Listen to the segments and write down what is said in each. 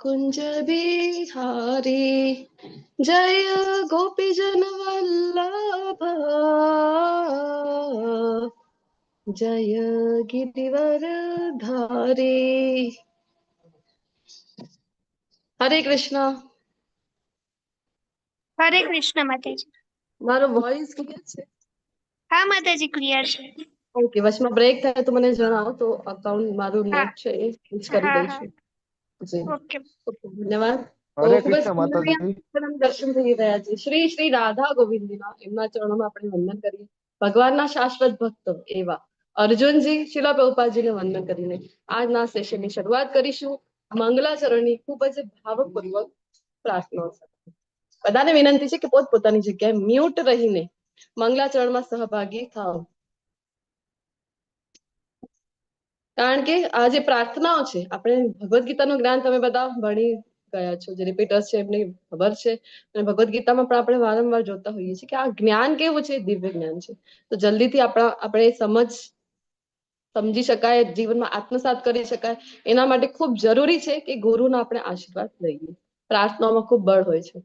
कुंज बिहारी जय गोपीजन वल्लभ जय गिरिवर धारी। हरे कृष्णा। हरे कृष्ण माताजी। મારો વોઇસ ક્લિયર છે? હા માતાજી ક્લિયર છે. ઓકે, વચમાં બ્રેક થાય તો મને જણાવો, તો અકાઉન્ટ મારું હા નેટ છે એ સ્વિચ કરી હા હા દઈશું. જી ઓકે. ઓકે, ધન્યવાદ. તો હરે ખૂબ જ કૃષ્ણ સુંદર માતાજી. દર્શન થઈ રહ્યા છે. શ્રી શ્રી રાધા ગોવિંદના એમના ચરણોમાં આપણે વંદન કરીએ. ભગવાનના શાશ્વત ભક્ત એવા અર્જુનજી શિલા પ્રભુપાદજીને વંદન કરીને આજના સેશનની શરૂઆત કરીશું. મંગલાચરણની ખૂબ જ ભાવપૂર્વક પ્રાર્થના સાથે બધાને વિનંતી છે કે પોતપોતાની જગ્યાએ મ્યુટ રહીને મંગલાચરણમાં સહભાગી થાઓ, કારણ કે આ જે પ્રાર્થનાઓ છે, આપણે ભગવદ્ ગીતાનું જ્ઞાન તમે બધા ભણી ગયા છો, જે રિપીટર્સ છે એમને ખબર છે, અને ભગવદ્ ગીતામાં પણ આપણે વારંવાર જોતા હોઈએ છીએ કે આ જ્ઞાન કેવું છે, દિવ્ય જ્ઞાન છે. તો જલ્દીથી આપણે સમજી શકાય, જીવનમાં આત્મસાત કરી શકાય, એના માટે ખૂબ જરૂરી છે કે ગુરુના આપણે આશીર્વાદ લઈએ. પ્રાર્થનાઓમાં ખૂબ બળ હોય છે.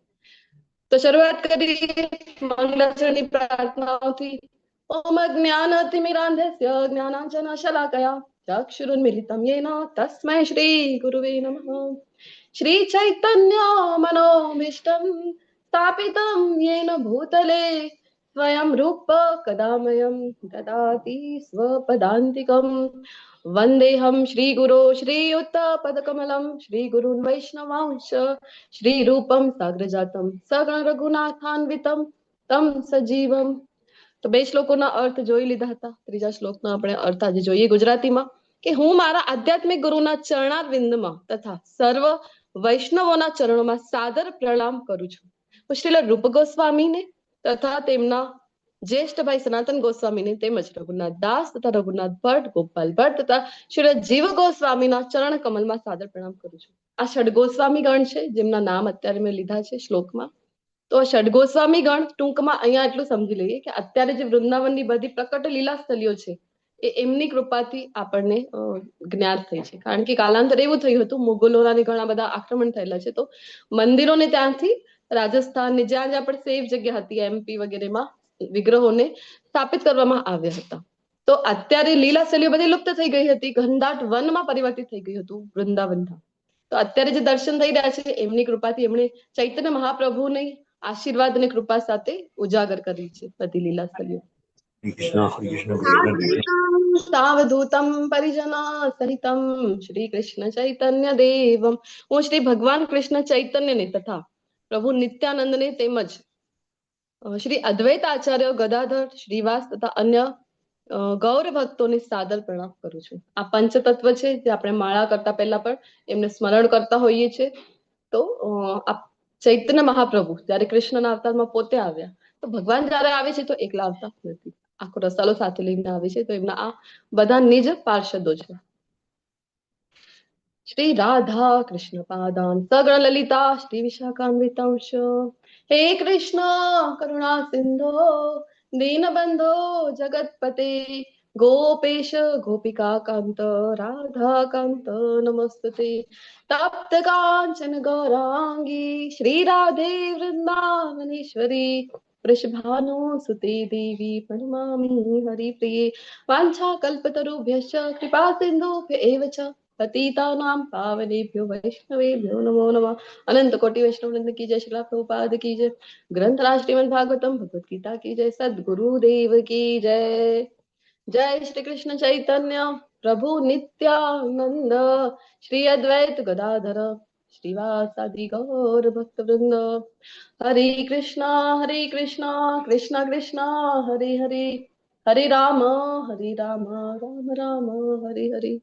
તો શરૂઆત કરીએ મંગલાચરણની પ્રાર્થનાઓથી. ઓમ જ્ઞાનતિમિરાંધસ્ય જ્ઞાનાંજનશલાકયા ચક્ષુરુન્મિલિतं येन तस्मै श्री गुरुवे नमः। श्री चैतन्य मनोभीष्टं स्थापितं येन भूतले स्वयं रूप कदामयं ददाति स्वपदान्तिकं। वन्देऽहं श्रीगुरो श्रीयुतपदकमलं श्रीगुरून् वैष्णवांश्च श्रीरूपं साग्रजातं सगण रघुनाथान्वितं तं सजीवं। તો બે શ્લોકોના અર્થ જોઈ લીધા હતા. ત્રીજા શ્લોકનો આપણે અર્થ આજે જોઈએ ગુજરાતીમાં કે હું મારા આધ્યાત્મિક ગુરુના ચરણારવિંદમાં તથા સર્વ વૈષ્ણવોના ચરણોમાં સાદર પ્રણામ કરું છું. હું શ્રીલ રૂપ ગોસ્વામીને તથા તેમના જ્યેષ્ઠ ભાઈ સનાતન ગોસ્વામીને તેમજ રઘુનાથ દાસ તથા રઘુનાથ ભટ્ટ, ગોપાલ ભટ્ટ તથા શ્રી જીવ ગોસ્વામીના ચરણ કમલમાં સાદર પ્રણામ કરું છું. આ ષડ ગોસ્વામી ગણ છે જેમના નામ અત્યારે મેં લીધા છે શ્લોકમાં. તો ષડગોસ્વામી ગણ ટૂંકમાં અહીંયા એટલું સમજી લઈએ કે અત્યારે જે વૃંદાવનની બધી પ્રકટ લીલાસ્થલીઓ છે એ એમની કૃપાથી આપણને જ્ઞાત થઈ છે. કારણ કે કાલાંતરે એવું થયું હતું, મુગલોના ઘણા બધા આક્રમણ થયેલા છે, તો મંદિરોને ત્યાંથી રાજસ્થાનની જ્યાં જ્યાં પણ સેફ જગ્યા હતી એમપી વગેરેમાં વિગ્રહોને સ્થાપિત કરવામાં આવ્યા હતા. તો અત્યારે લીલાસ્થલીઓ બધી લુપ્ત થઈ ગઈ હતી, ઘનદાટ વનમાં પરિવર્તિત થઈ ગયું હતું વૃંદાવન. તો અત્યારે જે દર્શન થઈ રહ્યા છે એમની કૃપાથી એમણે ચૈતન્ય મહાપ્રભુની આશીર્વાદ અને કૃપા સાથે ઉજાગર કરી છે બધી લીલાસ્થલીઓ. સાવધૂતમ પરિજના સહિતમ શ્રી કૃષ્ણ ચૈતન્ય દેવમ. હું શ્રી ભગવાન કૃષ્ણ ચૈતન્યને તથા પ્રભુ નિત્યાનંદને તેમજ શ્રી અદ્વૈત આચાર્ય ગદાધર શ્રીવાસ તથા અન્ય ગૌર ભક્તોને સાદર પ્રણામ કરું છું. આ પંચતત્વ છે જે આપણે માળા કરતા પહેલા પણ એમને સ્મરણ કરતા હોઈએ છીએ. તો આ ચૈતન્ય મહાપ્રભુ જયારે કૃષ્ણના અવતારમાં પોતે આવ્યા, તો ભગવાન જયારે આવે છે તો એકલા આવતા નથી, આખો રસાલો સાથે લઈને આવે છે. તો એમના આ બધા નિજ પાર્ષદો છે. શ્રી રાધા કૃષ્ણ પાદાન સગણ લલિતા શ્રી વિશાખાન્વિતાંશ હે કૃષ્ણ કરુણા સિંધો દીનબંધો જગતપતે ગોપેશ ગોપિકા કાંત રાધા કાંત નમસ્તે. તપ્ત કાંચન ગૌરાંગી શ્રી રાધે વૃંદાવનેશ્વરી વૃષભાનો સુતે દેવી પરમામી હરિપ્રિયે વાંછા કલ્પતરુભ્યશ્ચ કૃપા સિંધુભ્ય એવ ચ पतितानां पावनेभ्यो वैष्णवेभ्यो नमो नमः. अनंत कोटि वैष्णव वृंद की जय, श्रीला प्रभुपाद की जय, ग्रंथराज श्रीमद् भागवतम भगवत गीता की जय, सद्गुरुदेव की जय. जय श्री कृष्ण चैतन्य प्रभु नित्यानंद श्री अद्वैत गदाधर श्रीवासादि गौर भक्त वृंद. हरे कृष्णा कृष्णा कृष्णा हरे हरे, हरे राम राम राम हरे हरे.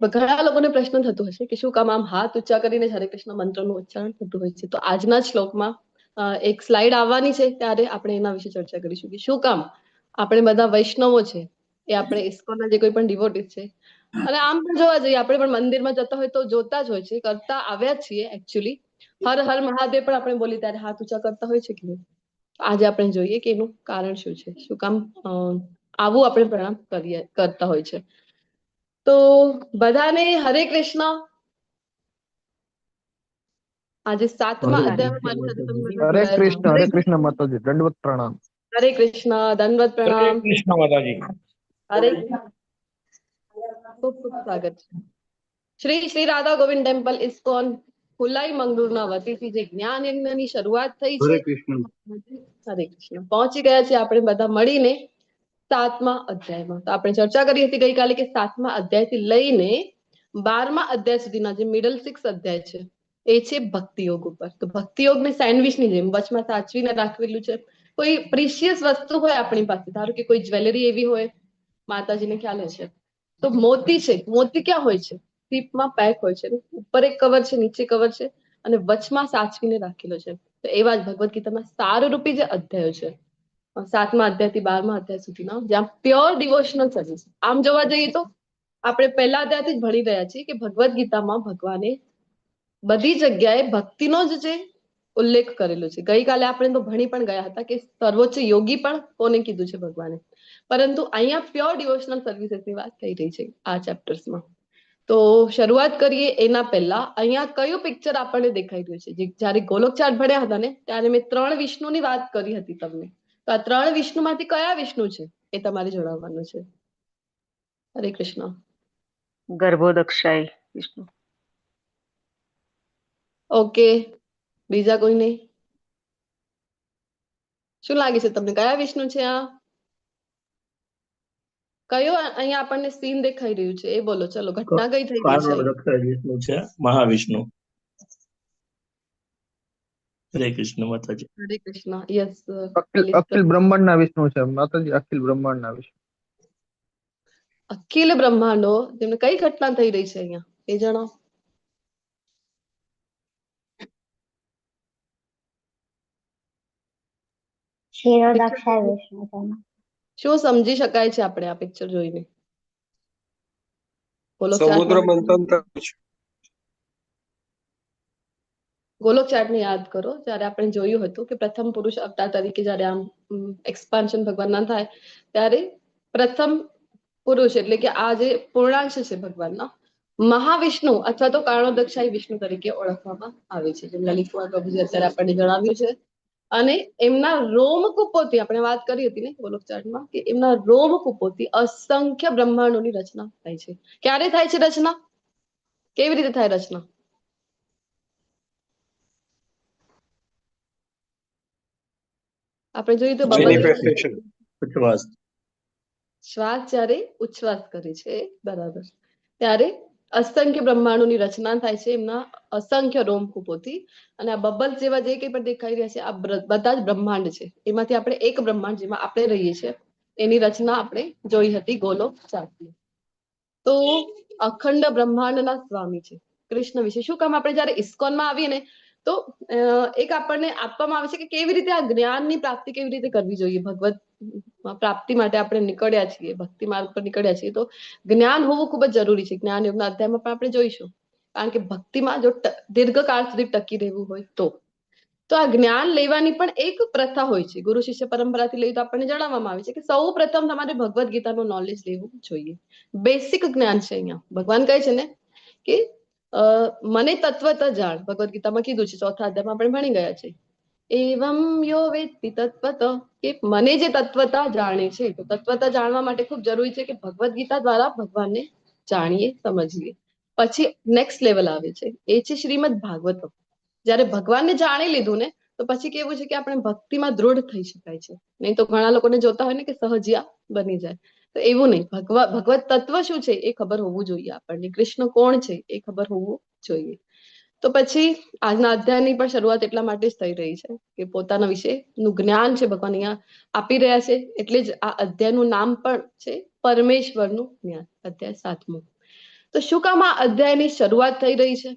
ઘણા લોકોને પ્રશ્ન થતો હશે કે શું કામ આમ હાથ ઊંચા કરીને હરે કૃષ્ણ મંત્રનું ઉચ્ચારણ થતું હોય છે. તો આજના જ શ્લોકમાં એક સ્લાઇડ આવવાની છે, ત્યારે આપણે એના વિશે ચર્ચા કરીશું કે શું કામ આપણે બધા વૈષ્ણવો છે એ આપણે ઇસ્કોનના જે કોઈ પણ ડિવોટીસ છે, અને આમ પણ જોવા જઈએ આપણે પણ મંદિરમાં જતા હોય તો જોતા જ હોય છે, કરતા આવ્યા છીએ એકચ્યુઅલી. હર હર મહાદેવ પણ આપણે બોલી ત્યારે હાથ ઊંચા કરતા હોય છે કે નહીં. આજે આપણે જોઈએ કે એનું કારણ શું છે, શું કામ આવું આપણે પ્રણામ કરતા હોય છે. તો બધાને હરે કૃષ્ણ. આજે 7મા અધ્યાયમાં મારી સાથે તમે બધા હરે જોડાયા છો. કૃષ્ણ માતાજી, દંડવત પ્રણામ. હરે કૃષ્ણ, દંડવત હરે પ્રણામ. કૃષ્ણ માતાજી. હરે ખૂબ ખૂબ સ્વાગત છે. શ્રી શ્રી રાધા ગોવિંદ ટેમ્પલ ઇસ્કોન ખુલ્લાઈ મંગળૂરના વતીથી જે જ્ઞાન યજ્ઞની શરૂઆત થઈ છે, હરે કૃષ્ણ. હરે કૃષ્ણ, પહોંચી ગયા છે આપણે બધા મળીને 7મા અધ્યાયમાં. તો આપણે ચર્ચા કરી હતી ગઈકાલે કે 7મા અધ્યાયથી લઈને 12મા અધ્યાય સુધીના જે મિડલ 6 અધ્યાય છે એ છે ભક્તિયોગ ઉપર. તો ભક્તિયોગને સેન્ડવિચની જેમ વચમાં સાચવીને રાખેલું છે. કોઈ પ્રિશિયસ વસ્તુ હોય આપણી પાસે, ધારો કે કોઈ જ્વેલરી એવી હોય, માતાજીને ખ્યાલ હશે તો મોતી છે, મોતી ક્યાં હોય છે? ટીપમાં પેક હોય છે, ઉપર એક કવર છે, નીચે કવર છે, અને વચમાં સાચવીને રાખેલો છે. તો એવા જ ભગવદ્ ગીતાના સારરૂપી જે અધ્યાયો છે 7મા અધ્યાયથી 12મા અધ્યાય સુધીના, જ્યાં પ્યોર ડિવોશનલ સર્વિસ. આમ જોવા જઈએ તો આપણે પહેલા અધ્યાયથી જ ભણી રહ્યા છીએ કે ભગવદ્ ગીતામાં ભગવાને બધી જગ્યાએ ભક્તિનો જ જે ઉલ્લેખ કરેલો છે. ગઈકાલે આપણે તો ભણી પણ ગયા હતા કે સર્વોચ્ચ યોગી પણ કોને કીધું છે? ભગવાને. પરંતુ અહીંયા પ્યોર ડિવોશનલ સર્વિસીસની વાત થઈ રહી છે આ ચેપ્ટર્સમાં. તો શરૂઆત કરીએ એના પહેલા અહીંયા કયું પિક્ચર આપણને દેખાઈ રહ્યું છે? જ્યારે ગોલોક ચાર્ટ ભણ્યા હતા ને ત્યારે મેં 3 વિષ્ણુની વાત કરી હતી તમને. તો આ 3 વિષ્ણુમાંથી કયા વિષ્ણુ છે એ તમારે જણાવવાનું છે. હરે કૃષ્ણ. ગર્ભોદક્ષાય વિષ્ણુ. ઓકે, બીજા કોઈ નહીં? શું લાગે છે તમને કયા વિષ્ણુ છે? આ કયો અહીંયા આપણને સીન દેખાઈ રહ્યું છે એ બોલો. ચલો, ઘટના કઈ થઈ ગઈ છે? કારણોદક્ષ વિષ્ણુ છે, મહાવિષ્ણુ. હરે કૃષ્ણ માતાજી. હરે કૃષ્ણ. યસ, અખિલ બ્રહ્માંડના વિષ્ણુ છે માતાજી, અખિલ બ્રહ્માંડના વિષ્ણુ. અખિલ બ્રહ્માંડો, તેમને કઈ ઘટના થઈ રહી છે અહીંયા એ જણાવો. ક્ષીરોદક્ષાય વિષ્ણુ છે. શું સમજી શકાય છે આપણે આ પિક્ચર જોઈને? ગોલોક સમુદ્ર ચાર્ટમાં મંથન થયું છે. ગોલોક ચાર્ટને યાદ કરો, જ્યારે આપણે જોયું હતું કે પ્રથમ પુરુષ અવતાર તરીકે જ્યારે આમ એક્સપાન્શન ભગવાનના થાય ત્યારે પ્રથમ પુરુષ એટલે કે આ જે પૂર્ણાંશ છે ભગવાનના, મહાવિષ્ણુ અથવા તો કારણોદક્ષાય વિષ્ણુ તરીકે ઓળખવામાં આવે છે, જેમ લલિત કુમાર પ્રભુજી અત્યારે આપણને જણાવ્યું છે. અને એમના રોમકૂપોથી આપણે વાત કરી હતી ને ગોલોક ચાર્ટમાં કે એમના રોમકૂપોથી અસંખ્ય બ્રહ્માંડોની રચના થાય છે. ક્યારે થાય છે રચના? કેવી રીતે થાય રચના? આપણે જોયું તો Manifestation. ઉચ્છવાસ. શ્વાસ જ્યારે ઉચ્છ્વાસ કરે છે, બરાબર, ત્યારે અસંખ્ય બ્રહ્માંડોની રચના થાય છે એમના અસંખ્ય રોમકૂપોથી. અને આ બબલ જેવા જે કંઈ પણ દેખાઈ રહ્યા છે આ બધા જ બ્રહ્માંડ છે. એમાંથી આપણે એક બ્રહ્માંડ જેમાં આપણે રહીએ છીએ એની રચના આપણે જોઈ હતી ગોલોક ચાર્ટમાં. તો અખંડ બ્રહ્માંડના સ્વામી છે કૃષ્ણ વિશે. શું કામ આપણે જયારે ઇસ્કોનમાં આવીએ ને તો એક આપણને આપવામાં આવે છે કે કેવી રીતે આ જ્ઞાનની પ્રાપ્તિ કેવી રીતે કરવી જોઈએ. ભગવત પ્રાપ્તિ માટે આપણે નીકળ્યા છીએ, ભક્તિ માર્ગ પર નીકળ્યા છીએ, તો જ્ઞાન હોવું ખૂબ જ જરૂરી છે. જ્ઞાન યોગના અધ્યાયમાં પણ આપણે જોઈશું. કારણ કે ભક્તિમાં જો દીર્ઘકાળ સુધી ટકી રહેવું હોય તો આ જ્ઞાન લેવાની પણ એક પ્રથા હોય છે. ગુરુ શિષ્ય પરંપરાથી લઈ તો આપણને જણાવવામાં આવે છે કે સૌ પ્રથમ તમારે ભગવદ્ ગીતાનું નોલેજ લેવું જોઈએ. બેસિક જ્ઞાન છે. અહીંયા ભગવાન કહે છે ને કે મને તત્વત જાણ, ભગવદ્ ગીતામાં કીધું છે, 4થા અધ્યાયમાં આપણે ભણી ગયા છે. એવમ યો વેત્તિ તત્વત, કે મને જે તત્વતા જાણે છે. તો તત્વતા જાણવા માટે ખૂબ જરૂરી છે કે ભગવદ્ ગીતા દ્વારા ભગવાનને જાણીએ, સમજીએ. પછી નેક્સ્ટ લેવલ આવે છે, એ છે શ્રીમદ ભાગવતમ. જયારે ભગવાનને જાણી લીધું ને તો પછી કેવું છે કે આપણે ભક્તિમાં દૃઢ થઈ શકાય છે. નહીં તો ઘણા લોકોને જોતા હોય ને કે સહજિયા બની જાય, તો એવું નહીં. ભગવત તત્વ શું છે એ ખબર હોવું જોઈએ આપણને. કૃષ્ણ કોણ છે એ ખબર હોવું જોઈએ. તો પછી આજના અધ્યાયની પણ શરૂઆત એટલા માટે જ થઈ રહી છે કે પોતાના વિશેનું જ્ઞાન છે ભગવાન અહીંયા આપી રહ્યા છે. એટલે જ આ અધ્યાયનું નામ પણ છે પરમેશ્વરનું જ્ઞાન, અધ્યાય 7મો. તો શું કામ આ અધ્યાયની શરૂઆત થઈ રહી છે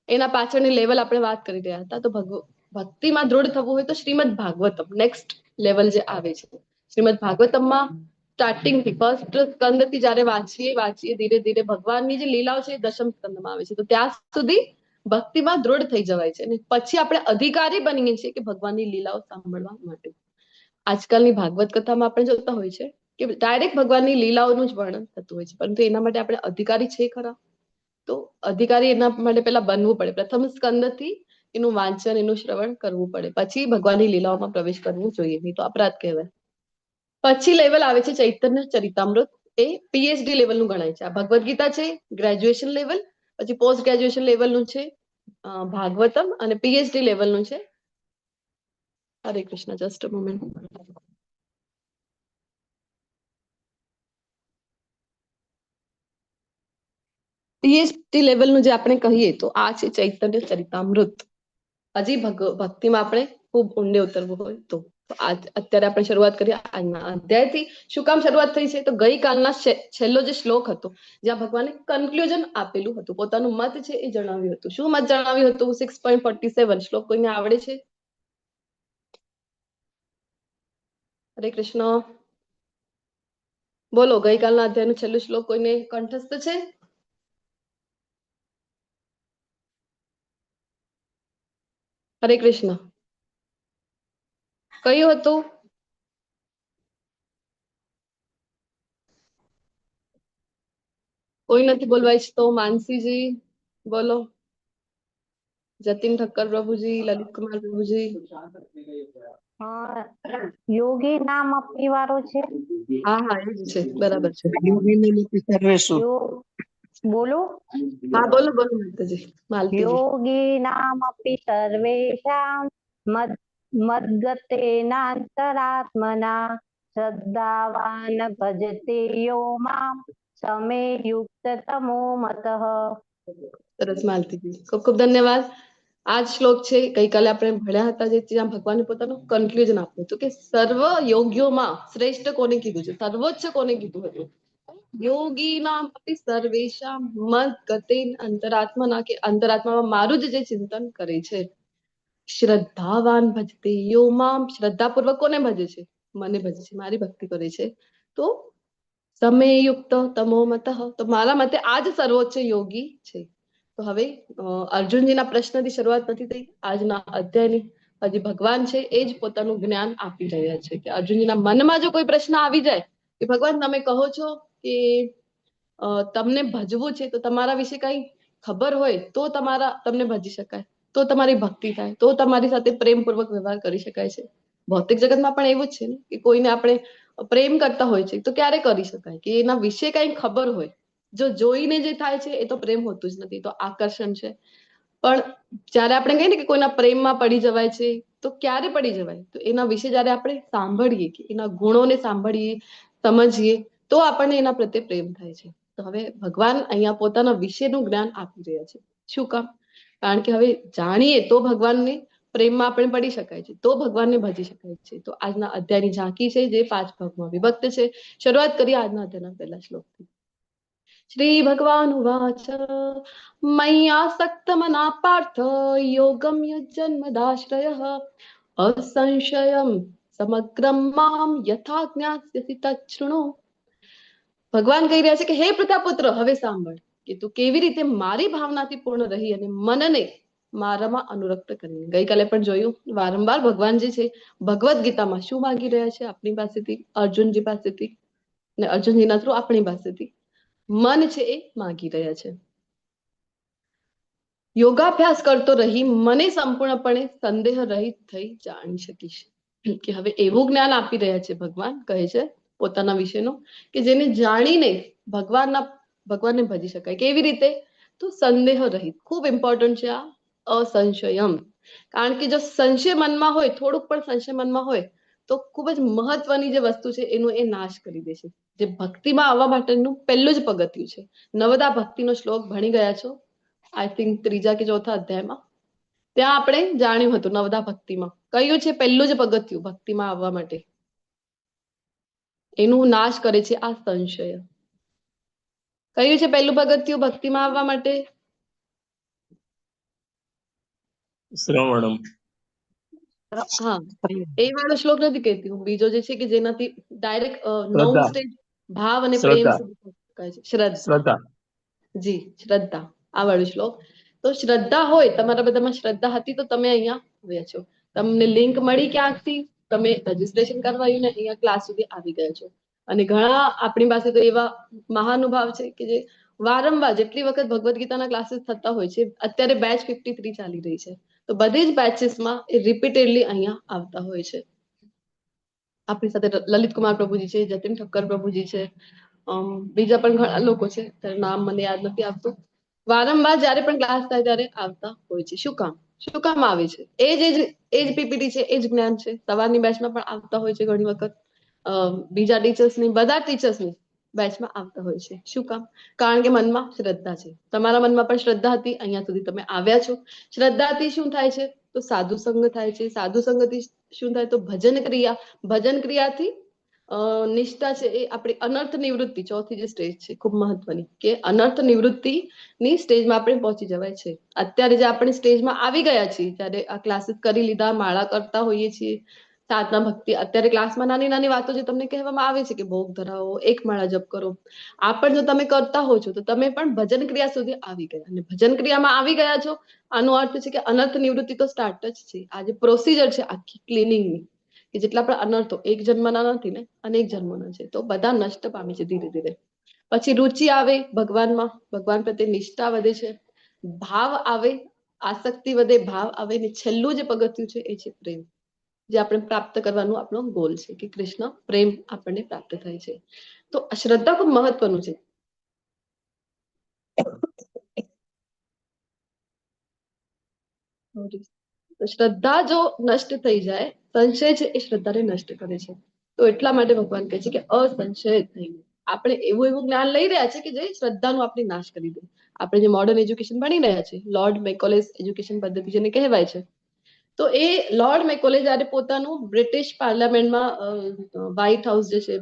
એના પાછળની લેવલ આપણે વાત કરી રહ્યા હતા. તો ભક્તિમાં દૃઢ થવું હોય તો શ્રીમદ ભાગવતમ નેક્સ્ટ લેવલ જે આવે છે. શ્રીમદ ભાગવતમમાં સ્ટાર્ટિંગ થી ફર્સ્ટ સ્કંદ થી જયારે વાંચીએ ધીરે ધીરે ભગવાનની જે લીલાઓ છે એ દશમ સ્કંદમાં આવે છે. તો ત્યાં સુધી ભક્તિમાં દૃઢ થઈ જવાય છે અને પછી આપણે અધિકારી બનીએ છીએ કે ભગવાનની લીલાઓ સાંભળવા માટે. આજકાલની ભાગવત કથામાં આપણે જોતા હોય છે કે ડાયરેક્ટ ભગવાનની લીલાઓનું જ વર્ણન થતું હોય છે, પરંતુ એના માટે આપણે અધિકારી છે ખરા? તો અધિકારી એના માટે પેલા બનવું પડે. પ્રથમ સ્કંદ થી એનું વાંચન એનું શ્રવણ કરવું પડે, પછી ભગવાનની લીલાઓમાં પ્રવેશ કરવું જોઈએ, નહીં તો અપરાધ કહેવાય. પછી લેવલ આવે છે ચૈતન્ય ચરિતામૃત. એ પીએચડી લેવલનું ગણાય છે. આ ભગવદ્ ગીતા છે ગ્રેજ્યુએશન લેવલ, પછી પોસ્ટ ગ્રેજ્યુએશન લેવલનું છે ભાગવતમ, અને પીએચડી લેવલનું છે. Hare Krishna, just a moment. PhD લેવલનું જે આપણે કહીએ તો આ છે ચૈતન્ય ચરિતામૃત. હજી ભક્તિમાં આપણે ખૂબ ઊંડે ઉતરવું હોય તો અત્યારે આપણે શરૂઆત કરીએ આજના અધ્યાયથી. શું કામ શરૂઆત થઈ છે? તો ગઈકાલના છેલ્લો જે શ્લોક હતો જ્યાં ભગવાને કન્ક્લુઝન આપેલું હતું, પોતાનું મત છે એ જણાવ્યું હતું. શું મત જણાવ્યું હતું? 6.47 શ્લોક કોઈને આવડે છે? હરે કૃષ્ણ, બોલો. ગઈકાલના અધ્યાયનું છેલ્લું શ્લોક કોઈને કંઠસ્થ છે? હરે કૃષ્ણ, કયું હતું? કોઈ નથી બોલવા ઈચ્છતો. માનસીજી બોલો, જતીન ઠક્કર પ્રભુજી, લલિત કુમાર પ્રભુજી. યોગી નામ આપણી વાળો છે. હા હા, એ જ છે, બરાબર છે. બોલો. હા બોલો બોલો માતાજી. માલતીજી. યોગી નામ આપી સર્વેષામ મદ્ગતેનાંતરાત્મના શ્રદ્ધાવાન ભજતે યો મામ સમે યુક્ત તમો મતઃ. સરસ માલતીજી, ખૂબ ખૂબ ધન્યવાદ. આ જ શ્લોક છે ગઈકાલે આપણે ભણ્યા હતા, જે જ્યાં ભગવાને પોતાનું કન્ક્લુઝન આપ્યું હતું કે સર્વ યોગ્યોમાં શ્રેષ્ઠ કોને કીધું છે, સર્વોચ્ચ કોને કીધું હતું? યોગી નામ અપી સર્વેષામ મદ્ગતેન અંતરાત્મના, કે અંતરાત્મામાં મારું જ જે ચિંતન કરે છે. શ્રદ્ધાવાન ભજતે યો મામ, શ્રદ્ધાપૂર્વક કોને ભજે છે? મને ભજે છે, મારી ભક્તિ કરે છે. તો સમયયુક્ત તમો મતઃ, તો મારા મતે આ જ સર્વોચ્ચ યોગી છે. તો હવે અર્જુનજીના પ્રશ્નથી શરૂઆત નથી થઈ આજના અધ્યાયની. હજી ભગવાન છે એ જ પોતાનું જ્ઞાન આપી રહ્યા છે કે અર્જુનજીના મનમાં જો કોઈ પ્રશ્ન આવી જાય કે ભગવાન તમે કહો છો કે તમને ભજવું છે, તો તમારા વિશે કઈ ખબર હોય તો તમને ભજી શકાય, તો તમારી ભક્તિ થાય, તો તમારી સાથે પ્રેમપૂર્વક વ્યવહાર કરી શકાય છે. ભૌતિક જગતમાં પણ એવું જ છે ને કે કોઈને આપણે પ્રેમ કરતા હોય છે તો ક્યારે કરી શકાય કે એના વિશે કઈ ખબર હોય. જો જોઈને જે થાય છે એ તો પ્રેમ હોતું જ નથી, તો આકર્ષણ છે. પણ જયારે આપણે કહીએ ને કે કોઈના પ્રેમમાં પડી જવાય છે, તો ક્યારે પડી જવાય? તો એના વિશે જયારે આપણે સાંભળીએ, કે એના ગુણોને સાંભળીએ, સમજીએ, તો આપણને એના પ્રત્યે પ્રેમ થાય છે. તો હવે ભગવાન અહીંયા પોતાના વિશેનું જ્ઞાન આપી રહ્યા છે. શું કામ? કારણ કે હવે જાણીએ તો ભગવાનને પ્રેમમાં આપણે પડી શકાય છે, તો ભગવાનને ભજી શકાય છે. તો આજના અધ્યાયની ઝાંકી છે જે 5 ભાગમાં વિભક્ત છે. શરૂઆત કરીએ આજના અધ્યાયના પહેલા શ્લોકથી. શ્રી ભગવાન ઉવાચ મય્યાસક્ત મના પાર્થ યોગમ યુજ્જન્મદાશ્રયઃ અસંશયમ સમગ્રમ મામ યથા જ્ઞાસ્યસી તચ્છૃણુ. ભગવાન કહી રહ્યા છે કે હે પ્રતાપુત્ર, હવે સાંભળ કે તું કેવી રીતે મારી ભાવનાથી પૂર્ણ રહી અને મનને મારામાં અનુરક્ત કરીને. ગઈકાલે પણ જોયું, વારંવાર ભગવાન જે છે ભગવદ્ ગીતામાં શું માંગી રહ્યા છે આપણી પાસેથી, અર્જુનજી પાસેથી, અને અર્જુનજીના થ્રુ આપણી પાસેથી મન છે એ માંગી રહ્યા છે. યોગાભ્યાસ કરતો રહી મને સંપૂર્ણપણે સંદેહ રહિત થઈ જાણી શકીશ. કે હવે એવું જ્ઞાન આપી રહ્યા છે ભગવાન, કહે છે પોતાના વિશેનું, કે જેને જાણીને ભગવાનને ભજી શકાય. કેવી રીતે? તો સંદેહ રહિત. ખૂબ ઇમ્પોર્ટન્ટ છે આ અસંશયમ. કારણ કે જો સંશય મનમાં હોય, થોડુંક પણ સંશય મનમાં હોય, તો ખૂબ જ મહત્વની જે વસ્તુ છે એનો એ નાશ કરી દે છે. જે ભક્તિમાં આવવા માટેનું પહેલું જ પગથિયું છે. નવદા ભક્તિનો શ્લોક ભણી ગયા છો, આઈ થિંક 3જા કે 4થા અધ્યાયમાં. ત્યાં આપણે જાણ્યું હતું નવદા ભક્તિમાં કયું છે પહેલું જ પગથિયું ભક્તિમાં આવવા માટે. એનું નાશ કરે છે આ સંશય. કયું છે પહેલું પગથિયું ભક્તિમાં આવવા માટે? શ્રવણમ. હા, એ વાળો શ્લોક નથી કહેતી હું. બીજો જે છે કે જેનાથી ડાયરેક્ટ 9 સ્ટેજ ભાવ અને પ્રેમ સુધી પહોંચી શકાય છે. શ્રદ્ધા. જી, શ્રદ્ધા, આ વાળો શ્લોક. તો શ્રદ્ધા હોય, તમારા બધામાં શ્રદ્ધા હતી તો તમે અહીંયા આવ્યા છો. તમને લિંક મળી ક્યાંકથી, તમે રજીસ્ટ્રેશન કરવાયું ને અહીંયા ક્લાસ સુધી આવી ગયા છો. અને ઘણા આપણી પાસે તો એવા મહાનુભાવ છે કે જે વારંવાર જેટલી વખત ભગવદ્ ગીતાના ક્લાસીસ થતા હોય છે, અત્યારે બેચ 53 ચાલી રહી છે, તો બધી જ બેચીસમાં એ રિપીટેડલી અહીંયા આવતા હોય છે. આપણી સાથે લલિત કુમાર પ્રભુજી છે, જતીન ઠક્કર પ્રભુજી છે, બીજા પણ ઘણા લોકો છે, ત્યારે નામ મને યાદ નથી આવતું. વારંવાર જ્યારે પણ ક્લાસ થાય ત્યારે આવતા હોય છે. શું કામ આવે છે? એ જ પીપીટી છે, એ જ જ્ઞાન છે. સવારની બેચમાં પણ આવતા હોય છે ઘણી વખત, બીજા ટીચર્સની, બધા ટીચર્સની બેચમાં આવતા હોય છે. શું કામ? કારણ કે મનમાં શ્રદ્ધા છે. તમારા મનમાં પણ શ્રદ્ધા હતી, અહીંયા સુધી તમે આવ્યા છો. શ્રદ્ધાથી શું થાય છે? તો સાધુ સંગ થાય છે. સાધુ સંગથી શું થાય? તો ભજન ક્રિયા. ભજન ક્રિયાથી નિષ્ઠા છે, એ આપણી અનર્થ નિવૃત્તિ, ચોથી જે સ્ટેજ છે ખૂબ મહત્વની, કે અનર્થ નિવૃત્તિની સ્ટેજમાં આપણે પહોંચી જવાય છે. અત્યારે જે આપણે સ્ટેજમાં આવી ગયા છીએ, ત્યારે આ ક્લાસીસ કરી લીધા, માળા કરતા હોઈએ છીએ, સાધના ભક્તિ, અત્યારે ક્લાસમાં નાની નાની વાતો જે તમને કહેવામાં આવે છે કે ભોગ ધરાવો, એક માળા જપ કરો, આ પણ જો તમે કરતા હો છો તો તમે પણ ભજન ક્રિયા સુધી આવી ગયા. અને ભજન ક્રિયામાં આવી ગયા છો, આનો અર્થ છે કે અનર્થ નિવૃત્તિ તો સ્ટાર્ટ જ છે. આ જે પ્રોસિજર છે આખી ક્લિનિંગની, કે જેટલા પણ અનર્થો એક જન્મના નથી ને, અનેક જન્મોના છે, તો બધા નષ્ટ પામે છે ધીરે ધીરે. પછી રુચિ આવે ભગવાનમાં, ભગવાન પ્રત્યે નિષ્ઠા વધે છે, ભાવ આવે, આસક્તિ વધે, ભાવ આવે, ને છેલ્લું જે પગથિયું છે એ છે પ્રેમ, જે આપણે પ્રાપ્ત કરવાનું આપણો ગોલ છે, કે કૃષ્ણ પ્રેમ આપણને પ્રાપ્ત થાય છે. તો શ્રદ્ધા ખૂબ મહત્વનું છે. તો શ્રદ્ધા જો નષ્ટ થઈ જાય, સંશય છે એ શ્રદ્ધાને નષ્ટ કરે છે. તો એટલા માટે ભગવાન કહે છે કે અસંશય થઈને આપણે એવું જ્ઞાન લઈ રહ્યા છે કે જે શ્રદ્ધાનો આપણે નાશ કરી દે. આપણે જે મોડર્ન એજ્યુકેશન ભણી રહ્યા છે, લોર્ડ મેકોલેસ એજ્યુકેશન પદ્ધતિ જેને કહેવાય છે, તો એ લોર્ડ મેકોલે જયારે પોતાનું બ્રિટિશ પાર્લામેન્ટમાં, વ્હાઇટ હાઉસ જે છે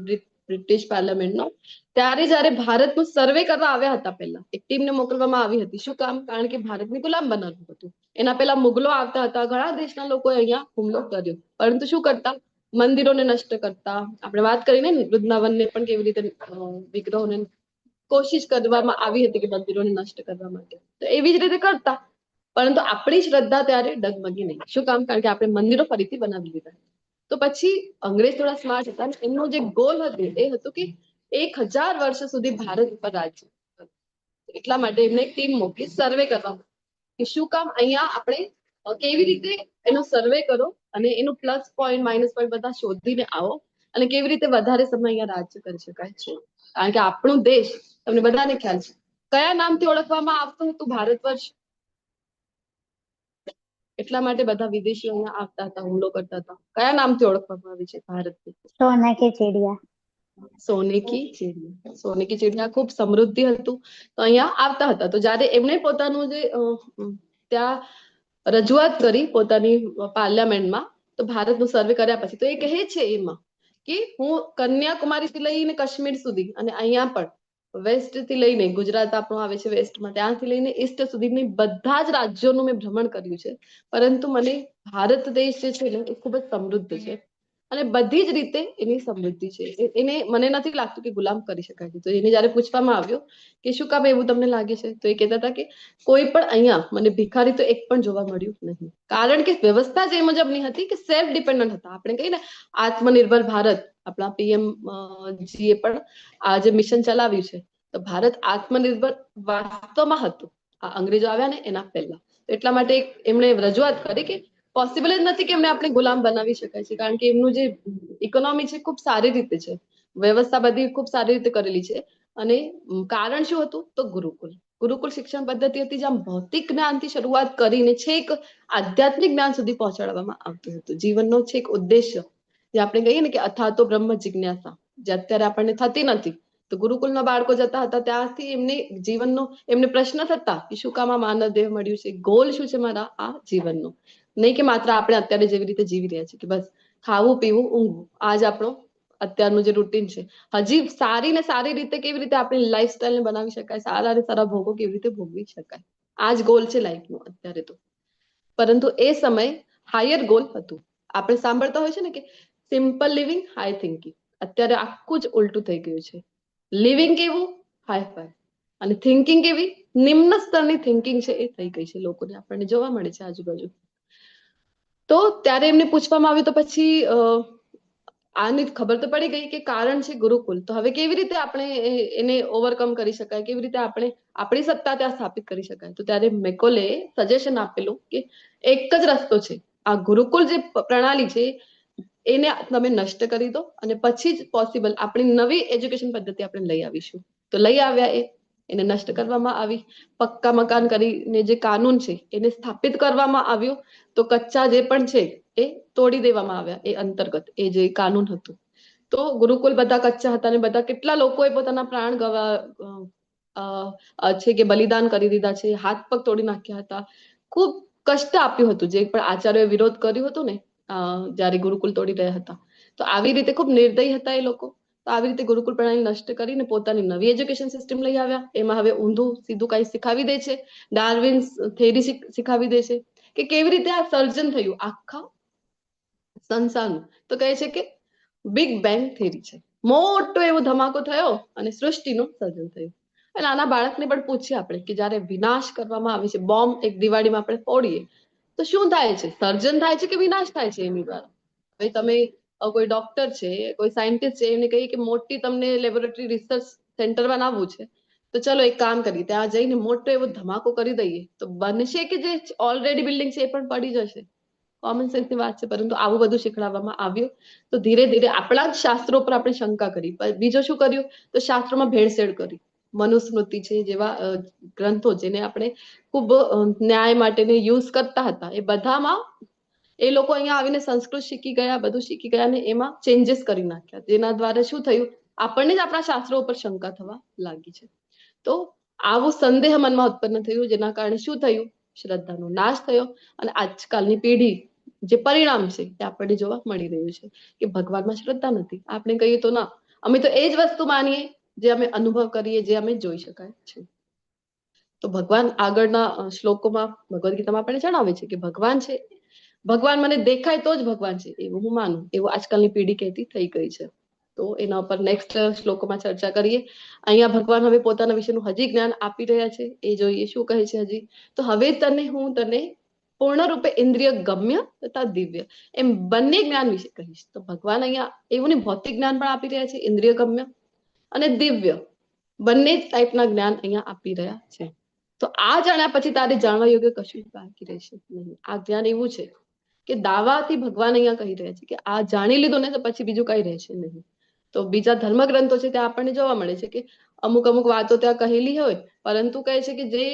બ્રિટિશ પાર્લામેન્ટનો, ત્યારે જયારે ભારતનું સર્વે કરવા આવ્યા હતા, પહેલા એક ટીમને મોકલવામાં આવી હતી. શું કામ? કારણ કે ભારતને ગુલામ બનાવવું હતું. એના પહેલા મુગલો આવતા હતા, ઘણા દેશના લોકોએ અહીંયા હુમલો કર્યો, પરંતુ શું કરતા? મંદિરોને નષ્ટ કરતા. આપણે વાત કરીને વૃંદાવનને પણ કેવી રીતે વિગ્રહોને કોશિશ કરવામાં આવી હતી કે મંદિરોને નષ્ટ કરવા માટે, તો એવી જ રીતે કરતા. પરંતુ આપણી શ્રદ્ધા ત્યારે ડગમગી નહીં. શું કામ? કારણ કે આપણે મંદિરો ફરીથી બનાવી લીધા. તો પછી અંગ્રેજ થોડા સ્માર્ટ હતા, એમનો જે ગોલ હતો એ હતું કે 1000 વર્ષ સુધી ભારત ઉપર રાજ્ય. એટલા માટે એમને એક ટીમ મોકલી સર્વે કરવા, કે શું કામ અહીંયા આપણે કેવી રીતે એનો સર્વે કરો અને એનું પ્લસ પોઈન્ટ માઇનસ પોઈન્ટ બધા શોધીને આવો, અને કેવી રીતે વધારે સમય અહીંયા રાજ્ય કરી શકાય છે. કારણ કે આપણું દેશ, તમને બધાને ખ્યાલ છે, કયા નામથી ઓળખવામાં આવતું હતું? ભારત વર્ષ. એટલા માટે બધા વિદેશીઓ અહીંયા આવતા હતા, હુમલો કરતા હતા. કયા નામથી ઓળખવામાં આવે છે ભારતને? सोना के चिड़िया। સોને કી ચિડિયા. સોને કી ચિડિયા ખૂબ સમૃદ્ધિ હતું, તો અહીંયા આવતા હતા. તો જ્યારે એમણે પોતાનું જે ત્યાં રજૂઆત કરી પોતાની પાર્લામેન્ટમાં, તો ભારતનું સર્વે કર્યા પછી તો એ કહે છે એમાં કે હું કન્યાકુમારીથી લઈને કાશ્મીર સુધી, અને અહીંયા પણ વેસ્ટ થી લઈને, ગુજરાત આપણું આવે છે વેસ્ટમાં, ત્યાંથી લઈને ઈસ્ટ સુધીની બધા જ રાજ્યોનું મેં ભ્રમણ કર્યું છે, પરંતુ મને ભારત દેશ જે છે ને એ ખૂબ જ સમૃદ્ધ છે, અને બધી જ રીતે એની સમૃદ્ધિ છે. એને મને નથી લાગતું કે ગુલામ કરી શકાય છે. તો એને જયારે પૂછવામાં આવ્યો કે શું કામ એવું તમને લાગે છે, તો એ કહેતા હતા કે કોઈ પણ અહીંયા મને ભિખારી તો એક પણ જોવા મળ્યું નહીં. કારણ કે વ્યવસ્થા જે મુજબની હતી કે સેલ્ફ ડિપેન્ડન્ટ હતા. આપણે કહીએ ને આત્મનિર્ભર ભારત, આપણા પીએમ જીએ પણ આ જે મિશન ચલાવ્યું છે, તો ભારત આત્મનિર્ભર વાસ્તવમાં હતું આ અંગ્રેજો આવ્યા ને એના પહેલા. એટલા માટે એમણે રજૂઆત કરી કે પોસિબલ જ નથી કે એમને આપણે ગુલામ બનાવી શકાય છે, કારણ કે એમનું જે ઇકોનોમી છે ખૂબ સારી રીતે છે, વ્યવસ્થા બધી ખૂબ સારી રીતે કરેલી છે. અને કારણ શું હતું? તો ગુરુકુળ શિક્ષણ પદ્ધતિ હતી, જ્યાં ભૌતિક જ્ઞાનથી શરૂઆત કરીને છેક આધ્યાત્મિક જ્ઞાન સુધી પહોંચાડવામાં આવતું હતું. જીવનનો છેક ઉદ્દેશ્ય, જે આપણે કહીએ ને કે અથાતો બ્રહ્મ જિજ્ઞાસા, જે અત્યારે આપણને થતી નથી, તો ગુરુકુળના બાળકો જતા હતા, ત્યાંથી એમને જીવનનો એમને પ્રશ્ન થતા કે શું કામ આ માનવ દેહ મળ્યું છે, ગોલ શું છે મારા આ જીવનનો. નહીં કે માત્ર આપણે અત્યારે જેવી રીતે જીવી રહ્યા છીએ કે બસ ખાવું, પીવું, ઊંઘવું, આ જ આપણો અત્યારનું જે રૂટીન છે. હજી સારી ને સારી રીતે કેવી રીતે આપણી લાઈફસ્ટાઈલને બનાવી શકાય, સારા ને સારા ભોગો કેવી રીતે ભોગવી શકાય, આ જ ગોલ છે લાઈફનો અત્યારે તો. પરંતુ એ સમય હાયર ગોલ હતું. આપણે સાંભળતા હોય છે ને કે સિમ્પલ લિવિંગ, હાઈ થિંકિંગ. અત્યારે આખું જ ઉલટું થઈ ગયું છે. લિવિંગ કેવું? હાઈ ફાઈ, અને થિંકિંગ કેવી? નિમ્ન સ્તરની થિંકિંગ છે એ થઈ ગઈ છે લોકોને, આપણને જોવા મળે છે આજુબાજુ. તો ત્યારે એમને પૂછવામાં આવ્યું, તો પછી આની ખબર તો પડી ગઈ કે કારણ છે ગુરુકુલ. તો હવે કેવી રીતે આપણે એને ઓવરકમ કરી શકાય, કેવી રીતે આપણે આપણી સત્તા ત્યાં સ્થાપિત કરી શકાય? તો ત્યારે મેકોલે સજેશન આપેલું કે એક જ રસ્તો છે, આ ગુરુકુલ જે પ્રણાલી છે એને તમે નષ્ટ કરી દો અને પછી જ પોસિબલ આપણી નવી એજ્યુકેશન પદ્ધતિ આપણે લઈ આવીશું. તો લઈ આવ્યા એને નષ્ટ કરવામાં આવી. પક્કા મકાન કરીને જે કાનૂન છે એને સ્થાપિત કરવામાં આવ્યું. તો કચ્ચા જે પણ છે એ તોડી દેવામાં આવ્યા એ અંતર્ગત, એ જે કાનૂન હતું. તો ગુરુકુલ બધા કચ્ચા હતા અને બધા કેટલા લોકોએ પોતાના પ્રાણ છે કે બલિદાન કરી દીધા છે, હાથ પગ તોડી નાખ્યા હતા, ખૂબ કષ્ટ આપ્યું હતું. જે પણ આચાર્યોએ વિરોધ કર્યું હતું ને જયારે ગુરુકુલ તોડી રહ્યા હતા, તો આવી રીતે ખૂબ નિર્દયી હતા એ લોકો. તો આવી રીતે ગુરુકુલ પ્રણાલી નષ્ટ કરીને પોતાની નવી એજ્યુકેશન સિસ્ટમ લઈ આવ્યા. એમાં હવે ઊંધું સીધું કઈ શીખાવી દે છે, ડાર્વિન થિયરી શીખાવી દે છે કે કેવી રીતે આ સર્જન થયું આખા સંસારનું. તો કહે છે કે બિગ બેંગ થિયરી છે, મોટો એવો ધમાકો થયો અને સૃષ્ટિનું સર્જન થયું. અને નાના બાળકને પણ પૂછીએ આપણે કે જયારે વિનાશ કરવામાં આવે છે, બોમ્બ એક દિવાળીમાં આપણે ફોડીએ તો શું થાય છે? સર્જન થાય છે કે વિનાશ થાય છે એની દ્વારા? હવે તમે કોઈ ડોક્ટર છે, કોઈ સાયન્ટિસ્ટ છે, એને કહીએ કે મોટી તમને લેબોરેટરી રિસર્ચ સેન્ટર બનાવવું છે, તો ચલો એક કામ કરીએ, ત્યાં જઈને મોટો એવો ધમાકો કરી દઈએ તો બનશે કે જે ઓલરેડી બિલ્ડિંગ છે એ પણ પડી જશે? કોમન સેન્સની વાત છે, પરંતુ આવું બધું શીખવાડવામાં આવ્યું. તો ધીરે ધીરે આપણા જ શાસ્ત્રો પર આપણે શંકા કરી. બીજો શું કર્યું? તો શાસ્ત્રોમાં ભેળસેળ કરી. મનુસ્મૃતિ છે જેવા ગ્રંથો જેને આપણે ખૂબ ન્યાય માટે યુઝ કરતા હતા, એ બધામાં એ લોકો અહીંયા આવીને સંસ્કૃત શીખી ગયા, બધું શીખી ગયા અને એમાં ચેન્જીસ કરી નાખ્યા. જેના દ્વારા શું થયું? આપણને જ આપણા શાસ્ત્રો ઉપર શંકા થવા લાગી છે. તો આવું સંદેહ મનમાં ઉત્પન્ન થયું, જેના કારણે શું થયું? શ્રદ્ધાનો નાશ થયો. અને આજકાલની પેઢી જે પરિણામ છે એ આપણને જોવા મળી રહ્યું છે કે ભગવાનમાં શ્રદ્ધા નથી. આપણે કહીએ તો ના, અમે તો એ જ વસ્તુ માનીએ જે અમે અનુભવ કરીએ, જે અમે જોઈ શકાય છે. તો ભગવાન આગળના શ્લોકોમાં ભગવદ ગીતામાં આપણને જણાવે છે કે ભગવાન છે, ભગવાન મને દેખાય તો જ ભગવાન છે એવું હું માનું, એવું આજકાલની પેઢી કહેતી થઈ ગઈ છે. તો એના ઉપર નેક્સ્ટ શ્લોકોમાં ચર્ચા કરીએ. અહીંયા ભગવાન હવે પોતાના વિશેનું હજી જ્ઞાન આપી રહ્યા છે, એ જોઈએ શું કહે છે હજી. તો હવે હું તને પૂર્ણ રૂપે ઇન્દ્રિય ગમ્ય તથા દિવ્ય એમ બંને જ્ઞાન વિશે કહીશ. તો ભગવાન અહીંયા એવું ને ભૌતિક જ્ઞાન પણ આપી રહ્યા છે, ઇન્દ્રિય ગમ્ય અને દિવ્ય બંને ટાઈપના જ્ઞાન અહીંયા આપી રહ્યા છે. તો આ જાણ્યા પછી તારે જાણવા યોગ્ય કશું બાકી રહેશે નહીં. આ જ્ઞાન એવું છે કે દાવાથી ભગવાન અહીંયા કહી રહ્યા છે કે આ જાણી લીધું ને તો પછી બીજું કઈ રહેશે નહીં. તો બીજા ધર્મગ્રંથો છે ત્યાં આપણને જોવા મળે છે કે અમુક અમુક વાતો ત્યાં કહેલી હોય, પરંતુ કહે છે કે જે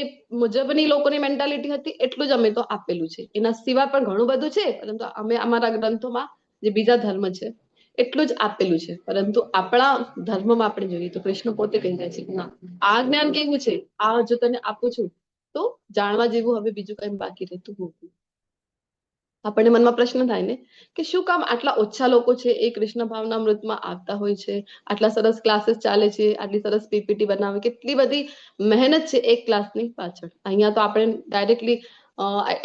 મુજબની લોકોની મેન્ટાલિટી હતી એટલું જ અમે તો આપેલું છે, એના સિવાય પણ ઘણું બધું છે, પરંતુ અમે અમારા ગ્રંથોમાં જે બીજા ધર્મ છે એટલું જ આપેલું છે. પરંતુ આપણા ધર્મમાં આપણે જોઈએ તો કૃષ્ણ પોતે કહી રહ્યા છે કે ના, આ જ્ઞાન કેવું છે, આ જો તને આપું છું તો જાણવા જેવું હવે બીજું કઈ બાકી રહેતું નથી. આપણને મનમાં પ્રશ્ન થાય ને કે શું કામ આટલા ઓછા લોકો છે એ કૃષ્ણ ભાવનામૃતમાં આવતા હોય છે, આટલા સરસ ક્લાસીસ ચાલે છે, આટલી સરસ પીપીટી બનાવે, કેટલી બધી મહેનત છે એક ક્લાસની પાછળ. અહીંયા તો આપણે ડાયરેક્ટલી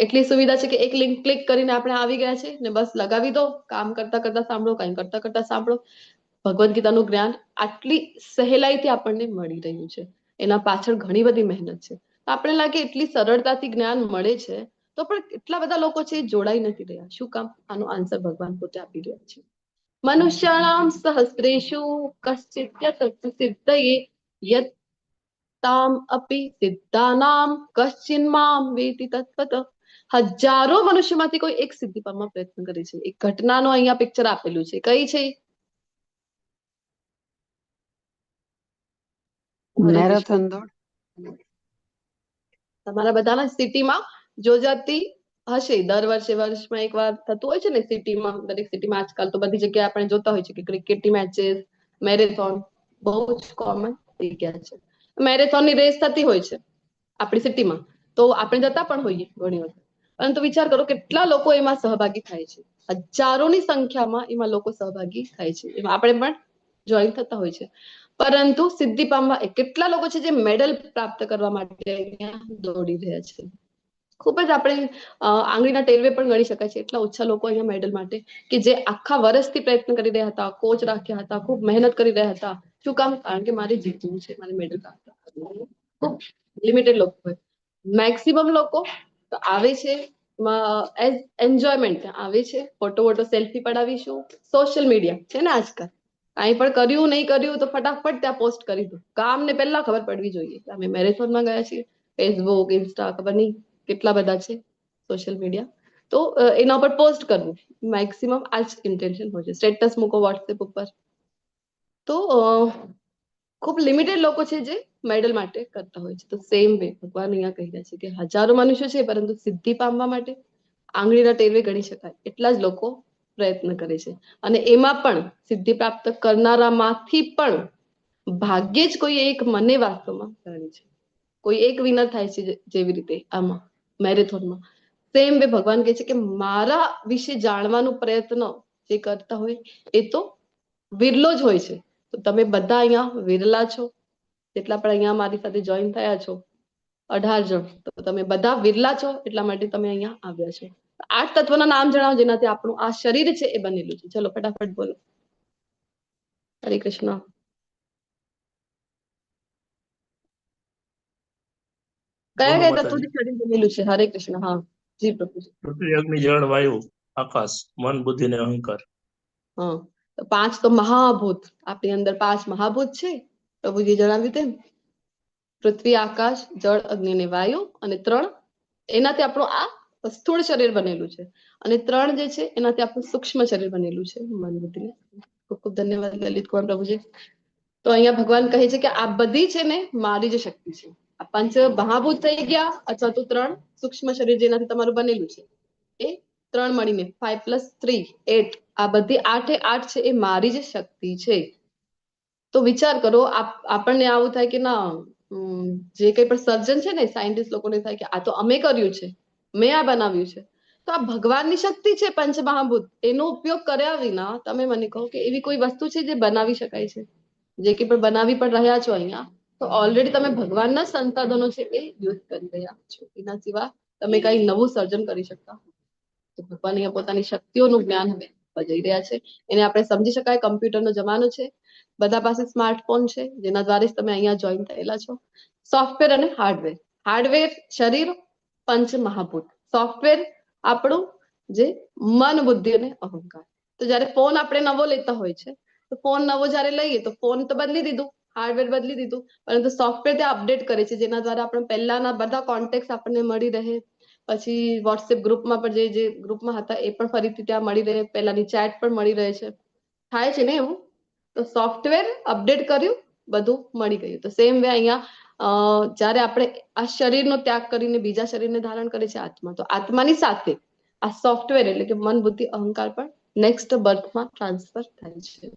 એટલી સુવિધા છે કે એક લિંક ક્લિક કરીને આપણે આવી ગયા છે ને બસ લગાવી દો, કામ કરતા કરતા સાંભળો, કામ કરતા કરતા સાંભળો. ભગવદ ગીતાનું જ્ઞાન આટલી સહેલાઈથી આપણને મળી રહ્યું છે, એના પાછળ ઘણી બધી મહેનત છે. આપણે લાગે એટલી સરળતાથી જ્ઞાન મળે છે, તો પણ કેટલા બધા લોકો છે જોડાઈ નથી રહ્યા. શું કામ? આનો આન્સર ભગવાન પોતે આપી રહ્યા છે. મનુષ્યાણામ સહસ્રેષુ કશ્ચિત સિદ્ધયે યત તામ અપી સિદ્ધાનામ કશ્ચિન મામ વેતિ તત્વત. હજારો મનુષ્યમાંથી કોઈ એક સિદ્ધિ પામવા પ્રયત્ન કરે છે. એક ઘટનાનો અહીંયા પિક્ચર આપેલું છે. કઈ છે? મેરેથોન દોડ. તમારા બધાના સિટીમાં જો જાતિ હશે, દર વર્ષમાં એક વાર થતું હોય છે ને સિટીમાં, દરેક સિટીમાં આજકાલ તો બધી જગ્યાએ આપણે જોતા હોય છે કે ક્રિકેટની મેચેસ, મેરેથોન બહુ જ કોમન થઈ ગયા છે. મેરેથોનની રેસ થતી હોય છે આપણી સિટીમાં, તો આપણે જતા પણ હોઈએ ઘણી વખત. પરંતુ વિચાર કરો કેટલા લોકો એમાં સહભાગી થાય છે, હજારોની સંખ્યામાં એમાં લોકો સહભાગી થાય છે, એમાં આપણે પણ જોઈન થતા હોય છે. પરંતુ સિદ્ધિ પામવા કેટલા લોકો છે જે મેડલ પ્રાપ્ત કરવા માટે અહીંયા દોડી રહ્યા છે. ખૂબ જ આપણે આંગળીના ટેરવે પણ ગણી શકાય છે એટલા ઓછા લોકો અહીંયા મેડલ માટે, કે જે આખા વર્ષથી પ્રયત્ન કરી રહ્યા હતા, કોચ રાખ્યા હતા, ખૂબ મહેનત કરી રહ્યા હતા. શું કામ? કારણ કે મારે જીતવું છે, મારે મેડલ પ્રાપ્ત કરવું. ખૂબ લિમિટેડ લોકો હોય. મેક્સિમમ લોકો તો આવે છે એઝ એન્જોયમેન્ટ આવે છે. ફોટો સેલ્ફી પડાવીશું. સોશિયલ મીડિયા છે ને આજકાલ, કાંઈ પણ કર્યું નહીં કર્યું તો ફટાફટ ત્યાં પોસ્ટ કરી દો. કામને પહેલા ખબર પડવી જોઈએ કે અમે મેરેથોનમાં ગયા છીએ. ફેસબુક, ઇન્સ્ટા, ખબર નહીં કેટલા બધા છે સોશિયલ મીડિયા. તો એના ઉપર પોસ્ટ કરવું મેક્સિમમ આ જ ઇન્ટેન્શન હોય છે. સ્ટેટસ મૂકો વોટ્સએપ ઉપર. તો ખૂબ લિમિટેડ લોકો છે જે મેડલ માટે કરતા હોય છે. તો સેમ વે ભગવાન અહીંયા કહી રહ્યા છે કે હજારો મનુષ્યો છે, પરંતુ સિદ્ધિ પામવા માટે આંગળીના ટેરવે ગણી શકાય એટલા જ લોકો પ્રયત્ન કરે છે. અને એમાં પણ સિદ્ધિ પ્રાપ્ત કરનારામાંથી પણ ભાગ્યે જ કોઈ એક મને વાસ્તવમાં જાણી છે. કોઈ એક વિનર થાય છે. જેવી રીતે આમાં મેરેથોનમાં સેમ વે ભગવાન કહે છે કે મારા વિશે જાણવાનો પ્રયત્ન જે કરતા હોય એ તો વિરલો જ હોય છે. તો તમે બધા અહીંયા વિરલા છો. જેટલા પણ અહીંયા મારી સાથે જોઈન થયા છો 18 જણ, તો તમે બધા વિરલા છો. એટલા માટે તમે અહીંયા આવ્યા છો. 8 તત્વના નામ જણાવો જેનાથી આપણું આ શરીર છે એ બનેલું છે. ચલો ફટાફટ બોલો. હરે કૃષ્ણ. કયા બોલો કયા માતાજી. તત્વોથી શરીર બનેલું છે? હરે કૃષ્ણ. હા જી પ્રભુજી. પૃથ્વી, અગ્નિ, જળ, વાયુ, આકાશ, મન, બુદ્ધિ ને અહંકાર. હા, તો 5 તો મહાભૂત. આપણી અંદર 5 મહાભૂત છે પ્રભુજી જણાવ્યું તેમ. પૃથ્વી, આકાશ, જળ, અગ્નિ અને વાયુ. અને 3 એનાથી આપણું આ સ્થૂળ શરીર બનેલું છે. અને 3 જે છે એનાથી આપણું સૂક્ષ્મ શરીર બનેલું છે. મન, બુદ્ધિ ને. ખૂબ ખૂબ ધન્યવાદ લલિત કુમાર પ્રભુજી. તો અહીંયા ભગવાન કહે છે કે આ બધી છે ને મારી જ શક્તિ છે. આ 5 મહાભૂત થઈ ગયા, અથવા તો 3 સૂક્ષ્મ શરીર જેનાથી તમારું બનેલું છે એ 3 મળીને 5 + 3 8. આ બધી 8 એ 8 છે એ મારી જ શક્તિ છે. તો વિચાર કરો, આપણને આવું થાય કે ના જે કંઈ પણ સર્જન છે ને સાયન્ટિસ્ટ લોકોને થાય કે આ તો અમે કર્યું છે, મેં આ બનાવ્યું છે. તો આ ભગવાનની શક્તિ છે પંચમહાભૂત. એનો ઉપયોગ કર્યા વિના તમે મને કહો કે એવી કોઈ વસ્તુ છે જે બનાવી શકાય છે? જે કંઈ પણ બનાવી પણ રહ્યા છો અહીંયા, તો ઓલરેડી તમે ભગવાનના સંસાધનો છે એ યુઝ કરી રહ્યા છો. એના સિવાય તમે કઈ નવું સર્જન કરી શકતા. તો ભગવાન અહીંયા પોતાની શક્તિઓનું જ્ઞાન હવે જઈ રહ્યા છે. એને આપણે સમજી શકાય. કમ્પ્યુટરનો જમાનો છે, બધા પાસે સ્માર્ટફોન છે, જેના દ્વારા જ તમે અહીંયા જોઈન થયેલા છો. સોફ્ટવેર અને હાર્ડવેર. હાર્ડવેર શરીર, પંચ મહાભૂત. સોફ્ટવેર આપણું જે મન, બુદ્ધિ અને અહંકાર. તો જ્યારે ફોન આપણે નવો લેતા હોય છે, તો ફોન નવો જ્યારે લઈએ તો ફોન તો બદલી દીધું, હાર્ડવેર બદલી દીધું, પરંતુ સોફ્ટવેર તે અપડેટ કરે છે, જેના દ્વારા આપણે પહેલાના બધા કોન્ટેક્ટ આપણને મળી રહે. પછી વોટ્સએપ ગ્રુપમાં પણ જે ગ્રુપમાં હતા એ પણ ફરીથી ત્યાં મળી રહે. પહેલાની ચેટ પણ મળી રહે છે. થાય છે ને એવું? તો સોફ્ટવેર અપડેટ કર્યું, બધું મળી ગયું. તો સેમ વે અહીંયા જ્યારે આપણે આ શરીરનો ત્યાગ કરીને બીજા શરીરને ધારણ કરે છે આત્મા, તો આત્માની સાથે આ સોફ્ટવેર એટલે કે મન, બુદ્ધિ, અહંકાર પણ નેક્સ્ટ બર્થમાં ટ્રાન્સફર થાય છે.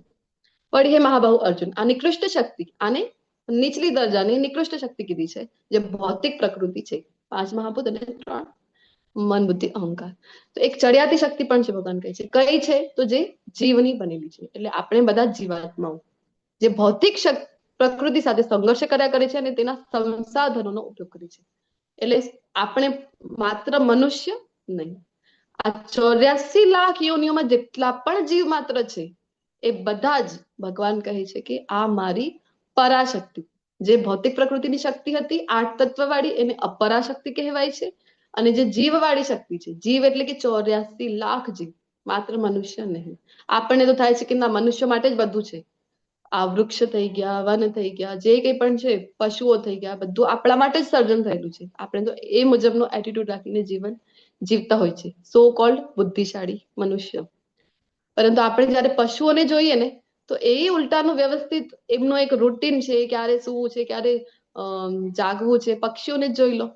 વળી હે મહાબાહુ અર્જુન, આ નિકૃષ્ટ શક્તિ, આને નીચલી દરજાની નિકૃષ્ટ શક્તિ કીધી છે, જે ભૌતિક પ્રકૃતિ છે. 5 મહાભૂત અને 3 મન, બુદ્ધિ, અહંકાર. તો એક ચડિયાતી શક્તિ પણ છે. ભગવાન કહે છે કઈ છે? તો જે જીવની બનેલી છે. એટલે આપણે બધા જીવાત્માઓ જે ભૌતિક પ્રકૃતિ સાથે સંઘર્ષ કર્યા કરે છે અને તેના સંસાધનોનો ઉપયોગ કરે છે. એટલે આપણે માત્ર મનુષ્ય નહીં, આ 84 લાખ યોનિઓમાં જેટલા પણ જીવ માત્ર છે એ બધા જ ભગવાન કહે છે કે આ મારી પરાશક્તિ. જે ભૌતિક પ્રકૃતિની શક્તિ હતી 8 તત્વ વાળી, એને અપરાશક્તિ કહેવાય છે. અને જે જીવવાળી શક્તિ છે, જીવ એટલે કે 84 લાખ જીવ, માત્ર મનુષ્ય નહીં. આપણને તો થાય છે કે ના, મનુષ્ય માટે જ બધું છે. આ વૃક્ષ થઈ ગયા, વન થઈ ગયા, જે કંઈ પણ છે, પશુઓ થઈ ગયા, બધું આપણા માટે જ સર્જન થયેલું છે. આપણે તો એ મુજબનો એટીટ્યુડ રાખીને જીવન જીવતા હોય છે, સો કોલ્ડ બુદ્ધિશાળી મનુષ્ય. પરંતુ આપણે જ્યારે પશુઓને જોઈએ ને, તો એ ઉલટાનું વ્યવસ્થિત એમનું એક રૂટીન છે, ક્યારે સૂવું છે, ક્યારે જાગવું છે. પક્ષીઓને જ જોઈ લો,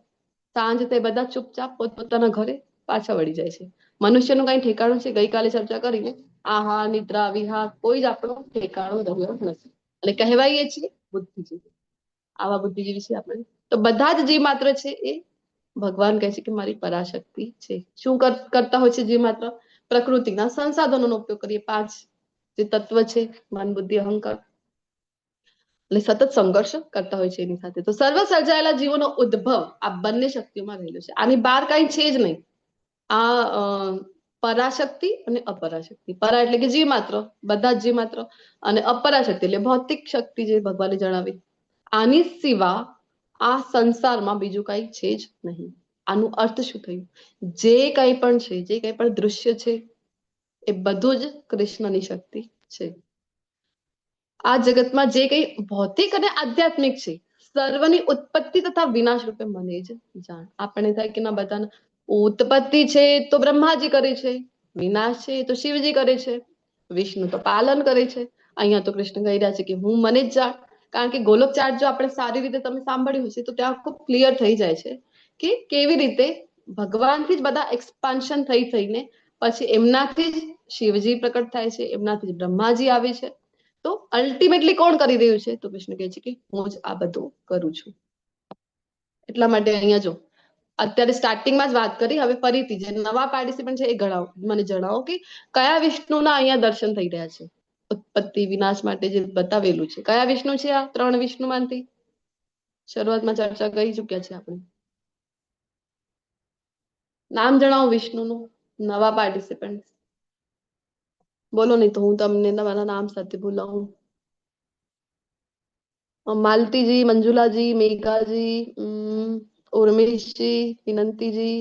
સાંજ થાય બધા ચૂપચાપ પોતપોતાના ઘરે પાછા વળી જાય છે. મનુષ્યનું કઈ ઠેકાણું છે? ગઈકાલે ચર્ચા કરીને આહાર, નિદ્રા, વિહાર કોઈ જ આપણો ઠેકાણો રહ્યો નથી. અને કહેવાય છીએ બુદ્ધિજીવી. આવા બુદ્ધિજીવી છે આપણે. તો બધા જ જીવ માત્ર છે એ ભગવાન કહે છે કે મારી પરાશક્તિ છે. શું કરતા હોય છે જીવ માત્ર? પ્રકૃતિના સંસાધનોનો ઉપયોગ કરીએ. 5 જે તત્વ છે, મન, બુદ્ધિ, અહંકાર, એટલે સતત સંઘર્ષ કરતા હોય છે એની સાથે. તો સર્વ સર્જાયેલા જીવોનો ઉદ્ભવ આ બંને શક્તિઓમાં રહેલો છે. આની બહાર કઈ છે જ નહીં. આ પરાશક્તિ અને અપરાશક્તિ. પરા એટલે કે જીવ માત્ર, બધા જ જીવ માત્ર, અને અપરાશક્તિ એટલે ભૌતિક શક્તિ, જે ભગવાને જણાવી. આની સિવા આ સંસારમાં બીજું કઈ છે જ નહીં. આનું અર્થ શું થયું? જે કંઈ પણ છે, જે કંઈ પણ દૃશ્ય છે, એ બધું જ કૃષ્ણની શક્તિ છે. આ જગતમાં જે કંઈ ભૌતિક અને આધ્યાત્મિક છે, સર્વની ઉત્પત્તિ તથા વિનાશ રૂપે મને જ જાણ. આપણે થાય કે ના બધાના ઉત્પત્તિ છે તો બ્રહ્માજી કરે છે, વિનાશ છે તો શિવજી કરે છે, વિષ્ણુ તો પાલન કરે છે. અહીંયા તો કૃષ્ણ કહી રહ્યા છે કે હું મને જ જાણ. કારણ કે ગોલોક ચાર્ટ જો આપણે સારી રીતે તમે સાંભળ્યું હશે તો ત્યાં ખૂબ ક્લિયર થઈ જાય છે કે કેવી રીતે ભગવાનથી જ બધા એક્સપાન્શન થઈને પછી એમનાથી જ શિવજી પ્રકટ થાય છે, એમનાથી જ બ્રહ્માજી આવે છે. તો અલ્ટિમેટલી કોણ કરી રહ્યું છે? તો કૃષ્ણ કહે છે કે હું જ આ બધું કરું છું. એટલા માટે અહીંયા જો અત્યારે સ્ટાર્ટિંગમાં જ વાત કરી, હવે ફરીથી જે નવા પાર્ટિસિપન્ટ છે એ મને જણાવો કે કયા વિષ્ણુના અહીંયા દર્શન થઈ રહ્યા છે? ઉત્પત્તિ વિનાશ માટે જે બતાવેલું છે, કયા વિષ્ણુ છે આ 3 વિષ્ણુમાંથી? શરૂઆતમાં ચર્ચા કરી ચુક્યા છે આપણે. નામ જણાવો વિષ્ણુનું, નવા પાર્ટિસિપન્ટ બોલો, નહીં તો હું તમને તમારા નામ સાથે બોલાવું. માલતીજી, મંજુલાજી, મેઘાજી, ઉર્મિશજી, વિનંતીજી,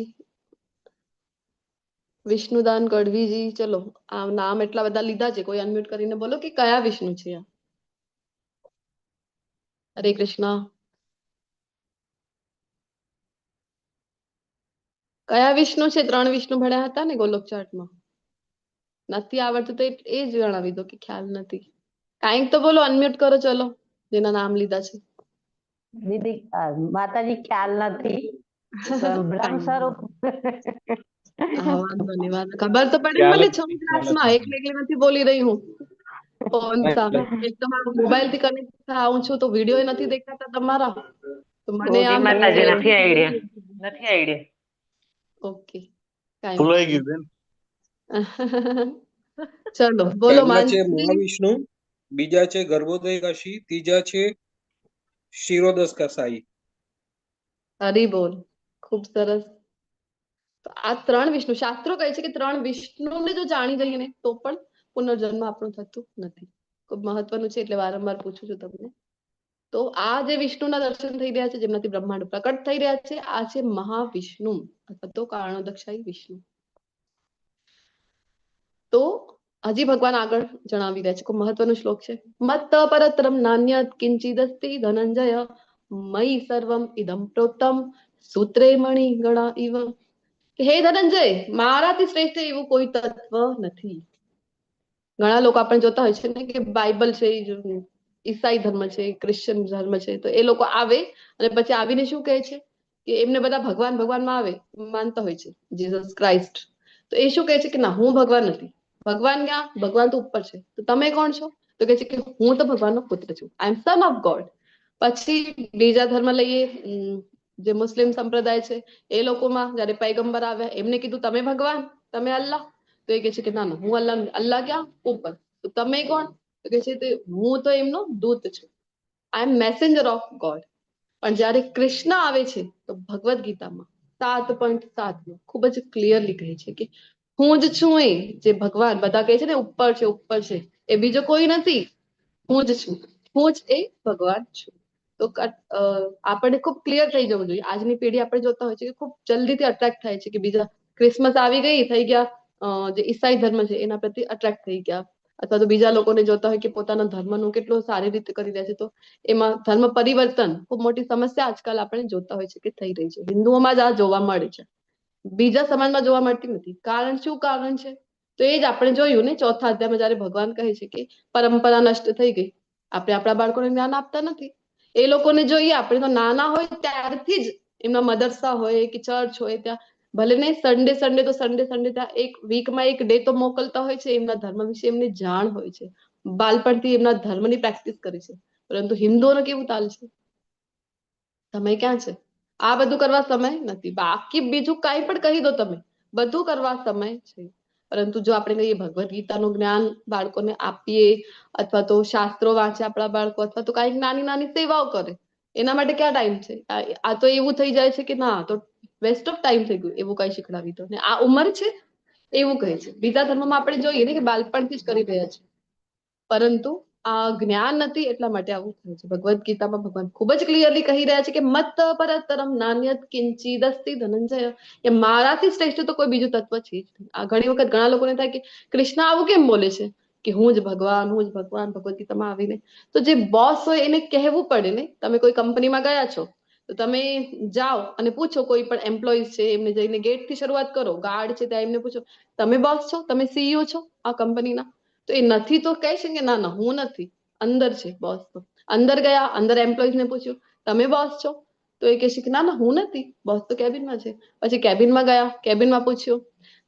વિષ્ણુદાન ગઢવીજી. ચલો, આ નામ એટલા બધા લીધા છે, કોઈ અનમ્યુટ કરીને બોલો કે કયા વિષ્ણુ છે આ? હરે કૃષ્ણ. કયા વિષ્ણુ છે? 3 વિષ્ણુ ભણ્યા હતા ને ગોલોક ચાર્ટમાં. નથી આવડતું તો એ જ જણાવી દો કે ખ્યાલ નથી. કાંઈક તો બોલો, અનમ્યુટ કરો. ચલો, જેના નામ લીધા છે. દીદી માતાજી ખ્યાલ નથી. બ્રહ્મ સ્વરૂપ વાંધો નહીં, ખબર તો પડે ને મને 6 ક્લાસમાં, એકલી નથી બોલી રહી હું. ફોન એક તો મોબાઈલ થી કનેક્ટ થાઉં છું તો વિડીયો નથી દેખાતા તમારા, તો મને જય આમ માતાજી, નથી આઈડિયા. ઓકે, કાંઈ ભૂલાઈ ગયું બેન. ચલો બોલો. પહેલા છે માનસી, મહાવિષ્ણુ, બીજા છે ગર્ભોદય કાશી, ત્રીજા છે ક્ષીરોદસ કસાઈ. હરી બોલ. ખૂબ સરસ. તો આ 3 વિષ્ણુ, શાસ્ત્રો કહે છે કે 3 વિષ્ણુને જો જાણી જઈએ ને તો પણ પુનર્જન્મ આપણું થતું નથી. ખૂબ મહત્વનું છે, એટલે વારંવાર પૂછું છું તમને. તો આ જે વિષ્ણુના દર્શન થઈ રહ્યા છે, જેમનાથી બ્રહ્માંડ પ્રકટ થઈ રહ્યા છે, આ છે મહાવિષ્ણુ અથવા તો કારણોદક્ષાઈ વિષ્ણુ. તો હજી ભગવાન આગળ જણાવી રહ્યા છે, ખૂબ મહત્વનો શ્લોક છે. મત્ત પરતરમ નાન્યત કિંચિદસ્તિ ધનંજય મયી સર્વમ ઇદમ પ્રોતમ સૂત્રે મણિ ગણા ઇવ. હે ધનંજય, મારાથી શ્રેષ્ઠ એવું કોઈ તત્વ નથી. ઘણા લોકો આપણે જોતા હોય છે ને કે બાઇબલ છે, ઈસાઈ ધર્મ છે, ક્રિશ્ચિયન ધર્મ છે, તો એ લોકો આવે અને પછી આવીને શું કહે છે કે એમને બધા ભગવાન ભગવાનમાં આવે માનતા હોય છે, જીસસ ક્રાઇસ્ટ. તો એ શું કહે છે કે ના, હું ભગવાન નથી. ભગવાન ક્યાં? ભગવાન તો ઉપર છે. તો તમે કોણ છો? તો કહે છે કે હું તો ભગવાનનો પુત્ર છું, આઈ એમ સન ઓફ ગોડ. પછી બીજા ધર્મ લઈએ, જે મુસ્લિમ સંપ્રદાય છે, એ લોકોમાં જયારે પૈગંબર આવ્યા, એમને કીધું તમે ભગવાન, તમે અલ્લાહ. તો એ કહે છે કે ના ના, હું અલ્લાહ, અલ્લાહ ક્યાં? ઉપર. તો તમે કોણ? તો કહે છે હું તો એમનો દૂત છું, આઈ એમ મેસેન્જર ઓફ ગોડ. પણ જયારે કૃષ્ણ આવે છે તો ભગવદ ગીતામાં 7.7 ખૂબ જ ક્લિયરલી કહે છે કે હું જ છું એ જે ભગવાન. બધા કહે છે ને ઉપર છે, ઉપર છે, એ બીજો કોઈ નથી, હું જ છું, હું જ એ ભગવાન છું. તો આપણને ખૂબ ક્લિયર થઈ જવું જોઈએ. આજની પેઢી આપણે જોતા હોય છે કે ખૂબ જલ્દીથી અટ્રેક્ટ થાય છે કે બીજા ક્રિસમસ આવી ગઈ, થઈ ગયા, જે ઈસાઈ ધર્મ છે એના પ્રત્યે અટ્રેક્ટ થઈ ગયા, અથવા તો બીજા લોકોને જોતા હોય કે પોતાના ધર્મનું કેટલું સારી રીતે કરી રહ્યા છે, તો એમાં ધર્મ પરિવર્તન ખૂબ મોટી સમસ્યા આજકાલ આપણે જોતા હોય છે કે થઈ રહી છે. હિન્દુઓમાં જ આ જોવા મળે છે, બીજા સમાજમાં જોવા મળતી નથી. કારણ શું કારણ છે? તો એ જ આપણે જોયું ને 4થા અધ્યાયમાં જયારે ભગવાન કહે છે કે પરંપરા નષ્ટ થઈ ગઈ, આપણે આપણા બાળકોને જ્ઞાન આપતા નથી. એ લોકોને જોઈએ, આપણે તો નાના હોય ત્યારથી જ એમના મદરસા હોય કે ચર્ચ હોય, ત્યાં ભલે ને સન્ડે તો સન્ડે ત્યાં એક વીકમાં એક ડે તો મોકલતા હોય છે, એમના ધર્મ વિશે એમને જાણ હોય છે, બાળપણથી એમના ધર્મની પ્રેક્ટિસ કરે છે. પરંતુ હિન્દુઓનો કેવું તાલ છે? સમય ક્યાં છે? આ બધું કરવા સમય નથી. બાકી બીજું કાંઈ પણ કહી દો તમે, બધું કરવા સમય છે. પરંતુ જો આપણે કહીએ ભગવદ ગીતાનું જ્ઞાન બાળકોને આપીએ, અથવા તો શાસ્ત્રો વાંચે આપણા બાળકો, અથવા તો કાંઈક નાની નાની સેવાઓ કરે, એના માટે ક્યાં ટાઈમ છે? આ તો એવું થઈ જાય છે કે ના, તો વેસ્ટ ઓફ ટાઈમ થઈ ગયું એવું કઈ શીખડાવી દો ને આ ઉંમર છે એવું કહે છે. બીજા ધર્મમાં આપણે જોઈએ ને કે બાળપણથી જ કરી રહ્યા છે, પરંતુ આ જ્ઞાન નથી એટલા માટે આવું થાય છે. ભગવદ્ ગીતામાં ભગવાન ખૂબ જ ક્લિયરલી કહી રહ્યા છે કે મત પરતરમ નાન્યત કિંચિદસ્તિ ધનંજય, કે મારાથી શ્રેષ્ઠ તો કોઈ બીજું તત્વ છે જ નહીં. આ ઘણી વખત ઘણા લોકોને થાય કે કૃષ્ણ આવું કેમ બોલે છે કે હું જ ભગવાન ભગવદ્ ગીતામાં આવીને. તો જે બોસ હોય એને કહેવું પડે ને. તમે કોઈ કંપનીમાં ગયા છો તો તમે જાઓ અને પૂછો, કોઈ પણ એમ્પ્લોઈઝ છે એમને જઈને ગેટ થી શરૂઆત કરો, ગાર્ડ છે ત્યાં એમને પૂછો તમે બોસ છો, તમે સીઈઓ છો આ કંપનીના? તો એ નથી તો કહે છે કે ના ના હું નથી, અંદર છે બોસ. તો અંદર ગયા, અંદર એમ્પ્લોઈઝ ને પૂછ્યું તમે બોસ છો, તો એ કહે છે કે ના ના હું નથી, બોસ તો કેબિનમાં છે. પછી કેબિનમાં ગયા, કેબિનમાં પૂછ્યું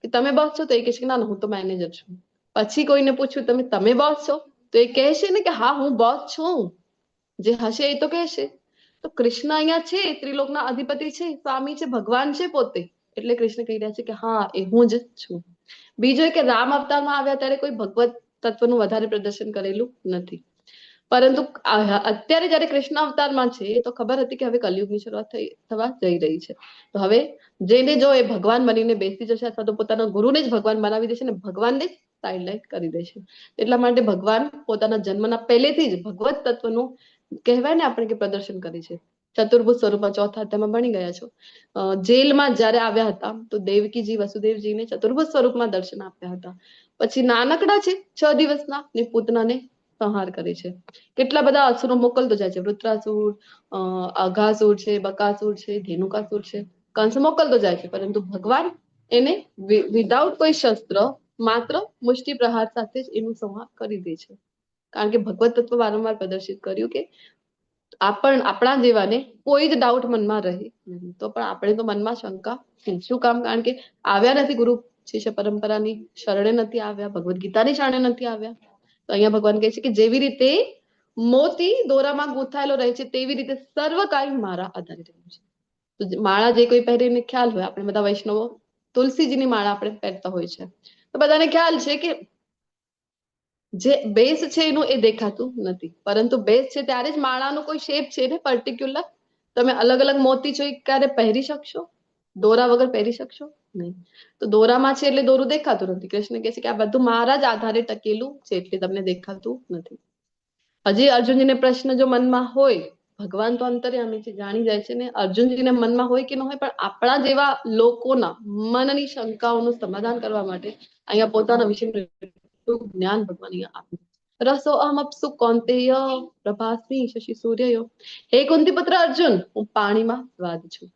કે તમે બોસ છો, તો એ કહે છે કે ના ના હું તો મેનેજર છું. પછી કોઈને પૂછ્યું તમે બોસ છો, તો એ કહે છે ને કે હા હું બોસ છું, જે હશે એ તો કહેશે. તો કૃષ્ણ અહીંયા છે, ત્રિલોકના અધિપતિ છે, સ્વામી છે, ભગવાન છે પોતે. એટલે કૃષ્ણ કહી રહ્યા છે કે હા એ હું જ છું. બીજો કે રામ અવતારમાં આવ્યા ત્યારે કોઈ ભગવત તત્વનું વધારે પ્રદર્શન કરેલું નથી, પરંતુ અત્યારે જયારે કૃષ્ણ અવતારમાં છે તો ખબર હતી કે હવે કલયુગની શરૂઆત થવા જઈ રહી છે. તો હવે જેને જો એ ભગવાન બનીને બેસી જશે અથવા તો પોતાના ગુરુને જ ભગવાન બનાવી દેશે ને ભગવાનને જ સાઇડલાઇટ કરી દેશે. એટલા માટે ભગવાન પોતાના જન્મના પહેલેથી જ ભગવત તત્વનું કહેવાય ને આપણે કે પ્રદર્શન કરી છે. ચતુર્ભુજ સ્વરૂપમાં ચોથા અધ્યાયમાં ભણી ગયા છો. જેલમાં જયારે આવ્યા હતા તો દેવકીજી વસુદેવજીને ચતુર્ભુજ સ્વરૂપમાં દર્શન આપ્યા હતા. પછી નાનકડા છે 6 દિવસના ને પૂતનાને સંહાર કરે છે. કેટલા બધા અસુરો મોકલતો જાય છે, વૃત્રાસુર, અઘાસુર છે, બકાસુર છે, ધેનુકાસુર છે, કંસ મોકલતો જાય છે, પરંતુ ભગવાન એને વિધાઉટ કોઈ શસ્ત્ર માત્ર મુષ્ટિ પ્રહાર સાથે જ એનું સંહાર કરી દે છે. કારણ કે ભગવત તત્વ વારંવાર પ્રદર્શિત કર્યું કે આપણા જેવાને કોઈ જ ડાઉટ મનમાં રહે નહીં. તો પણ આપણે તો મનમાં શંકા શું કામ? કારણ કે આવ્યા નથી ગુરુ શિષ્ય પરંપરાની શરણે નથી આવ્યા, ભગવદ્ ગીતાની શરણે નથી આવ્યા. તો અહીંયા ભગવાન કહે છે કે જેવી રીતે મોતી દોરામાં ગૂંથાયેલો રહે છે તેવી રીતે સર્વ કાંઈ મારા આધારે રહ્યું છે. તો માળા જે કોઈ પહેરીને ખ્યાલ હોય, આપણે બધા વૈષ્ણવો તુલસીજીની માળા આપણે પહેરતા હોય છે, તો બધાને ખ્યાલ છે કે જે બેઝ છે એનું એ દેખાતું નથી, પરંતુ બેઝ છે ત્યારે જ માળાનો કોઈ શેપ છે ને પર્ટિક્યુલર. તમે અલગ અલગ મોતી છો એ ક્યારે પહેરી શકશો? દોરા વગર પહેરી શકશો નહીં. તો દોરામાં છે એટલે દોરું દેખાતું નથી. કૃષ્ણ કહે છે કે આ બધું મારા જ આધારે ટકેલું છે એટલે તમને દેખાતું નથી. હજી અર્જુનજીને પ્રશ્ન જો મનમાં હોય, ભગવાન તો અંતર્યામી છે, જાણી જાય છે ને, અર્જુનજીને મનમાં હોય કે ન હોય, પણ આપણા જેવા લોકોના મનની શંકાઓનું સમાધાન કરવા માટે અહીંયા પોતાના વિશે જ્ઞાન ભગવાન અહીંયા આપ્યું. રસો અહમપ્સુ કૌંતેય પ્રભાસ્મિ શશી સૂર્યયો. હે કુંતી પુત્ર અર્જુન, હું પાણીમાં સ્વાદ છું.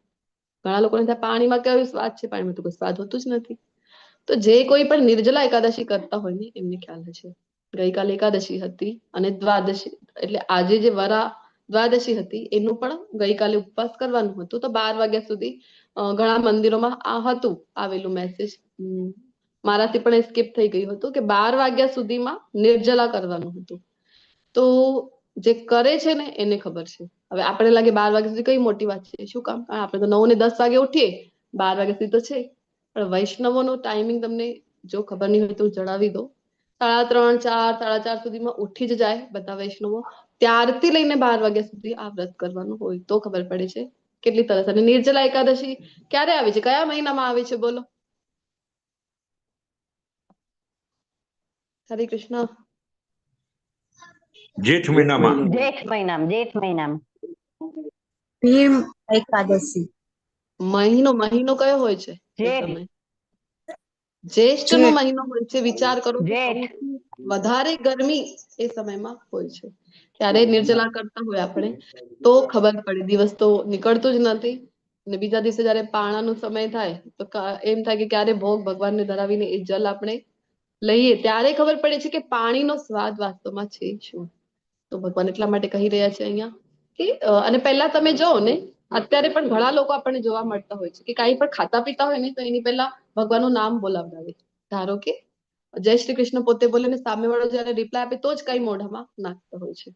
ઘણા લોકોને ત્યાં પાણીમાં કયો સ્વાદ છે? પાણીમાં તો કોઈ સ્વાદ હોતું જ નથી. તો જે કોઈ પણ નિર્જલા એકાદશી કરતા હોય ને એમને ખ્યાલ હશે. ગઈકાલે એકાદશી હતી અને દ્વાદશી એટલે આજે જે વરા દ્વાદશી હતી એનું પણ ગઈકાલે ઉપવાસ કરવાનું હતું. તો 12 વાગ્યા સુધી ઘણા મંદિરોમાં આ હતું આવેલું મેસેજ. મારાથી પણ સ્કીપ થઈ ગયું હતું કે 12 વાગ્યા સુધીમાં નિર્જલા કરવાનું હતું. તો જે કરે છે ને એને ખબર છે. હવે આપણે લાગે 12 વાગ્યા સુધી કઈ મોટી વાત છે, શું કામ? કારણ આપણે તો 9 ને 10 વાગે ઉઠીએ, 12 વાગ્યા સુધી તો છે. પણ વૈષ્ણવોનો ટાઈમિંગ તમને જો ખબર નહીં હોય તો જણાવી દો. 3:30, 4, 4:30 સુધીમાં ઉઠી જ જાય બધા વૈષ્ણવો. ત્યારથી લઈને 12 વાગ્યા સુધી આ વ્રત કરવાનું હોય તો ખબર પડે છે કેટલી સરસ. અને નિર્જલા એકાદશી ક્યારે આવે છે? કયા મહિનામાં આવે છે? બોલો. હરે કૃષ્ણ. જેઠ મહિનામાં. જેઠ મહિનામાં ભીમ એકાદશી. મહિનો કયો હોય છે? જ્યેષ્ઠ નો મહિનો હોય છે. વિચાર કરો, વધારે ગરમી એ સમયમાં હોય છે, ત્યારે નિર્જલા કરતા હોય આપણે તો ખબર પડે. દિવસ તો નીકળતું જ નથી અને બીજા દિવસે જયારે પાણાનો સમય થાય તો એમ થાય કે ક્યારે ભોગ ભગવાનને ધરાવીને એ જલ આપણે લઈએ ત્યારે ખબર પડે છે કે પાણીનો સ્વાદ વાસ્તવમાં છે શું. તો ભગવાન એટલા માટે કહી રહ્યા છે અહીંયા કે અને પહેલા તમે જોવો ને, અત્યારે પણ ઘણા લોકો આપણને જોવા મળતા હોય છે કે કાંઈ પણ ખાતા પીતા હોય ને તો એની પહેલા ભગવાનનું નામ બોલાવડાવે. ધારો કે જય શ્રી કૃષ્ણ પોતે બોલે ને સામે વાળો જયારે રિપ્લાય આપે તો જ કઈ મોઢામાં નાખતા હોય છે.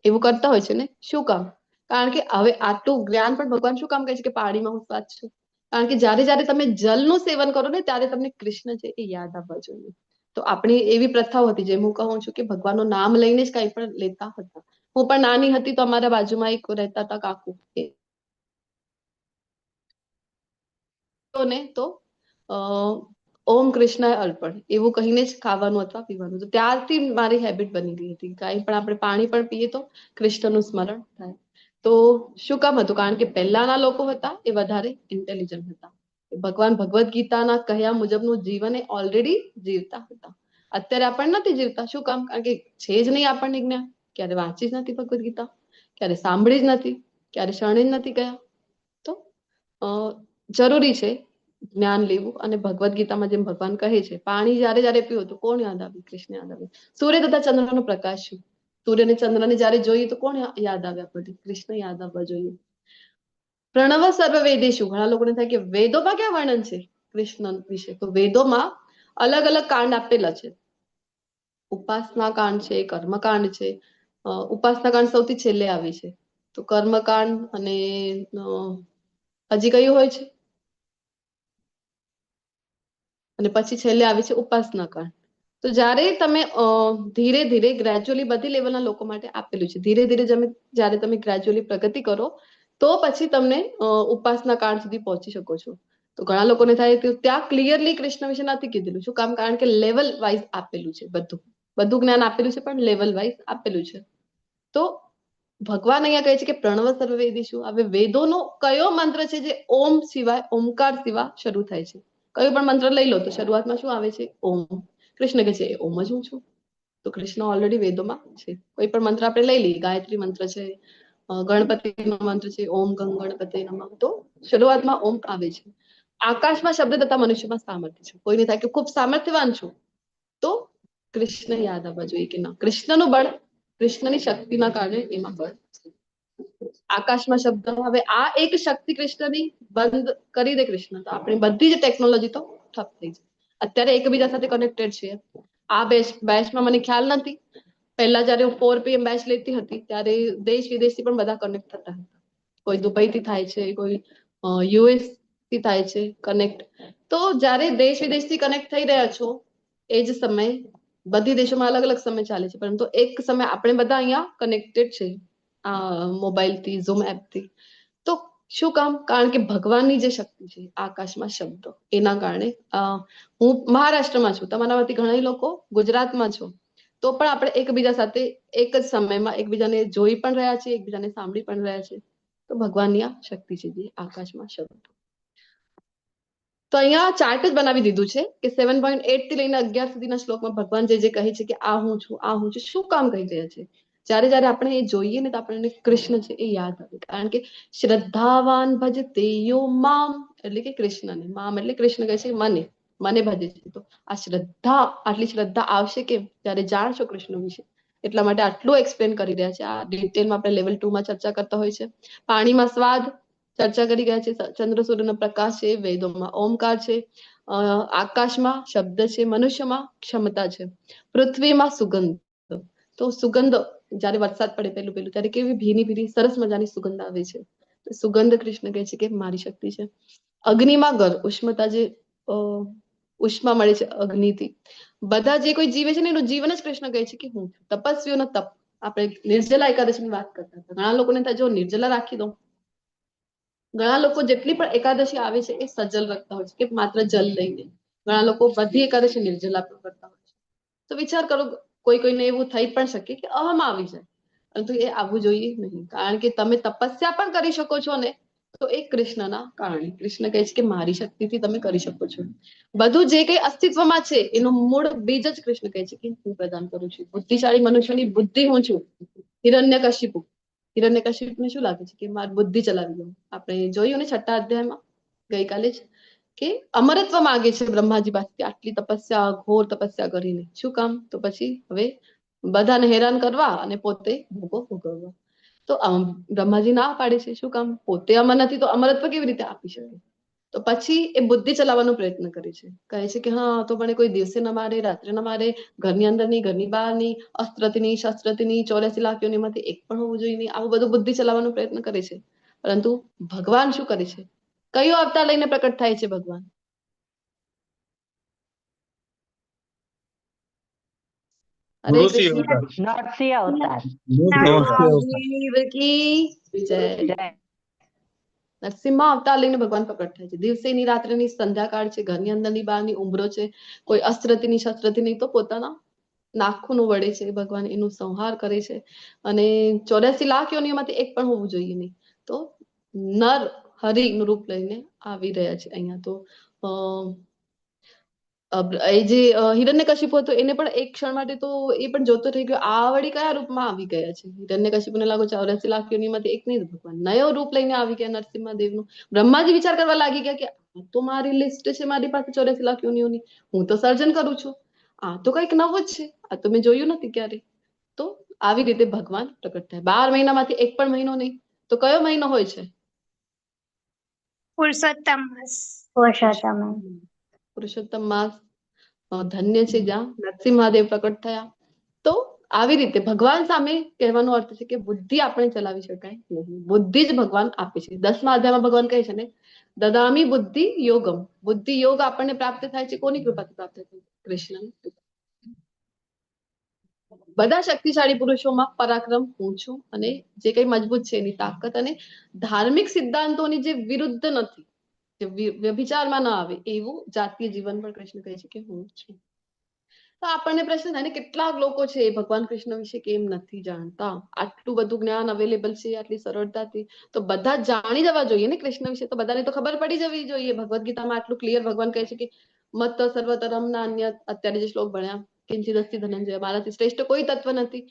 એવું કરતા હોય છે ને, શું કામ? કારણ કે હવે આટલું જ્ઞાન પણ ભગવાન શું કામ કહે છે કે પાણીમાં હું સ્વાદ છું? કારણ કે જયારે જયારે તમે જલનું સેવન કરો ને ત્યારે તમને કૃષ્ણ છે એ યાદ આવવા જોઈએ. તો આપણી એવી પ્રથાઓ હતી, જેમ હું કહું છું કે ભગવાનનું નામ લઈને જ કંઈ પણ લેતા હતા. હું પણ નાની હતી તો અમારા બાજુમાં એક રહેતા હતા કાકુ, ને તો ઓમ કૃષ્ણાય અર્પણ એવું કહીને જ ખાવાનું અથવા પીવાનું. તો ત્યારથી મારી હેબિટ બની ગઈ હતી. કાંઈ પણ આપણે પાણી પણ પીએ તો કૃષ્ણનું સ્મરણ થાય. તો શું કામ હતું? કારણ કે પહેલાના લોકો હતા એ વધારે ઇન્ટેલિજન્ટ હતા. ભગવાન ભગવદ્ ગીતાના કહ્યા મુજબનું જીવન એ ઓલરેડી જીવતા હતા. અત્યારે આપણને નથી જીવતા. શું કામ? કારણ કે છે જ નહીં આપણને જ્ઞાન. ક્યારે વાંચી જ નથી ભગવદ્ ગીતા, ક્યારે સાંભળી જ નથી, ક્યારે શરણે જ નથી ગયા. તો જરૂરી છે જ્ઞાન લેવું. અને ભગવદ્ ગીતામાં જેમ ભગવાન કહે છે, પાણી જ્યારે જ્યારે પીવું તો કોણ યાદ આવે? કૃષ્ણ યાદ આવે. સૂર્ય તથા ચંદ્રનો પ્રકાશ છે. સૂર્ય અને ચંદ્રને જ્યારે જોઈએ તો કોણ યાદ આવે આપણને? કૃષ્ણ યાદ આવવા જોઈએ. પ્રણવ સર્વ વેદેશુ. ઘણા લોકોને થાય કે વેદોમાં ક્યાં વર્ણન છે કૃષ્ણ વિશે? તો વેદોમાં અલગ અલગ કાંડ આપેલા છે. ઉપાસના કાંડ છે, કર્મકાંડ છે. ઉપાસના કાંડ સૌથી છેલ્લે આવે છે. તો કર્મકાંડ અને હજી કયું હોય છે? અને પછી છેલ્લે આવે છે ઉપાસના કાંડ. તો જ્યારે તમે ધીરે ધીરે ગ્રેજ્યુઅલી બધી લેવલના લોકો માટે આપેલું છે. ધીરે ધીરે જ્યારે તમે ગ્રેજ્યુઅલી પ્રગતિ કરો તો પછી તમને ઉપાસના કાંડ સુધી પહોંચી શકો છો. તો ઘણા લોકોને થાય કે ત્યાં ક્લિયરલી કૃષ્ણ વિશે નથી કીધેલું. શું કામ? કારણ કે લેવલ વાઇઝ આપેલું છે. બધું જ્ઞાન આપેલું છે પણ લેવલ વાઇઝ આપેલું છે. તો ભગવાન અહીંયા કહે છે કે પ્રણવ સર્વ વેદેશુ. હવે વેદોનો કયો મંત્ર છે જે ઓમ સિવાય, ઓમકાર સિવાય શરૂ થાય છે? કયો પણ મંત્ર લઈ લો તો શરૂઆતમાં શું આવે છે? ઓમ. કૃષ્ણ કહે છે ઓમ જ હું છું. તો કૃષ્ણ ઓલરેડી વેદોમાં છે. કોઈ પણ મંત્ર આપણે લઈ લઈએ, ગાયત્રી મંત્ર છે, ગણપતિનો મંત્ર છે, ઓમ ગંગ ગણપતિ નમઃ, તો શરૂઆતમાં ઓમ આવે છે. આકાશમાં શબ્દ તથા મનુષ્યમાં સામર્થ્ય છે. કોઈને થાય કે ખૂબ સામર્થ્યવાન છું, તો કૃષ્ણ યાદ આવવા જોઈએ કે ના, કૃષ્ણનું બળ, કૃષ્ણની શક્તિના કારણે એમાં બળ છે. આકાશમાં શબ્દ. હવે આ એક શક્તિ કૃષ્ણની બંધ કરી દે કૃષ્ણ, તો આપણી બધી જ ટેકનોલોજી તો ઠપ થઈ જાય. અત્યારે એકબીજા સાથે કનેક્ટેડ છે. આ બેચમાં મને ખ્યાલ નથી, પહેલા જયારે હું 4 PM બેચ લેતી હતી ત્યારે દેશ વિદેશથી પણ બધા કનેક્ટ થતા હતા. કોઈ દુબઈથી થાય છે, કોઈ US થી થાય છે કનેક્ટ. તો જ્યારે દેશ વિદેશથી કનેક્ટ થઈ રહ્યા છો એ જ સમય બધી દેશોમાં અલગ અલગ સમય ચાલે છે, પરંતુ એક સમય આપણે બધા અહીંયા કનેક્ટેડ છે મોબાઈલથી, ઝૂમ એપથી. તો શું કામ? કારણ કે ભગવાનની જે શક્તિ છે આકાશમાં શબ્દો, એના કારણે. હું મહારાષ્ટ્રમાં છું, તમારામાંથી ઘણા લોકો ગુજરાતમાં છો, તો પણ આપણે એકબીજા સાથે એક જ સમયમાં એકબીજાને જોઈ પણ રહ્યા છે, એકબીજાને સાંભળી પણ રહ્યા છે. તો ભગવાનની આ શક્તિ છે જે આકાશમાં શબ્દો. તો અહીંયા ચાર્ટ જ બનાવી દીધું છે કે 7.8 થી લઈને 11 સુધીના શ્લોકમાં ભગવાન જે કહે છે કે આ હું છું, આ હું છું, શું કામ કહી રહ્યા છે? જ્યારે જ્યારે આપણે એ જોઈએ ને તો આપણને કૃષ્ણ છે એ યાદ આવે. કારણ કે શ્રદ્ધાવાન ભજતે યો મામ, એટલે કે કૃષ્ણને. મામ એટલે કૃષ્ણ કહે છે મને ભજે છે. તો આ શ્રદ્ધા, આટલી શ્રદ્ધા આવશે કેમ? ત્યારે જાણશો કૃષ્ણ વિશે. એટલા માટે આટલું એક્સપ્લેન કરી રહ્યા છે. આ ડિટેલમાં આપણે લેવલ 2 માં ચર્ચા કરતા હોય છે. પાણીમાં સ્વાદ ચર્ચા કરી ગયા છે. ચંદ્ર સૂર્યનો પ્રકાશ છે, વેદોમાં ઓમકાર છે, આકાશમાં શબ્દ છે, મનુષ્યમાં ક્ષમતા છે, પૃથ્વીમાં સુગંધ. તો સુગંધ જ્યારે વરસાદ પડે પહેલું ત્યારે કેવી ભીની ભીની સરસ મજાની સુગંધ આવે છે. સુગંધ કૃષ્ણ કહે છે કે મારી શક્તિ છે. અગ્નિમાં ગર, ઉષ્મતા, જે ઉષ્મા મળે છે અગ્નિથી. બધા જે કોઈ જીવે છે ને એનું જીવન જ કૃષ્ણ કહે છે કે હું. તપસ્વીઓનો તપ. આપણે નિર્જલા એકાદશીની વાત કરતા હતા. ઘણા લોકોને થાય જો નિર્જલા રાખી દઉં. ઘણા લોકો જેટલી પણ એકાદશી આવે છે એ સજલ રાખતા હોય છે કે માત્ર જલ લઈને. ઘણા લોકો બધી એકાદશી નિર્જલા પણ કરતા હોય છે. તો વિચાર કરો, કોઈને એવું થઈ પણ શકે કે અહમ આવી જાય, પરંતુ એ આવવું જોઈએ નહીં. કારણ કે તમે તપસ્યા પણ કરી શકો છો ને, તો એ કૃષ્ણના કારણે. કૃષ્ણ કહે છે કે મારી શક્તિથી તમે કરી શકો છો. બધું જે કઈ અસ્તિત્વમાં છે એનું મૂળ બીજ જ કૃષ્ણ કહે છે કે હું પ્રદાન કરું છું. બુદ્ધિશાળી મનુષ્યની બુદ્ધિ હું છું. હિરણ્યકશિપુને શું લાગે છે કે મારી બુદ્ધિ ચલાવી દઉં. આપણે જોયું ને 6ઠા અધ્યાયમાં ગઈકાલે જ કે અમરત્વ માંગે છે બ્રહ્માજી પાસેથી, આટલી તપસ્યા, ઘોર તપસ્યા કરીને. શું કામ? તો પછી હવે બધાને હેરાન કરવા અને પોતે ભોગો ભોગવવા. તો બ્રહ્માજી ના પાડે છે. શું કામ? પોતે અમર નથી તો અમરત્વ કેવી રીતે આપી શકે? તો પછી એ બુદ્ધિ ચલાવવાનો પ્રયત્ન કરે છે. કહે છે કે હા, તો મને કોઈ દિવસે ન મારે, રાત્રે ન મારે, ઘરની અંદર ની, ઘરની બહાર ની, અસ્ત્રથી ની, શસ્ત્રથી ની, 84 લાખ યોનિમાંથી એક પણ હોવું જોઈએ નહીં. આવું બધું બુદ્ધિ ચલાવવાનો પ્રયત્ન કરે છે. પરંતુ ભગવાન શું કરે છે? કયો અવતાર લઈને પ્રકટ થાય છે ભગવાન? હરે નૃસિંહ કૃષ્ણ. અવતાર. નરસિંહ અવતાર. નરસિંહ મહાવીર કી જય. જય. નરસિંહ અવતાર લઈને ભગવાન પ્રકટ થાય છે. દિવસેની રાત્રેની સંધ્યાકાળ છે, ઘરની અંદરની બહારની ઉંબરો છે, કોઈ અસ્ત્રથી શસ્ત્રથી નહીં તો પોતાના નાખૂનો વડે છે ભગવાન એનું સંહાર કરે છે. અને 84 લાખ યોનિઓમાંથી એક પણ હોવું જોઈએ નહીં. તો નર હરિનું રૂપ લઈને આવી રહ્યા છે અહીંયા. તો એ જે હિરણ્યકશિપુ હતો એને પણ એક ક્ષણ માટે તો એ પણ જોતો થઈ ગયો, આ વળી કયા રૂપમાં આવી ગયા છે. હિરણ્યકશિપુને લાગો 84 લાખ યોનિમાંથી એક નહીં ભગવાન નયો રૂપ લઈને આવી ગયા નરસિંહ દેવનું. બ્રહ્માજી વિચાર કરવા લાગી ગયા કે આ તો મારી લિસ્ટ છે, મારી પાસે 84 લાખ યોનિઓની, હું તો સર્જન કરું છું, આ તો કઈક નવું જ છે, આ તો મેં જોયું નથી ક્યારે. તો આવી રીતે ભગવાન પ્રકટ થાય. 12 મહિનામાંથી એક પણ મહિનો નહીં તો કયો મહિનો હોય છે? પુરુષોત્તમ માસ. પુરુષોત્તમ. પુરુષોત્તમ માસ ધન્ય છે જ્યાં નરસિંહ મહાદેવ પ્રકટ થયા. તો આવી રીતે ભગવાન સામે કહેવાનો અર્થ છે કે બુદ્ધિ આપણે ચલાવી શકાય નહીં, બુદ્ધિ જ ભગવાન આપે છે. 10મા અધ્યાયમાં ભગવાન કહે છે ને, દદામી બુદ્ધિ યોગમ. બુદ્ધિ યોગ આપણને પ્રાપ્ત થાય છે કોની કૃપાથી પ્રાપ્ત થાય છે? કૃષ્ણ. બધા શક્તિશાળી પુરુષોમાં પરાક્રમ હું છું, અને જે કઈ મજબૂત છે એની તાકાત અને ધાર્મિક સિદ્ધાંતોની જે વિરુદ્ધ નથી, જે વ્યભિચારમાં ન આવે એવું જાતીય જીવન પણ કૃષ્ણ કહે છે કે હું છું. તો આપણને પ્રશ્ન થાય ને, કેટલાક લોકો છે ભગવાન કૃષ્ણ વિશે કેમ નથી જાણતા? આટલું બધું જ્ઞાન અવેલેબલ છે આટલી સરળતાથી, તો બધા જાણી જવા જોઈએ ને કૃષ્ણ વિશે. તો બધાને તો ખબર પડી જવી જોઈએ. ભગવદ ગીતામાં આટલું ક્લિયર ભગવાન કહે છે કે મત સર્વતરમ નાન્ય. અત્યારે જે શ્લોક ભણ્યા, કિંચિદ અસ્તિ ધનંજય, મારાથી શ્રેષ્ઠ કોઈ તત્વ નથી,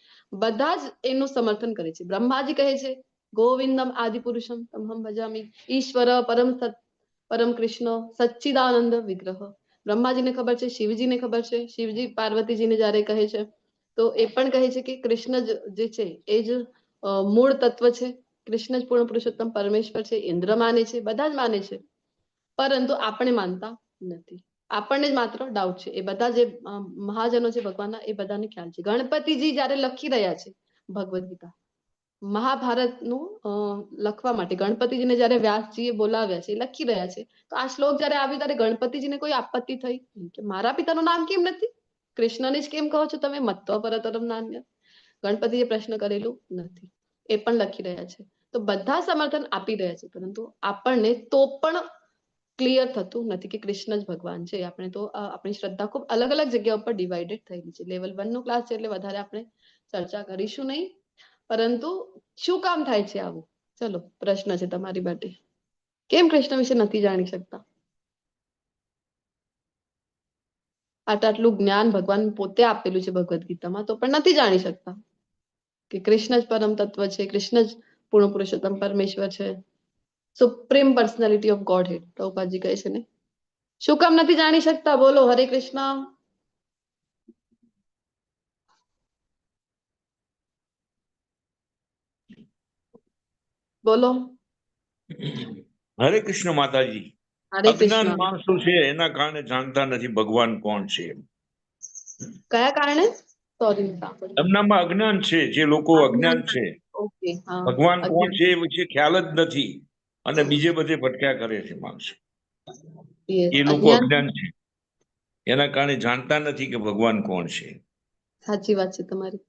બધા જ એનું સમર્થન કરે છે. બ્રહ્માજી કહે છે ગોવિંદમ આદિ પુરુષમ તમહમ ભજામી, ઈશ્વર પરમ સત પરમ કૃષ્ણ સચ્ચિદાનંદ વિગ્રહ. બ્રહ્માજીને ખબર છે, શિવજીને ખબર છે. શિવજી પાર્વતીજીને જયારે કહે છે તો એ પણ કહે છે કે કૃષ્ણ જે છે એ જ મૂળ તત્વ છે, કૃષ્ણ જ પૂર્ણ પુરુષોત્તમ પરમેશ્વર છે. ઇન્દ્ર માને છે, બધા જ માને છે, પરંતુ આપણે માનતા નથી. આપણને જ માત્ર ડાઉટ છે. એ બધા જે મહાજનો છે ભગવાનના, એ બધાને ખ્યાલ છે. ગણપતિજી જયારે લખી રહ્યા છે ભગવદ ગીતા, મહાભારતનું લખવા માટે ગણપતિજીને જયારે વ્યાસજીએ બોલાવ્યા છે, લખી રહ્યા છે, તો આ શ્લોક જયારે આવ્યો ત્યારે ગણપતિજીને કોઈ આપત્તિ થઈ કે મારા પિતાનું નામ કેમ નથી? કૃષ્ણને જ કેમ કહો છો તમે મત્વ પરતરમ નાન્ય? ગણપતિએ પ્રશ્ન કરેલું નથી, એ પણ લખી રહ્યા છે. તો બધા સમર્થન આપી રહ્યા છે, પરંતુ આપણને તો પણ ક્લિયર થતું નથી કે કૃષ્ણ જ ભગવાન છે. આપણે તો આપણી શ્રદ્ધા ખૂબ અલગ અલગ જગ્યા ઉપર ડિવાઇડેડ થયેલી છે. લેવલ 1 નો ક્લાસ છે એટલે વધારે આપણે ચર્ચા કરીશું નહીં, પરંતુ શું કામ થાય છે આવું? ચલો, પ્રશ્ન છે તમારી માટે, કેમ કૃષ્ણ વિશે નથી જાણી શકતા? આટલું જ્ઞાન ભગવાન પોતે આપેલું છે ભગવદ ગીતામાં, તો પણ નથી જાણી શકતા કે કૃષ્ણ જ પરમ તત્વ છે, કૃષ્ણ જ પૂર્ણ પુરુષોત્તમ પરમેશ્વર છે, સુપ્રીમ પર્સનાલિટી ઓફ ગોડ હેડ પ્રભુપાદજી કહે છે ને. શું કામ નથી જાણી શકતા? બોલો. હરે કૃષ્ણ. બોલો. હરે કૃષ્ણ માતાજી. હરે અજ્ઞાન કૃષ્ણ. માણસો છે એના કારણે જાણતા નથી ભગવાન કોણ છે. કયા કારણે? સોરી. એમનામાં અજ્ઞાન છે, જે લોકો અજ્ઞાન છે, ઓકે, હા. ભગવાન કોણ છે એ વિશે ખ્યાલ જ નથી, અને બીજે બધે ભટક્યા કરે છે માણસો. એ લોકો અજ્ઞાન છે, એના કારણે જાણતા નથી કે ભગવાન કોણ છે. સાચી વાત છે તમારી.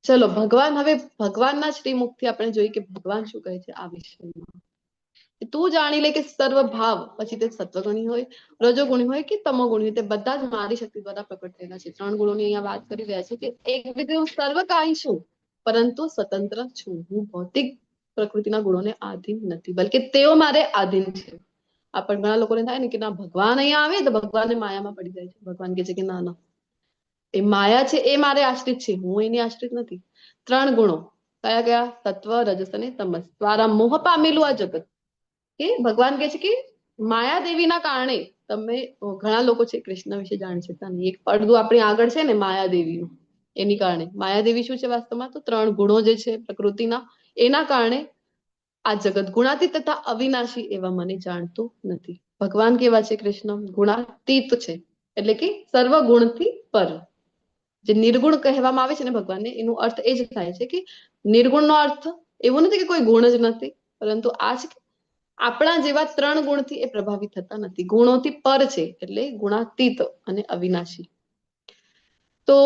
ચલો, ભગવાન, હવે ભગવાનના શ્રીમુખથી આપણે જોઈએ કે ભગવાન શું કહે છે આ વિષયમાં. તું જાણી લે કે સર્વ ભાવ, પછી તે સત્વગુણી હોય, રજોગુણી હોય કે તમોગુણી હોય, તે બધા જ મારી શક્તિ દ્વારા પ્રકટ થયેલા છે. 3 ગુણોની અહીંયા વાત કરી રહ્યા છે કે એક રીતે હું સર્વકાય છું, પરંતુ સ્વતંત્ર છું. હું ભૌતિક પ્રકૃતિના ગુણોને આધીન નથી, બલકે તેઓ મારે આધીન છે. આપણ ઘણા લોકોને થાય ને કે ના, ભગવાન અહીંયા આવે તો ભગવાનને માયામાં પડી જાય છે. ભગવાન કહે છે કે ના ના, એ માયા છે, એ મારે આશ્રિત છે, હું એની આશ્રિત નથી. 3 ગુણો કયા કયા? સત્વ, રજસ અને તમસ દ્વારા મોહ પામેલું આ જગત. કે ભગવાન કહે છે કે માયાદેવીના કારણે તમે, ઘણા લોકો છે કૃષ્ણ વિશે જાણી શકતા નહીં. એક પડદું આપણી આગળ છે ને માયાદેવીનું, એની કારણે. માયાદેવી શું છે વાસ્તવમાં? તો 3 ગુણો જે છે પ્રકૃતિના, એના કારણે આ જગત ગુણાતીત તથા અવિનાશી એવા મને જાણતું નથી. ભગવાન કેવા છે? કૃષ્ણ ગુણાતીત છે, એટલે કે સર્વ ગુણથી પર. જે નિર્ગુણ કહેવામાં આવે છે ને ભગવાનને, એનો અર્થ એ જ થાય છે કે નિર્ગુણનો અર્થ એવો નથી કે કોઈ ગુણ જ નથી, પરંતુ આ છે આપણા જેવા 3 ગુણથી એ પ્રભાવિત થતા નથી, ગુણોથી પર છે, એટલે ગુણાતીત અને અવિનાશી. તો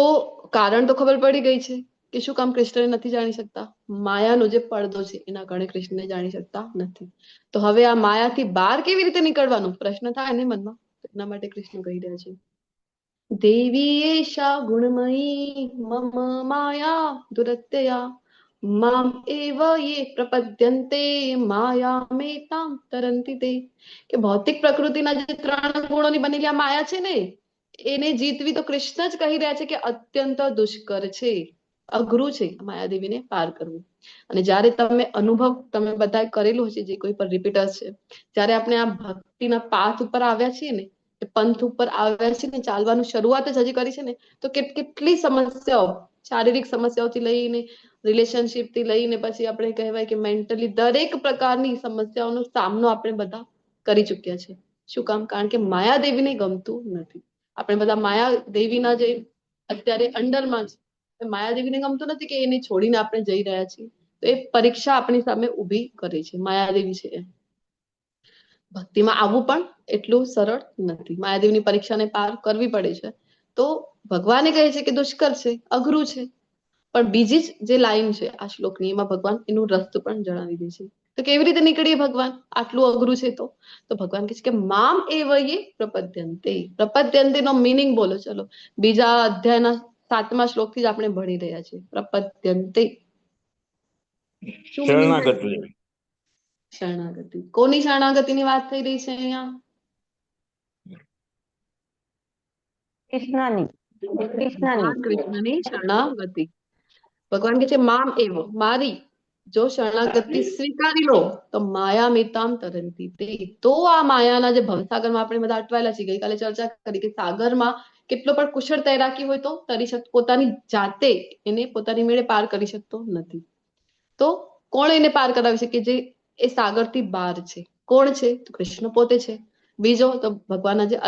કારણ તો ખબર પડી ગઈ છે કે શું કામ કૃષ્ણને નથી જાણી શકતા? માયાનો જે પડદો છે એના કારણે કૃષ્ણને જાણી શકતા નથી. તો હવે આ માયાથી બહાર કેવી રીતે નીકળવાનું પ્રશ્ન થાય ને મનમાં. એના માટે કૃષ્ણ કહી રહ્યા છે, દેવી એષા ગુણમયી મમ માયા દુરત્યયા મામ એવ યે પ્રપદ્યન્તે માયામેતામ તરંતિ તે. કે ભૌતિક પ્રકૃતિના જે 3 ગુણોની બનેલી આ માયા છે ને, એને જીતવી તો કૃષ્ણ જ કહી રહ્યા છે કે અત્યંત દુષ્કર છે, અઘરું છે માયાદેવીને પાર કરવું. અને જ્યારે તમે બધાએ કરેલું હશે, જે કોઈ પર રિપીટર્સ છે, જ્યારે આપણે આ ભક્તિના પાથ ઉપર આવ્યા છીએ ને, પંથ ઉપર આવ્યા છીએ ને, ચાલવાનું શરૂઆત જ હજી કરી છે ને, તો કેટલી સમસ્યાઓ, શારીરિક સમસ્યાઓથી લઈને રિલેશનશિપ થી લઈને પછી આપણે કહેવાય કે મેન્ટલી દરેક પ્રકારની સમસ્યાઓનો સામનો આપણે બધા કરી ચુક્યા છે. શું કામ? કારણ કે માયાદેવીને ગમતું નથી. આપણે બધા માયાદેવીના જે અત્યારે અંડરમાં છે, માયાદેવીને ગમતું નથી કે એને છોડીને આપણે જઈ રહ્યા છીએ. તો એ પરીક્ષા આપણી સામે ઊભી કરે છે, માયાદેવી છે. ભક્તિમાં આવવું પણ એટલું સરળ નથી, માયાદેવીની પરીક્ષાને પાર કરવી પડે છે. તો ભગવાને કહે છે કે દુષ્કર છે, અઘરું છે. પણ બીજી જે લાઈન છે આ શ્લોકની, એમાં ભગવાન એનું રસ્તો પણ જણાવી દે છે. તો કેવી રીતે નીકળીએ ભગવાન? આટલું અઘરું છે તો ભગવાન કહે છે કે મામ એવયે પ્રપદ્યન્તે. પ્રપદ્યન્તે નો મીનિંગ બોલો ચલો. બીજા અધ્યાયના 7મા શ્લોકથી જ આપણે ભણી રહ્યા છીએ. પ્રપદ્યન્તે શું meaning છે? શરણાગતિ. શરણાગતિ. કોની શરણાગતિની વાત થઈ રહી છે અહીંયા? કૃષ્ણની. ભગવાન કૃષ્ણની શરણાગતિ. ભગવાન કહે છે મામ એવ, મારી જો શરણાગતિ સ્વીકારી લો તો માયા મેતામ તરંતી તે. તો આ માયાના જે ભવસાગરમાં આપણે બધા અટવાયેલા છીએ, ગઈકાલે ચર્ચા કરી કે સાગરમાં કેટલો પણ કુશળ તૈરાકી હોય તો તરી શકતો, પોતાની જાતે એને પોતાની મેળે પાર કરી શકતો નથી. તો કોણ એને પાર કરાવી શકે? જે એ સાગરથી બહાર છે. કોણ છે? તો કૃષ્ણ પોતે છે. બીજો તો ભગવાનના જે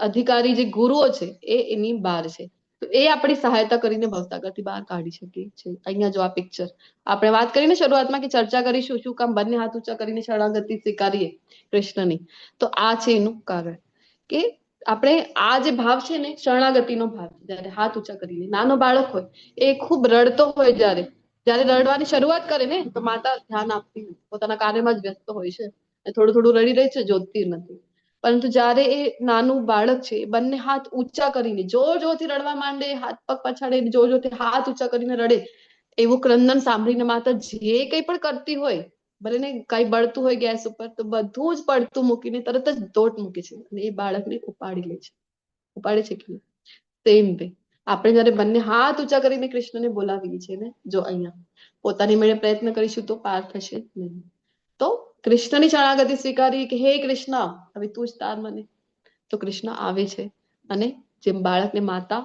અધિકારી જે ગુરુઓ છે એ એની બહાર છે. તો એ આપણી સહાયતા કરીને ભવસાગરથી બહાર કાઢી શકીએ છે. અહીંયા જો આ પિક્ચર આપણે વાત કરીને શરૂઆતમાં કે ચર્ચા કરીશું શું કામ બંને હાથ ઊંચા કરીને શરણાગતિ સ્વીકારીએ કૃષ્ણની. તો આ છે એનું કારણ કે આપણે આ જે ભાવ છે ને, શરણાગતિનો ભાવ, જયારે હાથ ઊંચા કરીને નાનો બાળક હોય એ ખૂબ રડતો હોય, જ્યારે રડવાની શરૂઆત કરે ને તો માતા ધ્યાન આપતી નથી, પોતાના કાર્યમાં જ વ્યસ્ત હોય છે, થોડું થોડું રડી રહી છે, જોતી નથી. પરંતુ જ્યારે એ નાનું બાળક છે, બંને હાથ ઊંચા કરીને જોર જોરથી રડવા માંડે, હાથ પગ પછાડે, જોર જોરથી હાથ ઊંચા કરીને રડે, એવું ક્રંદન સાંભળીને માતા જે કંઈ પણ કરતી હોય, ભલે ને કઈ બળતું હોય ગેસ ઉપર, તો બધું જ પડતું મૂકીને તરત જ દોટ મૂકે છે અને એ બાળકને ઉપાડી લે છે. ઉપાડે છે કે સેમ વે આપણે જયારે બંને હાથ ઊંચા કરીને કૃષ્ણને બોલાવીએ છીએ ને, જો અહીંયા પોતાની મેળે પ્રયત્ન કરીશું તો પાર થશે નહીં. તો કૃષ્ણની શરણાગતિ સ્વીકારી કે હે કૃષ્ણ, હવે તું જ તાર મને. તો કૃષ્ણ આવે છે અને જેમ બાળકને માતા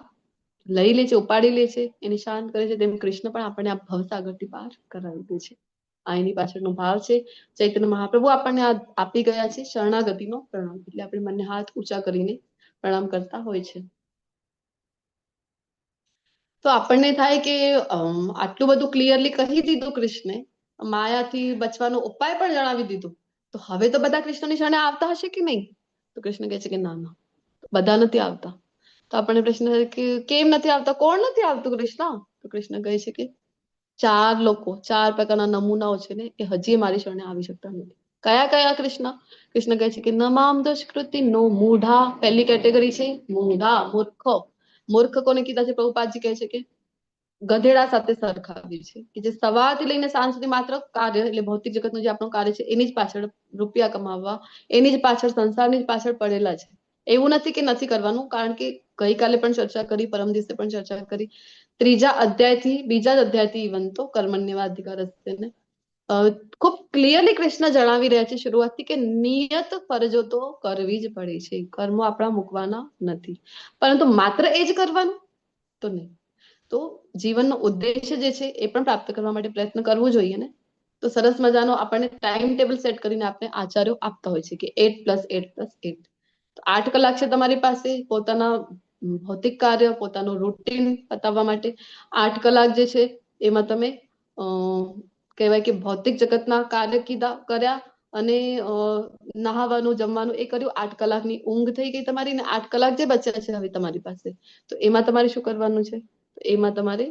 લઈ લે છે, ઉપાડી લે છે, એને શાંત કરે છે, તેમ કૃષ્ણ પણ આપણને આ ભવસાગરથી પાર કરાવી દે છે. આ એની પાછળનો ભાવ છે. ચૈતન્ય મહાપ્રભુ આપણને આ આપી ગયા છે શરણાગતિનો પ્રણામ. એટલે આપણે બંને હાથ ઊંચા કરીને પ્રણામ કરતા હોય છે. તો આપણને થાય કે આટલું બધું ક્લિયરલી કહી દીધું કૃષ્ણે, માયાથી બચવાનો ઉપાય પણ જણાવી દીધું, તો હવે તો બધા કૃષ્ણની શરણે આવતા હશે કે નહીં? તો કૃષ્ણ કહે છે કે ના ના, બધા નથી આવતા. તો આપણને પ્રશ્ન થાય કે કેમ નથી આવતા? કોણ નથી આવતું કૃષ્ણ? તો કૃષ્ણ કહે છે કે 4 લોકો, 4 પ્રકારના નમૂનાઓ છે ને, એ હજી મારી શરણે આવી શકતા નથી. કયા કયા કૃષ્ણ? કૃષ્ણ કહે છે કે નમામ દુષ્કૃતિ નો મૂઢા, પહેલી કેટેગરી છે મૂઢા, મૂર્ખો. મૂર્ખ કોને કીધા છે? પ્રભુપાદજી કહે છે કે ગધેડા સાથે સરખાવી છે, કે જે સવારથી લઈને સાંજ સુધી માત્ર કાર્ય, એટલે ભૌતિક જગતનું જે આપણું કાર્ય છે એની જ પાછળ રૂપિયા કમાવવા, એની જ પાછળ, સંસારની જ પાછળ પડેલા છે. એવું નથી કે નથી કરવાનું, કારણ કે ગઈકાલે પણ ચર્ચા કરી, પરમ દિવસે પણ ચર્ચા કરી, 3જા અધ્યાયથી 2જા અધ્યાયથી ઇવન તો કર્મણ્યવાધિકાર હસ્તે ને ખૂબ ક્લિયરલી કૃષ્ણ જણાવી રહ્યા છે શરૂઆતથી કે નિયત ફરજો તો કરવી જ પડે છે, કર્મો આપણા મૂકવાના નથી. પરંતુ માત્ર એ જ કરવાનું તો નહીં. તો જીવનનો ઉદ્દેશ્ય જે છે એ પણ પ્રાપ્ત કરવા માટે પ્રયત્ન કરવો જોઈએ ને. તો સરસ મજાનો આપણને ટાઈમ ટેબલ સેટ કરીને આપણે આચાર્યો આપતા હોય છે કે 8+8+8. તો 8 કલાક છે તમારી પાસે પોતાના ભૌતિક કાર્ય, પોતાનું રૂટીન પતાવવા માટે. 8 કલાક જે છે એમાં તમે કહેવાય કે ભૌતિક જગતના કાર્ય કર્યા અને નહાવાનું, જમવાનું એ કર્યું. 8 કલાકની ઊંઘ થઈ ગઈ તમારી, ને 8 કલાક જે બચ્યા છે હવે તમારી પાસે, તો એમાં તમારે શું કરવાનું છે? તો એમાં તમારે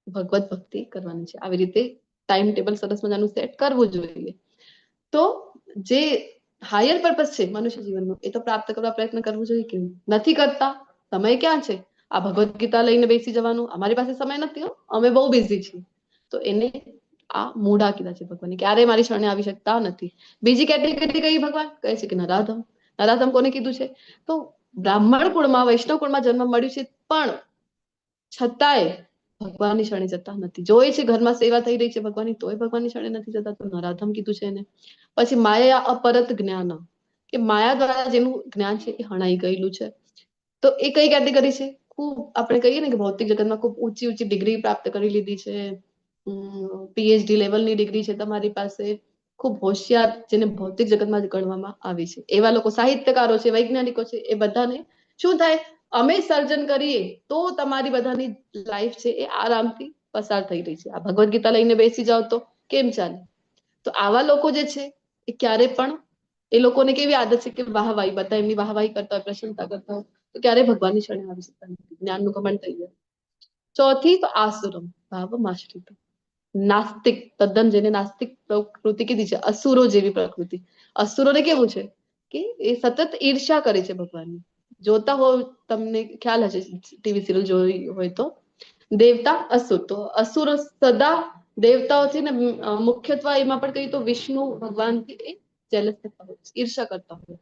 ભગવત ભક્તિ કરવાની છે. આવી રીતે ટાઈમ ટેબલ સરસ મજાનું સેટ કરવું જોઈએ. તો જે હાયર પર્પઝ છે મનુષ્ય જીવનનું એ તો પ્રાપ્ત કરવા પ્રયત્ન કરવો જોઈએ કે નથી કરતા. સમય ક્યાં છે? આ ભગવદ્ ગીતા લઈને બેસી જવાનું, અમારી પાસે સમય નથી, અમે બહુ બિઝી છીએ. તો એને આ મૂઢા કીધા છે ભગવાને, ક્યારે મારી શરણે આવી શકતા નથી. બીજી કેટેગરી કઈ ભગવાન કહે છે કે નરાધમ. નરાધમ કોને કીધું છે? તો બ્રાહ્મણ કુળમાં વૈષ્ણવ કુળમાં જન્મ મળ્યું છે પણ છતાંય ભગવાનની શરણે જતા નથી. જોઈ છે ઘરમાં સેવા થઈ રહી છે ભગવાનની, તોય ભગવાનની શરણે નથી જતા, તો નરાધમ કીધું છે એને. પછી માયા અપરત જ્ઞાન, કે માયા દ્વારા જેનું જ્ઞાન છે એ હણાઈ ગયેલું છે. તો એ કઈ કેટેગરી છે? ખૂબ આપણે કહીએ ને કે ભૌતિક જગતમાં ખૂબ ઊંચી ઊંચી ડિગ્રી પ્રાપ્ત કરી લીધી છે, પીએચડી લેવલની ડિગ્રી છે તમારી પાસે, ખૂબ હોશિયાર, જેને ભૌતિક જગતમાં જ ગણવામાં આવી છે, એવા લોકો સાહિત્યકારો છે, વૈજ્ઞાનિકો છે, એ બધાને શું થાય? અમે સર્જન કરીએ તો તમારી બધાની લાઈફ છે એ આરામથી પસાર થઈ રહી છે. આ ભગવદ્ ગીતા લઈને બેસી જાઓ તો કેમ ચાલે? તો આવા લોકો જે છે એ ક્યારે પણ, એ લોકોને કેવી આદત છે કે વાહવાહી, બધા એમની વાહવાહી કરતા હોય, પ્રશંસા કરતા હોય, તો ક્યારે ભગવાનની શરણે આવી શકતા નથી. જ્ઞાનનું કમંડ થઈ જાય. ચોથી તો આસુરમ ભાવમાશ્રિત, નાસ્તિક, તદ્દન જેને નાસ્તિક પ્રકૃતિ કીધી છે, અસુરો જેવી પ્રકૃતિ. અસુરોને કેવું છે કે એ સતત ઈર્ષ્યા કરે છે ભગવાનની. જોતા હો, તમને ખ્યાલ હશે, ટીવી સિરિયલ જોઈ હોય તો, દેવતા અસુર. તો અસુરો સદા દેવતાઓથી ને મુખ્યત્વે એમાં પણ કહીએ તો વિષ્ણુ ભગવાનથી એ જેલસ થતા હોય, ઈર્ષ્યા કરતા હોય.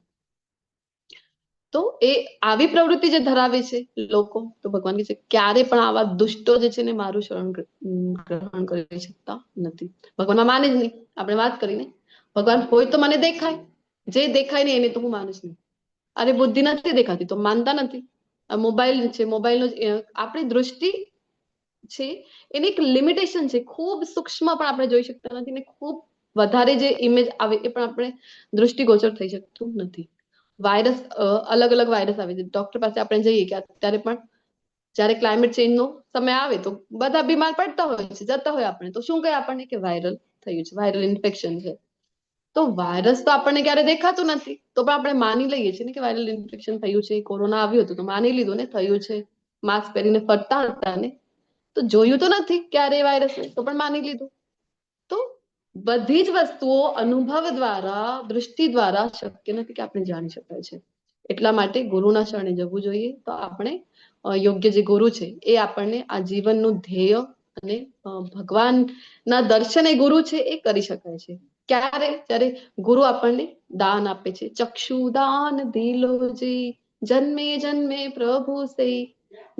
તો એ આવી પ્રવૃત્તિ જે ધરાવે છે લોકો, તો ભગવાન કહે છે ક્યારે પણ આવા દુષ્ટો જે છે ને મારું શરણ ગ્રહણ કરી શકતા નથી. ભગવાનમાં માને જ નહીં. આપણે વાત કરીને, ભગવાન હોય તો મને દેખાય, જે દેખાય ને એને તો હું માનું જ નહીં. અરે બુદ્ધિ નથી દેખાતી તો માનતા નથી. મોબાઈલ છે, મોબાઈલનો આપણી દૃષ્ટિ છે એની એક લિમિટેશન છે, ખૂબ સૂક્ષ્મ પણ આપણે જોઈ શકતા નથી, ને ખૂબ વધારે જે ઇમેજ આવે એ પણ આપણે દૃષ્ટિગોચર થઈ શકતું નથી. વાયરસ, અલગ અલગ વાયરસ આવે છે. ડોક્ટર પાસે આપણે જઈએ કે અત્યારે પણ જયારે ક્લાઇમેટ ચેન્જનો સમય આવે તો બધા બીમાર પડતા હોય છે, જતા હોય આપણે, તો શું કહે આપણને કે વાયરલ થયું છે, વાયરલ ઇન્ફેક્શન છે. તો વાયરસ તો આપણને ક્યારે દેખાતું નથી, તો પણ આપણે માની લઈએ છીએ ને કે વાયરલ ઇન્ફેક્શન થયું છે, કોરોના આવ્યું હતું તો માની લીધું ને થયું છે. માસ્ક પહેરીને ફરતા હતા ને, તો જોયું તો નથી ક્યારે વાયરસ, તો પણ માની લીધું. તો બધી જ વસ્તુઓ અનુભવ દ્વારા, દૃષ્ટિ દ્વારા શક્ય નથી કે આપણે જાણી શકાય છે. એટલા માટે ગુરુના શરણે જવું જોઈએ. તો આપણે યોગ્ય જે ગુરુ છે એ આપણને આ જીવનનું ધ્યેય અને ભગવાનના દર્શન એ ગુરુ છે એ કરી શકાય છે. ક્યારે? ત્યારે ગુરુ આપણને દાન આપે છે. ચક્ષુ દાન દિલોજી, જન્મે જન્મે પ્રભુ સે.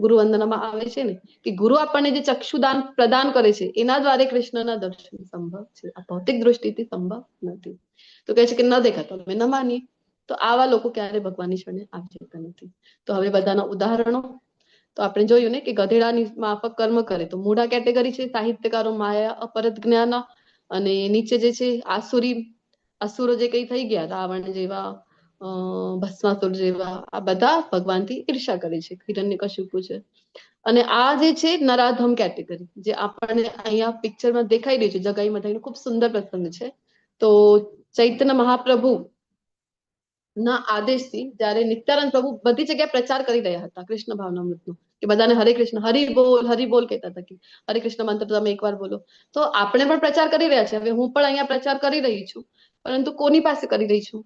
ગુરુ વંદનામાં આવે છે ને કે ગુરુ આપણને જે ચક્ષુદાન પ્રદાન કરે છે એના દ્વારા કૃષ્ણના દર્શન સંભવ છે. આ ભૌતિક દ્રષ્ટિથી સંભવ નથી. તો કહે છે કે ન દેખાતો અમે ન માનીએ. તો આવા લોકો ક્યારે ભગવાનની શરણે આવી શકતા નથી. તો હવે બધાના ઉદાહરણો તો આપણે જોયું ને કે ગધેડાની માફક કર્મ કરે તો મૂઢા કેટેગરી છે, સાહિત્યકારો માયા અપરત જ્ઞાન, અને નીચે જે છે આસુરી, અસુરો જે કઈ થઈ ગયા, રાવણ જેવા, ભસ્માસુર જેવા, આ બધા ભગવાનથી ઈર્ષા કરે છે, હિરણ્યકશિપુ છે. અને આ જે છે નરાધમ કેટેગરી, જે આપણને અહીંયા પિક્ચરમાં દેખાઈ રહ્યું છે, જગાઈ મધાઈનો ખૂબ સુંદર પ્રસંગ છે. તો ચૈતન્ય મહાપ્રભુ ના આદેશથી જ્યારે નિત્યાનંદ પ્રભુ બધી જગ્યાએ પ્રચાર કરી રહ્યા હતા કૃષ્ણ ભાવનામૃતનો, કે બધાને હરે કૃષ્ણ, હરિ બોલ કહેતા હતા કે હરે કૃષ્ણ મંત્ર તમે એકવાર બોલો. તો આપણે પણ પ્રચાર કરી રહ્યા છે. હવે હું પણ અહીંયા પ્રચાર કરી રહી છું, પરંતુ કોની પાસે કરી રહી છું?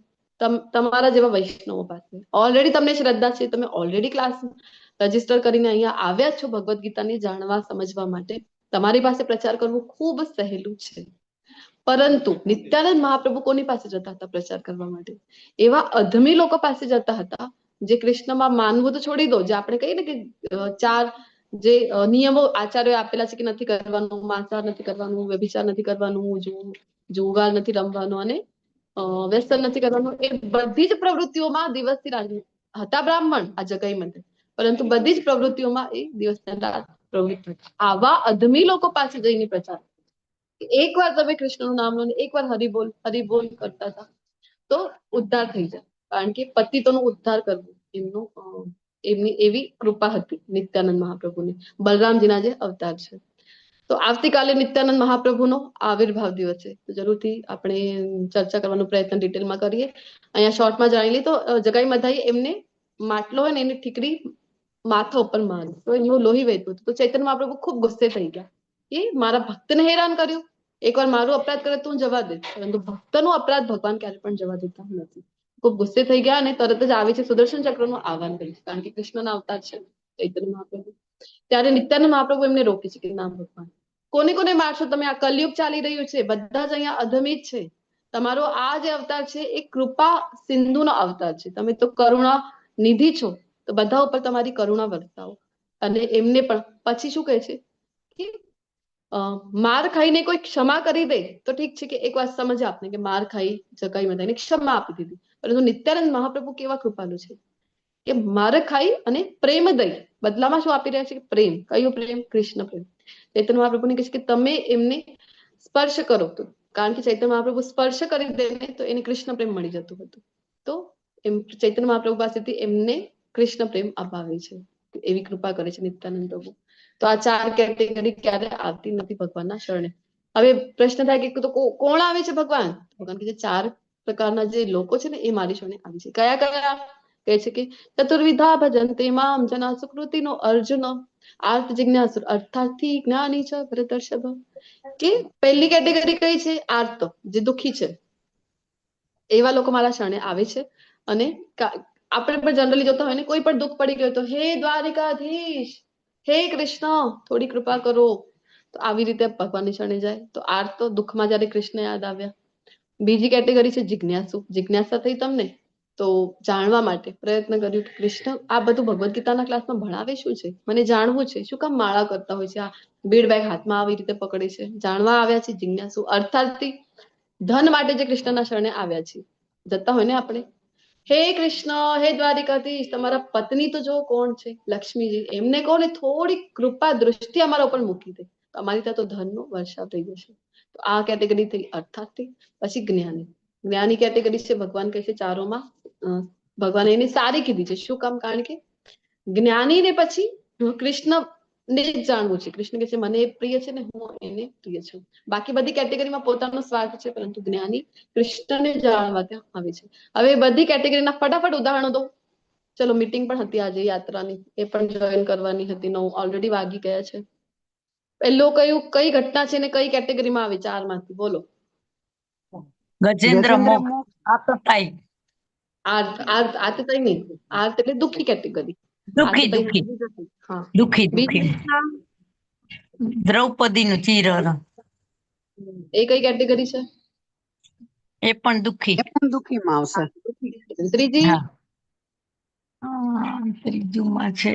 તમારા જેવા વૈષ્ણવો પાસે. ઓલરેડી તમને શ્રદ્ધા છે, તમે ઓલરેડી ક્લાસ રજીસ્ટર કરીને અહીંયા આવ્યા છો ભગવદ્ ગીતાને જાણવા, સમજવા માટે. તમારી પાસે પ્રચાર કરવું ખૂબ સહેલું છે. પરંતુ નિત્યાનંદ મહાપ્રભુ કોની પાસે જતા હતા પ્રચાર કરવા માટે? એવા અધમી લોકો પાસે જતા હતા જે કૃષ્ણમાં માનવું તો છોડી દો, જે આપણે કહીએ ને કે 4 જે નિયમો આચાર્યોએ આપેલા છે કે નથી કરવાનું, માંસાહાર નથી કરવાનું, વ્યભિચાર નથી કરવાનું, જુગાર નથી રમવાનું, અને વ્યસન નથી કરવાનું, એ બધી જ પ્રવૃત્તિઓમાં દિવસથી રાત હતા બ્રાહ્મણ આ જગાઈ મંદિર, પરંતુ બધી જ પ્રવૃત્તિઓમાં એ દિવસની રાત પ્રવૃત્ત હતા. આવા અધમી લોકો પાસે જઈને પ્રચાર, એકવાર તમે કૃષ્ણનું નામ લો ને એકવાર હરિબોલ કરતા હતા તો ઉદ્ધાર થઈ જાય. કારણ કે પતિતોનો ઉદ્ધાર કરવો એમની એવી કૃપા હતી નિત્યાનંદ મહાપ્રભુની. બલરામજીના જે અવતાર છે. તો આવતીકાલે નિત્યાનંદ મહાપ્રભુનો આવિર્ભાવ દિવસ છે, તો જરૂરથી આપણે ચર્ચા કરવાનો પ્રયત્ન ડિટેલમાં કરીએ. અહીંયા શોર્ટમાં જાણી લઈએ તો જગાઈ મધાઈ એમને માટલો હોય ને એની ઠીકરી માથા ઉપર મારી તો એમનું લોહી વહેતું હતું. તો ચૈતન્ય મહાપ્રભુ ખૂબ ગુસ્સે થઈ ગયા કે મારા ભક્તને હેરાન કર્યું, એકવાર મારું અપરાધ કરે તો હું જવા દે, પરંતુ ભક્તનો અપરાધ ભગવાન ક્યારે પણ જવા દેતા નથી. ખૂબ ગુસ્સે થઈ ગયા અને તરત જ આવે છે સુદર્શન ચક્રનું આહવાન કરી, કારણ કે કૃષ્ણના અવતાર છે ચૈતન્ય મહાપ્રભુ. ત્યારે નિત્યાનંદ મહાપ્રભુ એમને રોકે છે કે ના ભગવાન, કોને કોને મારશો તમે? આ કલયુગ ચાલી રહ્યું છે, બધા જ અહીંયા અધમી જ છે. તમારો આ જે અવતાર છે એ કૃપા સિંધુનો અવતાર છે. તમે તો કરુણા નિધિ છો, તો બધા ઉપર તમારી કરુણા વર્તાવો. અને એમને પણ પછી શું કહે છે કે માર ખાઈને કોઈ ક્ષમા કરી દે તો ઠીક છે, કે એક વાત સમજે આપને કે માર ખાઈ જકાઈ માં એને ક્ષમા આપી દીધી, પરંતુ નિત્યાનંદ મહાપ્રભુ કેવા કૃપાલુ છે કે માર ખાઈ અને પ્રેમ દઈ બદલામાં શું આપી રહ્યા છે? પ્રેમ. કયો પ્રેમ? કૃષ્ણ પ્રેમ. ચૈતન્ય મહાપ્રભુને કહે છે કે તમે એમને સ્પર્શ કરો, તો કારણ કે ચૈતન્ય મહાપ્રભુ સ્પર્શ કરી દે તો એને કૃષ્ણ પ્રેમ મળી જતું હતું. તો એમ ચૈતન્ય મહાપ્રભુ પાસેથી એમને કૃષ્ણ પ્રેમ અપાવે છે, એવી કૃપા કરે છે નિત્યાનંદ પ્રભુ. તો આ 4 કેટેગરી ક્યારે આવતી નથી ભગવાનના શરણે. હવે પ્રશ્ન થાય કે તો કોણ આવે છે ભગવાન? ભગવાન કે 4 પ્રકારના જે લોકો છે ને એ મારી શરણે આવી છે. કયા કયા? કહે છે કે ચતુર્વિધા ભજન્તે મામ જના સુકૃતિનો અર્જુન આર્ત જિજ્ઞાસુ અર્થાર્થી જ્ઞાની છે ભરતર્ષભ. કે પહેલી કેટેગરી કઈ છે? આર્ત, જે દુઃખી છે, એવા લોકો મારા શરણે આવે છે. અને આપણે પણ જનરલી જોતા હોય ને, કોઈ પણ દુઃખ પડી ગયું તો હે દ્વારિકાધીશ, હે કૃષ્ણ થોડી કૃપા કરો, તો આવી રીતે ભગવાનની શરણે જાય. તો આર્ત તો દુઃખમાં જયારે કૃષ્ણ યાદ આવ્યા. બીજી કેટેગરી છે જિજ્ઞાસુ. જિજ્ઞાસા થઈ તમને તો જાણવા માટે પ્રયત્ન કર્યું કે કૃષ્ણ આ બધું ભગવદ્ ગીતાના ક્લાસમાં ભણાવે શું છે, મને જાણવું છે, શું કામ માળા કરતા હોય છે, આ બીડ બેગ હાથમાં આવી રીતે પકડે છે, જાણવા આવ્યા છે. જિજ્ઞાસુ. અર્થાર્થી ધન માટે જે કૃષ્ણના શરણે આવ્યા છે. જતા હોય ને આપણે, હે કૃષ્ણ, હે દ્વારિકાધીશ, તમારા પત્ની તો જો કોણ છે, લક્ષ્મીજી, એમને કોને થોડી કૃપા દૃષ્ટિ અમારા ઉપર મૂકી દે તો અમારી ત્યાં તો ધનનો વર્ષાવ થઈ જશે. તો આ કેટેગરી થઈ અર્થાર્થી. પછી જ્ઞાની. જ્ઞાની કેટેગરી છે, ભગવાન કહે છે ચારોમાં ભગવાન એને સારી કીધી છે. શું કામ? કારણ કે જ્ઞાનીને પછી કૃષ્ણ ને જ જાણવું છે. કૃષ્ણ કે છે મને એ પ્રિય છે ને હું એને પ્રિય છું. બાકી બધી કેટેગરીમાં પોતાનો સ્વાર્થ છે, પરંતુ જ્ઞાની કૃષ્ણને જાણવા ત્યાં આવે છે. હવે બધી કેટેગરીના ફટાફટ ઉદાહરણો દો. ચલો, મીટિંગ પણ હતી આજે યાત્રાની, એ પણ જોઈન કરવાની હતી. 9 ઓલરેડી વાગી ગયા છે. પહેલો કઈ ઘટના છે ને કઈ કેટેગરીમાં આવે? 4 માંથી બોલો. ગજેન્દ્ર મોક્ષ આતતાઈ. આર્ત તઈ નહીં. આર્ત એટલે દુઃખી કેટેગરી. દુઃખી દુઃખી હા. દુઃખી બીજી દુઃખી ઘટના દ્રૌપદીનું ચીરહરણ. એ કઈ કેટેગરી છે? એ પણ દુઃખી. એ પણ દુઃખીમાં આવશે. ત્રીજી હા. ત્રીજુમાં છે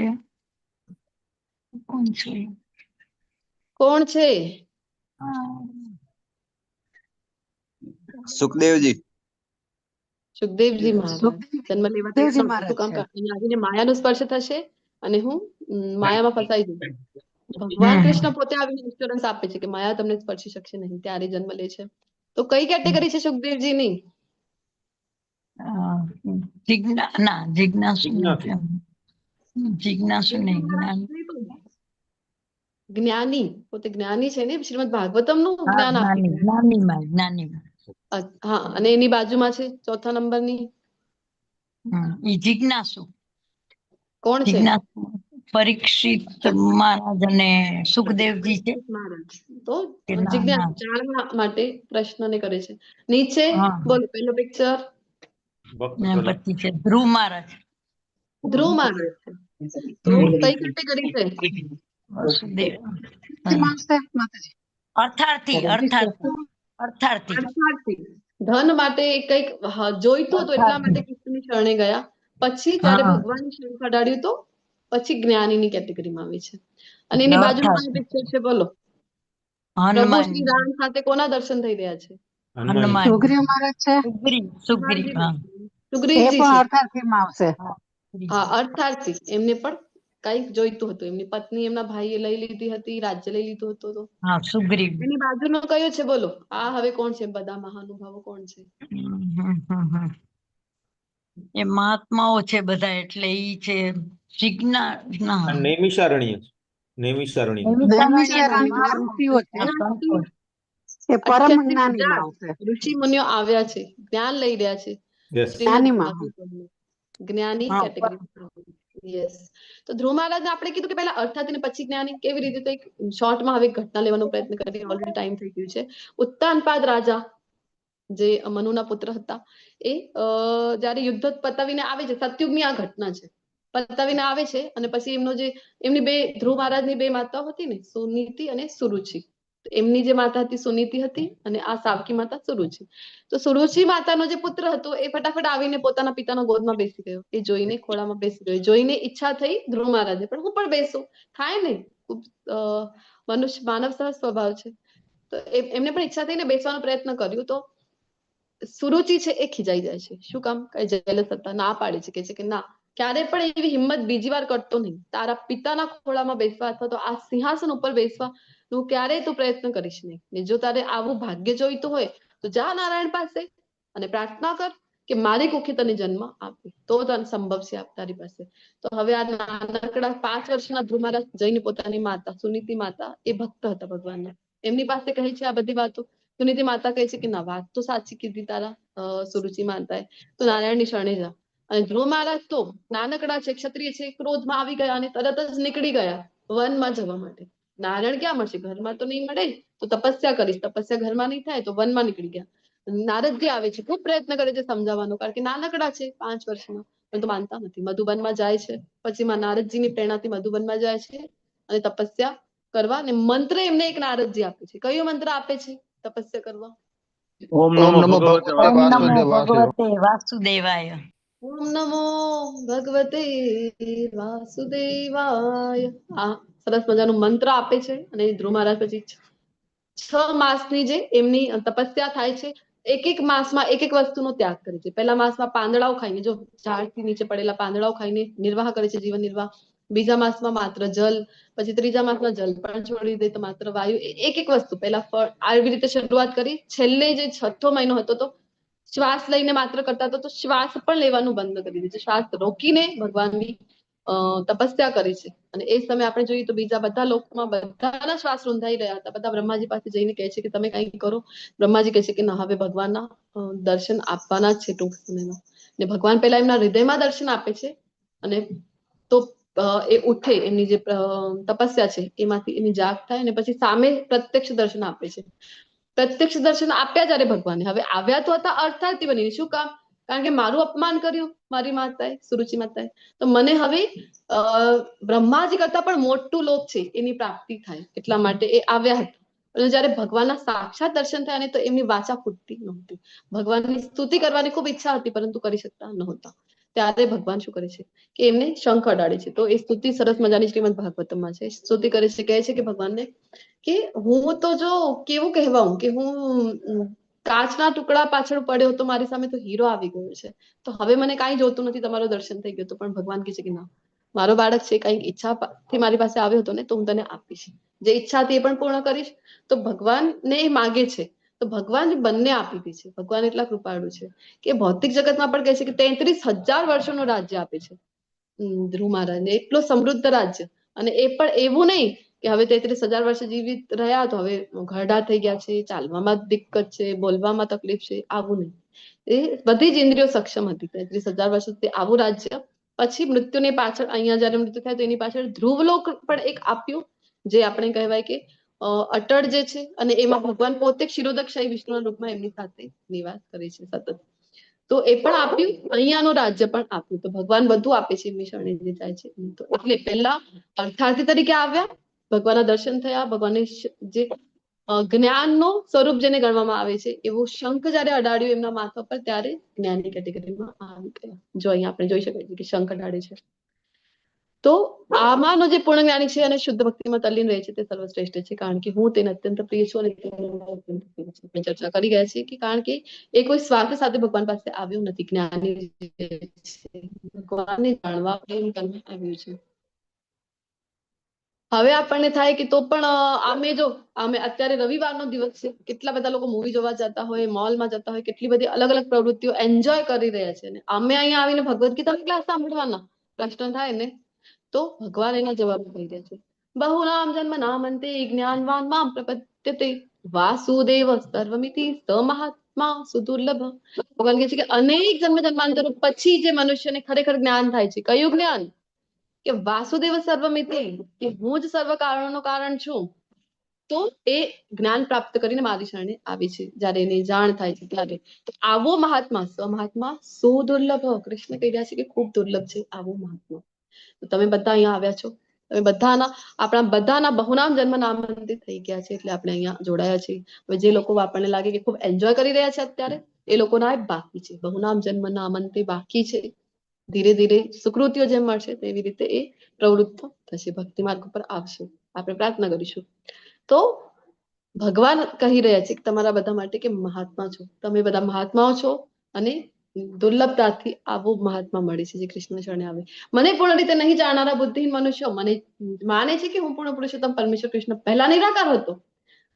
કોણ છે? કોણ છે? સુખદેવજી. સુખદેવજી મહારાજ. જન્મ લેવા સુખદેવજી શું મહારાજ કામ? છે. અહીંયા આવીને માયાનો સ્પર્શ થશે અને હું માયામાં ફસાઈ જઈશ. ભગવાન કૃષ્ણ પોતે આવીને ઇન્સ્યોરન્સ આપે છે કે માયા તમને સ્પર્શી શકશે નહીં, ત્યારે જન્મ લે છે. તો કઈ કેટેગરી છે સુખદેવજીની? જિજ્ઞાસુ નહીં. જ્ઞાની. પોતે જ્ઞાની છે ને, શ્રીમદ ભાગવતમ નું જ્ઞાન આપે. જ્ઞાની. હા, અને એની બાજુમાં છે ચોથા નંબરની ઈ જિજ્ઞાસુ. કોણ છે? જિજ્ઞાસુ પરીક્ષિત મહારાજ અને સુખદેવજી છે. મહારાજ. તો જિજ્ઞાસા જાણવા માટે પ્રશ્નને કરે છે. નીચે બોલો પહેલો પિક્ચર. પછી છે ધ્રુવ મહારાજ. ધ્રુવ મહારાજ છે. તો કઈ કેટેગરી છે? વસુદેવ. માતાજી. અર્થાર્થી. ધન માટે કઈક જોઈતું હતું એટલા માટે કૃષ્ણની શરણે ગયા. પછી ત્યારે ભગવાનની શરણ કઢાડ્યું તો પછી જ્ઞાનીની કેટેગરીમાં આવે છે. અને એની બાજુમાં પિક્ચર છે બોલો. પ્રભુ શ્રી રામ સાથે કોના દર્શન થઈ રહ્યા છે? સુગ્રીવ મહારાજ છે. સુગ્રીવજી છે. અર્થાર્થીમાં આવશે. હા, અર્થાર્થી. એમને પણ કઈક જોઈતું હતું. એમની પત્ની એમના ભાઈએ લઈ લીધી હતી, રાજ્ય લઈ લીધું હતું. તો સુગ્રીવ. એની બાજુનો કયો છે બોલો? આ હવે કોણ છે? બધા મહાનુભાવો કોણ છે? એ મહાત્માઓ છે બધા, એટલે ઈ છે ઋષિ મુનિઓ આવ્યા છે, જ્ઞાન લઈ રહ્યા છે. જ્ઞાની કેટેગરી. યસ. તો ધ્રુવ મહારાજને આપણે કીધું કે પહેલા અર્થાથી ને પછી જ્ઞાની, કેવી રીતે? તો એક શોર્ટમાં હવે ઘટના લેવાનો પ્રયત્ન કરીએ, ઓલરેડી ટાઈમ થઈ ગયું છે. ઉત્તાનપાદ રાજા જે મનુના પુત્ર હતા, એ જયારે યુદ્ધ પતાવીને આવે છે, સતયુગની આ ઘટના છે, પતાવીને આવે છે અને પછી એમનો જે એમની બે ધ્રુવ મહારાજની બે માતાઓ હતી ને, સુનીતિ અને સુરુચિ. એમની જે માતા હતી સુનીતિ હતી અને આ સાવકી માતા સુરુચિ. તો સુરુચિ માતાનો જે પુત્ર હતો એ ફટાફટ આવીને પોતાના પિતાના ગોદમાં બેસી ગયો. એ જોઈને ખોળામાં બેસી ગયો, જોઈને ઈચ્છા થઈ ધ્રુવ મહારાજે પણ હું પણ બેસું, થાય ને, મનુષ્ય માનવ સહ સ્વભાવ છે. તો એમને પણ ઈચ્છા થઈને બેસવાનો પ્રયત્ન કર્યો. તો સુરુચિ છે એ ખીજાઈ જાય છે. શું કામ? કઈ જેલસ હતા, ના પાડે છે, કે છે કે ના, ક્યારે પણ એવી હિંમત બીજી વાર કરતો નહીં. તારા પિતાના ખોળામાં બેસવા અથવા તો આ સિંહાસન ઉપર બેસવા તું ક્યારેય તું પ્રયત્ન કરીશ નહીં. ને જો તારે આવું ભાગ્ય જોઈતું હોય તો જા નારાયણ પાસે અને પ્રાર્થના કર કે મારી કુખે તને જન્મ આપે, તો તને સંભવ છે તારી પાસે. તો હવે આ નાનકડા 5 વર્ષના ધ્રુવ મહારાજ જઈને પોતાની માતા સુનીતિ માતા, એ ભક્ત હતા ભગવાનના, એમની પાસે કહે છે આ બધી વાતો. સુનીતિ માતા કહે છે કે ના, વાત તો સાચી કીધી તારા સુરુચિ માતાએ, તો નારાયણની શરણે જા. અને ધ્રુવ મહારાજ તો નાનકડા છે, ક્ષત્રિય છે, ક્રોધમાં આવી ગયા અને તરત જ નીકળી ગયા વનમાં જવા માટે. નારાયણ ક્યાં મળશે? ઘરમાં તો નહીં મળે, તો તપસ્યા કરીશ, તપસ્યા ઘરમાં નહીં થાય, તો વનમાં નીકળી ગયા. નારદજી આવે છે, ખૂબ પ્રયત્ન કરે છે સમજાવવાનો, કારણ કે નાનકડા છે 5 વર્ષના, પણ તો માનતા નથી. મધુબનમાં જાય છે, પછી નારદજીની પ્રેરણાથી મધુબનમાં જાય છે અને તપસ્યા કરવા. અને મંત્ર એમને એક નારદજી આપે છે. કયો મંત્ર આપે છે તપસ્યા કરવા? ઓમ ઓમ નમો નમો ભગવતે ભગવતે ઓમ નમો વાસુદેવાય. ભગવતે વાસુદેવાય. ઓમ નમો ભગવતે વાસુદેવાય. આ સરસ મજાનું મંત્ર આપે છે. અને ધ્રુવ મહારાજ પછી 6 માસની જે એમની તપસ્યા થાય છે, એક માસમાં એક વસ્તુનો ત્યાગ કરે છે. પહેલા માસમાં પાંદડાઓ ખાઈને, જો ઝાડથી નીચે પડેલા પાંદડાઓ ખાઈને નિર્વાહ કરે છે, જીવન નિર્વાહ. બીજા માસમાં માત્ર જલ, પછી ત્રીજા માસમાં જલ પણ છોડી દે તો માત્ર વાયુ. એક વસ્તુ, પહેલા ફળ, આવી રીતે શરૂઆત કરી. છેલ્લે જે 6થો મહિનો હતો તો શ્વાસ લઈને માત્ર કરતા હતો, તો શ્વાસ પણ લેવાનું બંધ કરી દે છે. શ્વાસ રોકીને ભગવાનની તપસ્યા કરી છે. અને એ સમયે આપણે જોઈએ તો બીજા બધા લોકોમાં બધાના શ્વાસ રૂંધાઈ રહ્યા હતા. બધા બ્રહ્માજી પાસે જઈને કહે છે કે તમે કંઈક કરો. બ્રહ્માજી કહે છે કે ના, હવે ભગવાનના દર્શન આપવાના જ છે ટૂંક સમયમાં. ને ભગવાન પહેલા એમના હૃદયમાં દર્શન આપે છે, અને તો એ ઉઠે, એમની જે તપસ્યા છે એમાંથી એની જાગ થાય, અને પછી સામે પ્રત્યક્ષ દર્શન આપે છે. પ્રત્યક્ષ દર્શન આપ્યા જ્યારે ભગવાને, હવે આવ્યા તો હતા અર્થાર્થી બનીને. શું કામ? કારણ કે મારું અપમાન કર્યું મારી માતાએ, સુરુચિ માતાએ, તો મને હવે બ્રહ્માજી કરતા પણ મોટું લોક છે એની પ્રાપ્તિ થાય, એટલા માટે એ આવ્યા હતા. અને જયારે ભગવાનના સાક્ષાત દર્શન થયા ને, તો એમની વાચા ફૂટતી નહોતી. ભગવાનની સ્તુતિ કરવાની ખૂબ ઈચ્છા હતી, પરંતુ કરી શકતા નહોતા. ત્યારે ભગવાન શું કરે છે કે એમને શંખ અડાડે છે. તો એ સ્તુતિ સરસ મજાની શ્રીમદ ભાગવતમાં છે. સ્તુતિ કરે છે, કહે છે કે ભગવાનને કે હું તો જો કેવું કહેવાઉં કે હું કાચના ટુકડા પાછળ પડ્યો તો મારી સામે તો હીરો આવી ગયો છે. તો હવે મને કાંઈ જોતું નથી, તમારું દર્શન થઈ ગયું. તો પણ ભગવાન કહે છે કે ના, મારો બાળક છે, કઈક ઈચ્છાથી મારી પાસે આવ્યો હતો ને, તો હું તને આપીશ. જે ઈચ્છા હતી એ પણ પૂર્ણ કરીશ. તો ભગવાનને એ માગે છે, તો ભગવાન બંને આપી દે છે. ભગવાન એટલા કૃપાળુ છે કે ભૌતિક જગતમાં પણ કહે છે કે 33,000 વર્ષોનું રાજ્ય આપે છે ધ્રુવ મહારાજને, એટલું સમૃદ્ધ રાજ્ય. અને એ પણ એવું નહીં કે હવે 33,000 વર્ષ જીવિત રહ્યા તો હવે ઘરડા થઈ ગયા છે, ચાલવામાં દિક્કત છે, બોલવામાં તકલીફ છે, આવું નહીં. એ બધી જ ઇન્દ્રિયો સક્ષમ હતી 33,000 વર્ષ સુધી. આવું રાજ્ય પછી મૃત્યુની પાછળ, અહીંયા જયારે મૃત્યુ થાય તો એની પાછળ ધ્રુવલોક પણ એક આપ્યું, જે આપણે કહેવાય કે અટળ જે છે. અને એમાં ભગવાન પોતે ક્ષીરોદક્ષાઈ વિષ્ણુના રૂપમાં એમની સાથે નિવાસ કરે છે સતત. તો એ પણ આપ્યું, અહીંયાનું રાજ્ય પણ આપ્યું. તો ભગવાન બધું આપે છે એમની શરણે જે જાય છે. તો એટલે પહેલા અર્થાર્થી તરીકે આવ્યા, ભગવાનના દર્શન થયા, ભગવાનને જે જ્ઞાનનો સ્વરૂપ જેને ગણવામાં આવે છે, એવું શંખ જયારે અડાડ્યું એમના માથા પર, ત્યારે જ્ઞાનની કેટેગરીમાં આવી ગયા. જો અહીંયા આપણે જોઈ શકાય છે કે શંખ અડાડે છે. તો આમાંનો જે પૂર્ણ જ્ઞાની છે અને શુદ્ધ ભક્તિમાં તલ્લીન રહે છે, તે સર્વશ્રેષ્ઠ છે. કારણ કે હું તેને અત્યંત પ્રિય છું અને આપણે ચર્ચા કરી ગયા છીએ કે કારણ કે એ કોઈ સ્વાર્થ સાથે ભગવાન પાસે આવ્યું નથી. જ્ઞાની ભગવાનને જાણવા પ્રેમ કરવા આવ્યું છે. હવે આપણને થાય કે તો પણ આમે જો આમે અત્યારે રવિવારનો દિવસ છે, કેટલા બધા લોકો મૂવી જોવા જતા હોય, મોલમાં જતા હોય, કેટલી બધી અલગ અલગ પ્રવૃત્તિઓ એન્જોય કરી રહ્યા છે. ને અમે અહીંયા આવીને ભગવદ્ ગીતાનો ક્લાસ સાંભળવાના, પ્રશ્ન થાય ને, તો ભગવાન એના જવાબ કહી રહ્યા છે. બહુનામ જન્મ નામંતે જ્ઞાનવાન મામ પ્રપદ્યતે વાસુદેવ સર્વમિતિ સમહાત્મા સુદુર્લભ. ભગવાન કહે છે કે અનેક જન્મ જન્માંતરો પછી જે મનુષ્યને ખરેખર જ્ઞાન થાય છે. કયું જ્ઞાન? કે વાસુદેવ સર્વમિતિ, કે હું જ સર્વ કારણોનું કારણ છું, તો એ જ્ઞાન પ્રાપ્ત કરીને મારી શરણે આવી છે જયારે એની જાણ થાય છે ત્યારે. તો આવો મહાત્મા મહાત્મા સુદુર્લભ, કૃષ્ણ કહી રહ્યા છે કે ખૂબ દુર્લભ છે આવો મહાત્મા. તો તમે બધા અહીંયા આવ્યા છો, તમે બધાના આપણા બધાના બહુનામ જન્મ નામાંકિત થઈ ગયા છે એટલે આપણે અહીંયા જોડાયા છીએ. હવે જે લોકો આપણને લાગે કે ખૂબ એન્જોય કરી રહ્યા છે અત્યારે, એ લોકોના બાકી છે, બહુનામ જન્મ નામાંકિત બાકી છે. ધીરે ધીરે સુકૃતિઓ જેમ મળશે તેવી રીતે એ પ્રવૃત્ત થશે, ભક્તિ માર્ગ પર આવશે. આપણે પ્રાર્થના કરીશું. તો ભગવાન કહી રહ્યા છે કે તમારા બધા માટે કે મહાત્મા છો, તમે બધા મહાત્માઓ છો અને દુર્લભતાથી આવો મહાત્મા મળે છે જે કૃષ્ણ શરણે આવે. મને પૂર્ણ રીતે નહીં જાણનારા બુદ્ધિહીન મનુષ્યો મને માને છે કે હું પૂર્ણ પુરુષોત્તમ પરમેશ્વર કૃષ્ણ પહેલા નિરાકાર હતો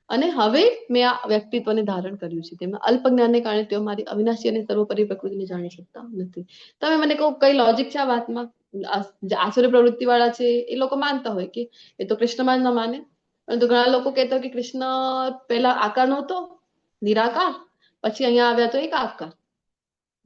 અને હવે મેં આ વ્યક્તિત્વને ધારણ કર્યું છે. તેમના અલ્પ જ્ઞાનને કારણે તેઓ મારી અવિનાશી અને સર્વોપરી પ્રકૃતિને જાણી શકતા નથી. તમે મને કહો કઈ લોજિક છે આ વાતમાં? આસુરી પ્રવૃત્તિ વાળા છે એ લોકો માનતા હોય કે એ તો કૃષ્ણમાં જ ન માને, પરંતુ ઘણા લોકો કહેતા હોય કે કૃષ્ણ પહેલા આકાર નહોતો, નિરાકાર, પછી અહીંયા આવ્યા તો એક આકાર,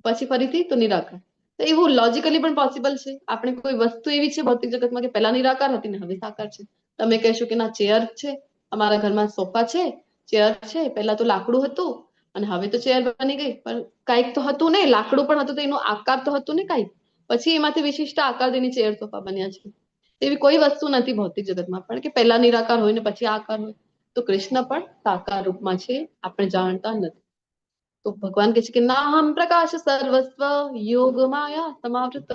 પછી ફરીથી તો નિરાકાર. તો એવું લોજિકલી પણ પોસિબલ છે. આપણે કોઈ વસ્તુ એવી છે ભૌતિક જગતમાં કે પહેલા નિરાકાર હતી ને હવે સાકાર છે. તમે કહેશો કે ના ચેર છે, અમારા ઘરમાં સોફા છે, ચેર છે, પહેલા તો લાકડું હતું અને હવે તો ચેર બની ગઈ, પણ કાંઈક તો હતું ને, લાકડું પણ હતું તો એનો આકાર તો હતું ને કાંઈક, પછી એમાંથી વિશિષ્ટ આકાર દઈને ચેર સોફા બન્યા છે. એવી કોઈ વસ્તુ નથી ભૌતિક જગતમાં પણ કે પહેલા નિરાકાર હોય ને પછી આકાર હોય. તો કૃષ્ણ પણ સાકાર રૂપમાં છે, આપણે જાણતા નથી. તો ભગવાન કહે છે કે ના હમ પ્રકાશ સર્વસ્વ યોગ માયા સમાવૃત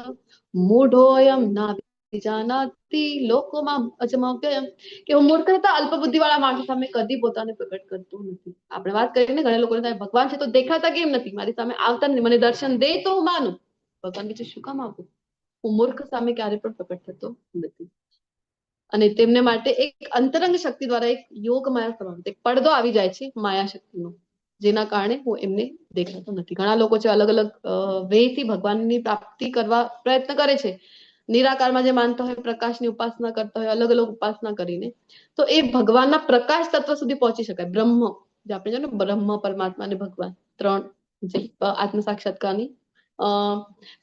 મૂઢોયમ ના જાનાતિ લોકોમાં અજમવ્યયમ, કે હું મૂર્ખ હતા અલ્પ બુદ્ધિ વાળા માણસો સામે કદી પોતાને પ્રગટ કરતો નથી. આપણે વાત કરીને ઘણા લોકોને થાય ભગવાન છે તો દેખાતા કેમ નથી, મારી સામે આવતા નથી, મને દર્શન દે તો હું માનું. ભગવાન કહે છે શું કામ આપું, હું મૂર્ખ સામે ક્યારે પણ પ્રગટ થતો નથી. અને તેમને માટે એક અંતરંગ શક્તિ દ્વારા એક યોગ માયા સમાવૃત, એક પડદો આવી જાય છે માયા શક્તિનો, જેના કારણે હું એમને દેખાતો નથી. ઘણા લોકો છે અલગ અલગ વે થી ભગવાનની પ્રાપ્તિ કરવા પ્રયત્ન કરે છે. નિરાકારમાં જે માનતા હોય, પ્રકાશની ઉપાસના કરતા હોય, અલગ અલગ ઉપાસના કરીને, તો એ ભગવાનના પ્રકાશ તત્વ સુધી પહોંચી શકાય. બ્રહ્મ જે આપણે જાણે બ્રહ્મ, પરમાત્મા અને ભગવાન ત્રણ જે આત્મ સાક્ષાત્કારની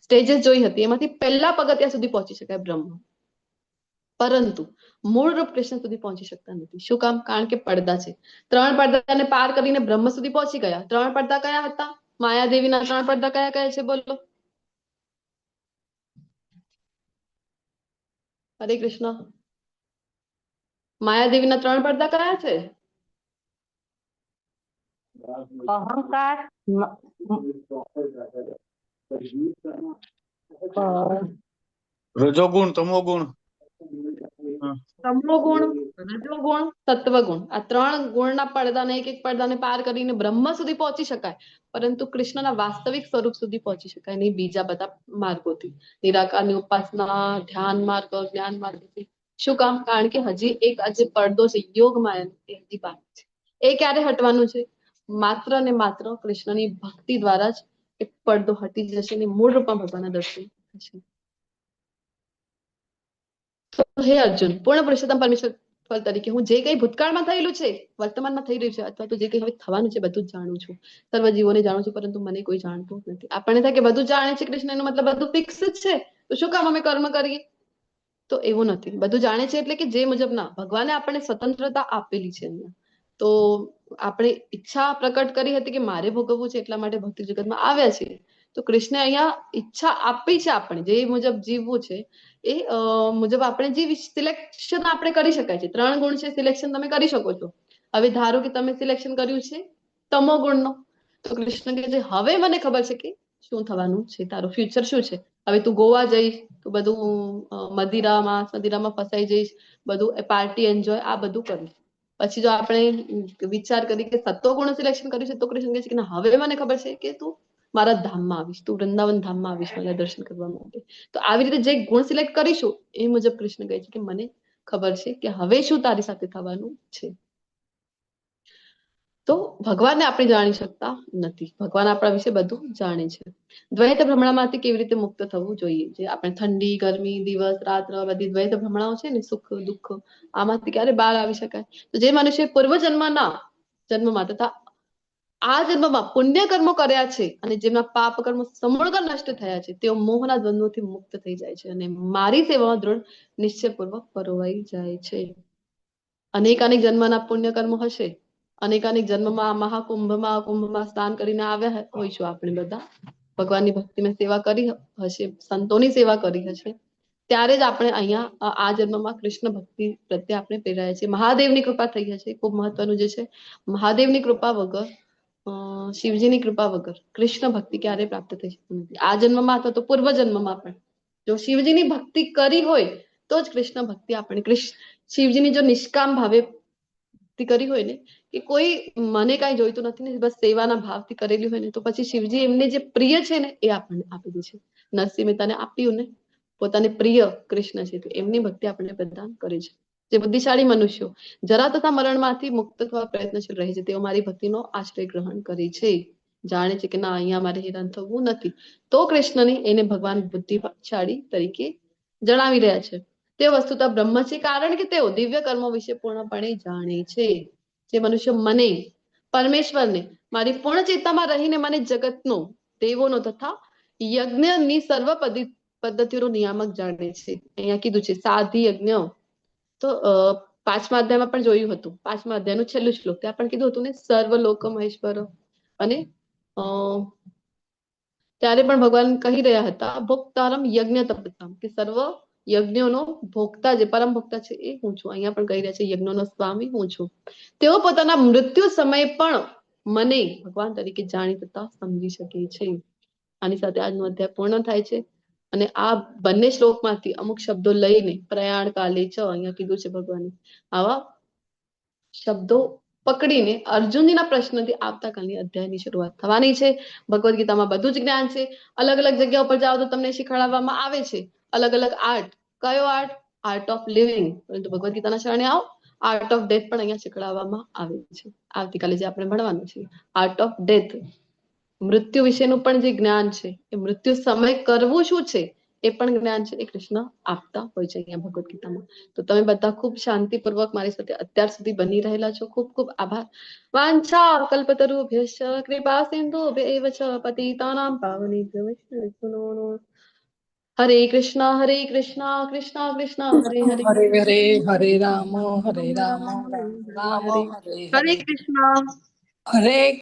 સ્ટેજીસ જોઈ હતી, એમાંથી પહેલા પગથિયા સુધી પહોંચી શકાય બ્રહ્મ. પરંતુ મૂળ રૂપ કૃષ્ણ સુધી પહોંચી શકતા નથી. શું કામ? કારણ કે પડદા છે. 3 પડદાને પાર કરીને બ્રહ્મ સુધી પહોંચી ગયા. 3 પડદા કયા હતા? માયાદેવીના 3 પડદા કયા કયા છે બોલો? હરે કૃષ્ણ. માયાદેવીના 3 પડદા કયા છે? અહંકાર રજોગુણ, તમોગુણ, તમોગુણ, રજોગુણ, સત્વગુણ. આ 3 ગુણના પડદાને એક એક પડદાને પાર કરીને બ્રહ્મ સુધી પહોંચી શકાય, પરંતુ કૃષ્ણના વાસ્તવિક સ્વરૂપ સુધી પહોંચી શકાય નહીં બીજા બધા માર્ગોથી, નિરાકારની ઉપાસના, ધ્યાન માર્ગ, જ્ઞાન માર્ગથી. શું કામ? કારણ કે હજી એક આ જે પડદો છે યોગ માયાનો, એ હજી બાકી છે. એ ક્યારે હટવાનું છે? માત્ર ને માત્ર કૃષ્ણની ભક્તિ દ્વારા જ એક પડદો હટી જશે અને મૂળ રૂપમાં ભગવાનના દર્શન થશે. તો હે અર્જુન, પૂર્ણ પુરુષોત્તમ પરમેશ્વર ફળ તરીકે હું જે કઈ ભૂતકાળમાં થયેલું છે, વર્તમાનમાં થઈ રહ્યું છે, અથવા તો જે કઈ હવે થવાનું છે બધું જ જાણું છું. સર્વ જીવોને જાણું છું, પરંતુ મને કોઈ જાણતું નથી. આપણને થાય કે બધું જાણે છે કૃષ્ણ, એનો મતલબ બધું ફિક્સ જ છે, તો શું કામ અમે કર્મ કરીએ? તો એવું નથી. બધું જાણે છે એટલે કે જે મુજબ ના, ભગવાને આપણને સ્વતંત્રતા આપેલી છે અહીંયા. તો આપણે ઈચ્છા પ્રકટ કરી હતી કે મારે ભોગવવું છે, એટલા માટે ભૌતિક જગતમાં આવ્યા છે. તો કૃષ્ણે અહીંયા ઈચ્છા આપી છે આપણે જે મુજબ જીવવું છે એ મુજબ આપણે જે સિલેક્શન આપણે કરી શકાય છે. 3 ગુણ છે, સિલેક્શન તમે કરી શકો છો. હવે ધારો કે તમે સિલેક્શન કર્યું છે તમો ગુણનો, તો કૃષ્ણ કહે છે હવે મને ખબર છે કે શું થવાનું છે, તારું ફ્યુચર શું છે. હવે તું ગોવા જઈશ તો બધું મદિરામાં ફસાઈ જઈશ, બધું પાર્ટી એન્જોય આ બધું કરીશ. પછી જો આપણે વિચાર કરી કે સત્વગુણ સિલેક્શન કર્યું છે, તો કૃષ્ણ કહે છે કે ના હવે મને ખબર છે કે તું મારા ધામમાં આવીશ, તું વૃંદાવન ધામમાં આવીશ મારા દર્શન કરવા માટે. તો આવી રીતે જે ગુણ સિલેક્ટ કરીશું એ મુજબ કૃષ્ણ કહે છે કે મને ખબર છે કે હવે શું તારી સાથે થવાનું છે. તો ભગવાનને આપણે જાણી શકતા નથી, ભગવાન આપણા વિશે બધું જાણે છે. દ્વૈત ભ્રમણામાંથી કેવી રીતે મુક્ત થવું જોઈએ? જે આપણે ઠંડી, ગરમી, દિવસ, રાત્ર, બધી દ્વૈત ભ્રમણાઓ છે ને, સુખ દુઃખ, આમાંથી ક્યારે બહાર આવી શકાય? તો જે મનુષ્ય પૂર્વ જન્મમાં તથા આ જન્મમાં પુણ્ય કર્મો કર્યા છે અને જેમના પાપ કર્મો સમૂળ નષ્ટ થયા છે તેઓ મોહના દ્વંદ્વોથી મુક્ત થઈ જાય છે અને મારી સેવામાં દ્રઢ નિશ્ચયપૂર્વક પરોવાઈ જાય છે. અનેકાનેક જન્મના પુણ્ય કર્મો હશે, અનેકાનેક જન્મમાં કુંભમાં સ્નાન કરીને આવ્યા હોઈશું આપણે બધા, ભગવાનની ભક્તિમાં સેવા કરી હશે, સંતોની સેવા કરી હશે, ત્યારે જ આપણે અહીંયા આ જન્મમાં કૃષ્ણ ભક્તિ પ્રત્યે આપણે પ્રેરાયા છીએ. મહાદેવની કૃપા થઈ હશે. ખૂબ મહત્વનું જે છે, મહાદેવની કૃપા વગર, શિવજીની કૃપા વગર કૃષ્ણ ભક્તિ ક્યારેય પ્રાપ્ત થઈ શકતી નથી. આ જન્મમાં અથવા તો પૂર્વ જન્મમાં પણ જો શિવજીની ભક્તિ કરી હોય તો જ કૃષ્ણ ભક્તિ આપણે શિવજીની જો નિષ્કામ ભાવે ભક્તિ કરી હોય ને, કે કોઈ મને કાંઈ જોઈતું નથી ને બસ સેવાના ભાવથી કરેલી હોય ને, તો પછી શિવજી એમને જે પ્રિય છે ને એ આપણને આપી દે છે. નરસિંહ મહેતાને આપ્યું ને, પોતાને પ્રિય કૃષ્ણ છે તો એમની ભક્તિ આપણને પ્રદાન કરે છે. જે બુદ્ધિશાળી મનુષ્યો જરા તથા મરણમાંથી મુક્ત થવા પ્રયત્નશીલ રહે છે તેઓ મારી ભક્તિનો આશ્રય ગ્રહણ કરે છે, જાણે છે કે ના અહીંયા મારે હેરાન થવું નથી, તો કૃષ્ણની એને ભગવાન બુદ્ધિશાળી તરીકે જણાવી રહ્યા છે. તે વસ્તુતઃ બ્રહ્મ છે, કારણ કે તેઓ દિવ્ય કર્મો વિશે પૂર્ણપણે જાણે છે. જે મનુષ્ય મને, પરમેશ્વરને, મારી પૂર્ણ ચેતનામાં રહીને મને જગતનો, દેવોનો તથા યજ્ઞની સર્વ પદ્ધતિઓનો નિયામક જાણે છે. અહીંયા કીધું છે સાધી યજ્ઞ, તો 5મા અધ્યાયમાં પણ જોયું હતું, 5મા અધ્યાયનું છેલ્લું શ્લોક, ત્યાં પણ કીધું હતું ને સર્વ લોક મહેશ્વર. અને ત્યારે પણ ભગવાન કહી રહ્યા હતા ભોક્તારમ યજ્ઞ તપતામ, કે સર્વ યજ્ઞોનો ભોક્તા, જે પરમ ભોક્તા છે એ હું છું. અહીંયા પણ કહી રહ્યા છે યજ્ઞોનો સ્વામી હું છું. તેઓ પોતાના મૃત્યુ સમય પણ મને ભગવાન તરીકે જાણી તથા સમજી શકે છે. આની સાથે આજનો અધ્યાય પૂર્ણ થાય છે. અને આ બંને શ્લોકમાંથી અમુક શબ્દો લઈને પ્રયાણ કાલે છે, અહીંયા કીધું છે ભગવાને, આવા શબ્દો પકડીને અર્જુનજીના પ્રશ્નથી આવતાકાલની અધ્યાયની શરૂઆત થવાની છે. ભગવદ ગીતામાં બધું જ જ્ઞાન છે. અલગ અલગ જગ્યા ઉપર જાઓ તો તમને શીખવાડવામાં આવે છે અલગ અલગ આર્ટ. કયો આર્ટ? Art of living. પરંતુ ભગવદ ગીતાના શરણે આવો, આર્ટ ઓફ ડેથ પણ અહીંયા શીખવાડવામાં આવે છે. આવતીકાલે જે આપણે ભણવાનું છે આર્ટ ઓફ ડેથ, મૃત્યુ વિશેનું પણ જે જ્ઞાન છે, એ મૃત્યુ સમય કરવું શું છે એ પણ જ્ઞાન છે, એ કૃષ્ણ આપતા હોય છે અહીંયા ભગવદ ગીતામાં. તો તમે બધા ખૂબ શાંતિપૂર્વક મારી સાથે અત્યાર સુધી બની રહેલા છો. ખૂબ ખૂબ આભાર. વાંછા કલ્પતરુભ્યશ્ચ કૃપા સિંધુભ્યૈવ ચ પતિતાનાં પાવનેભ્યો વૈષ્ણવેભ્યો હરે કૃષ્ણ કૃષ્ણ કૃષ્ણ હરે હરે, હરે હરે હરે રામ રામ રામ રામ હરે હરે હરે કૃષ્ણ. હરે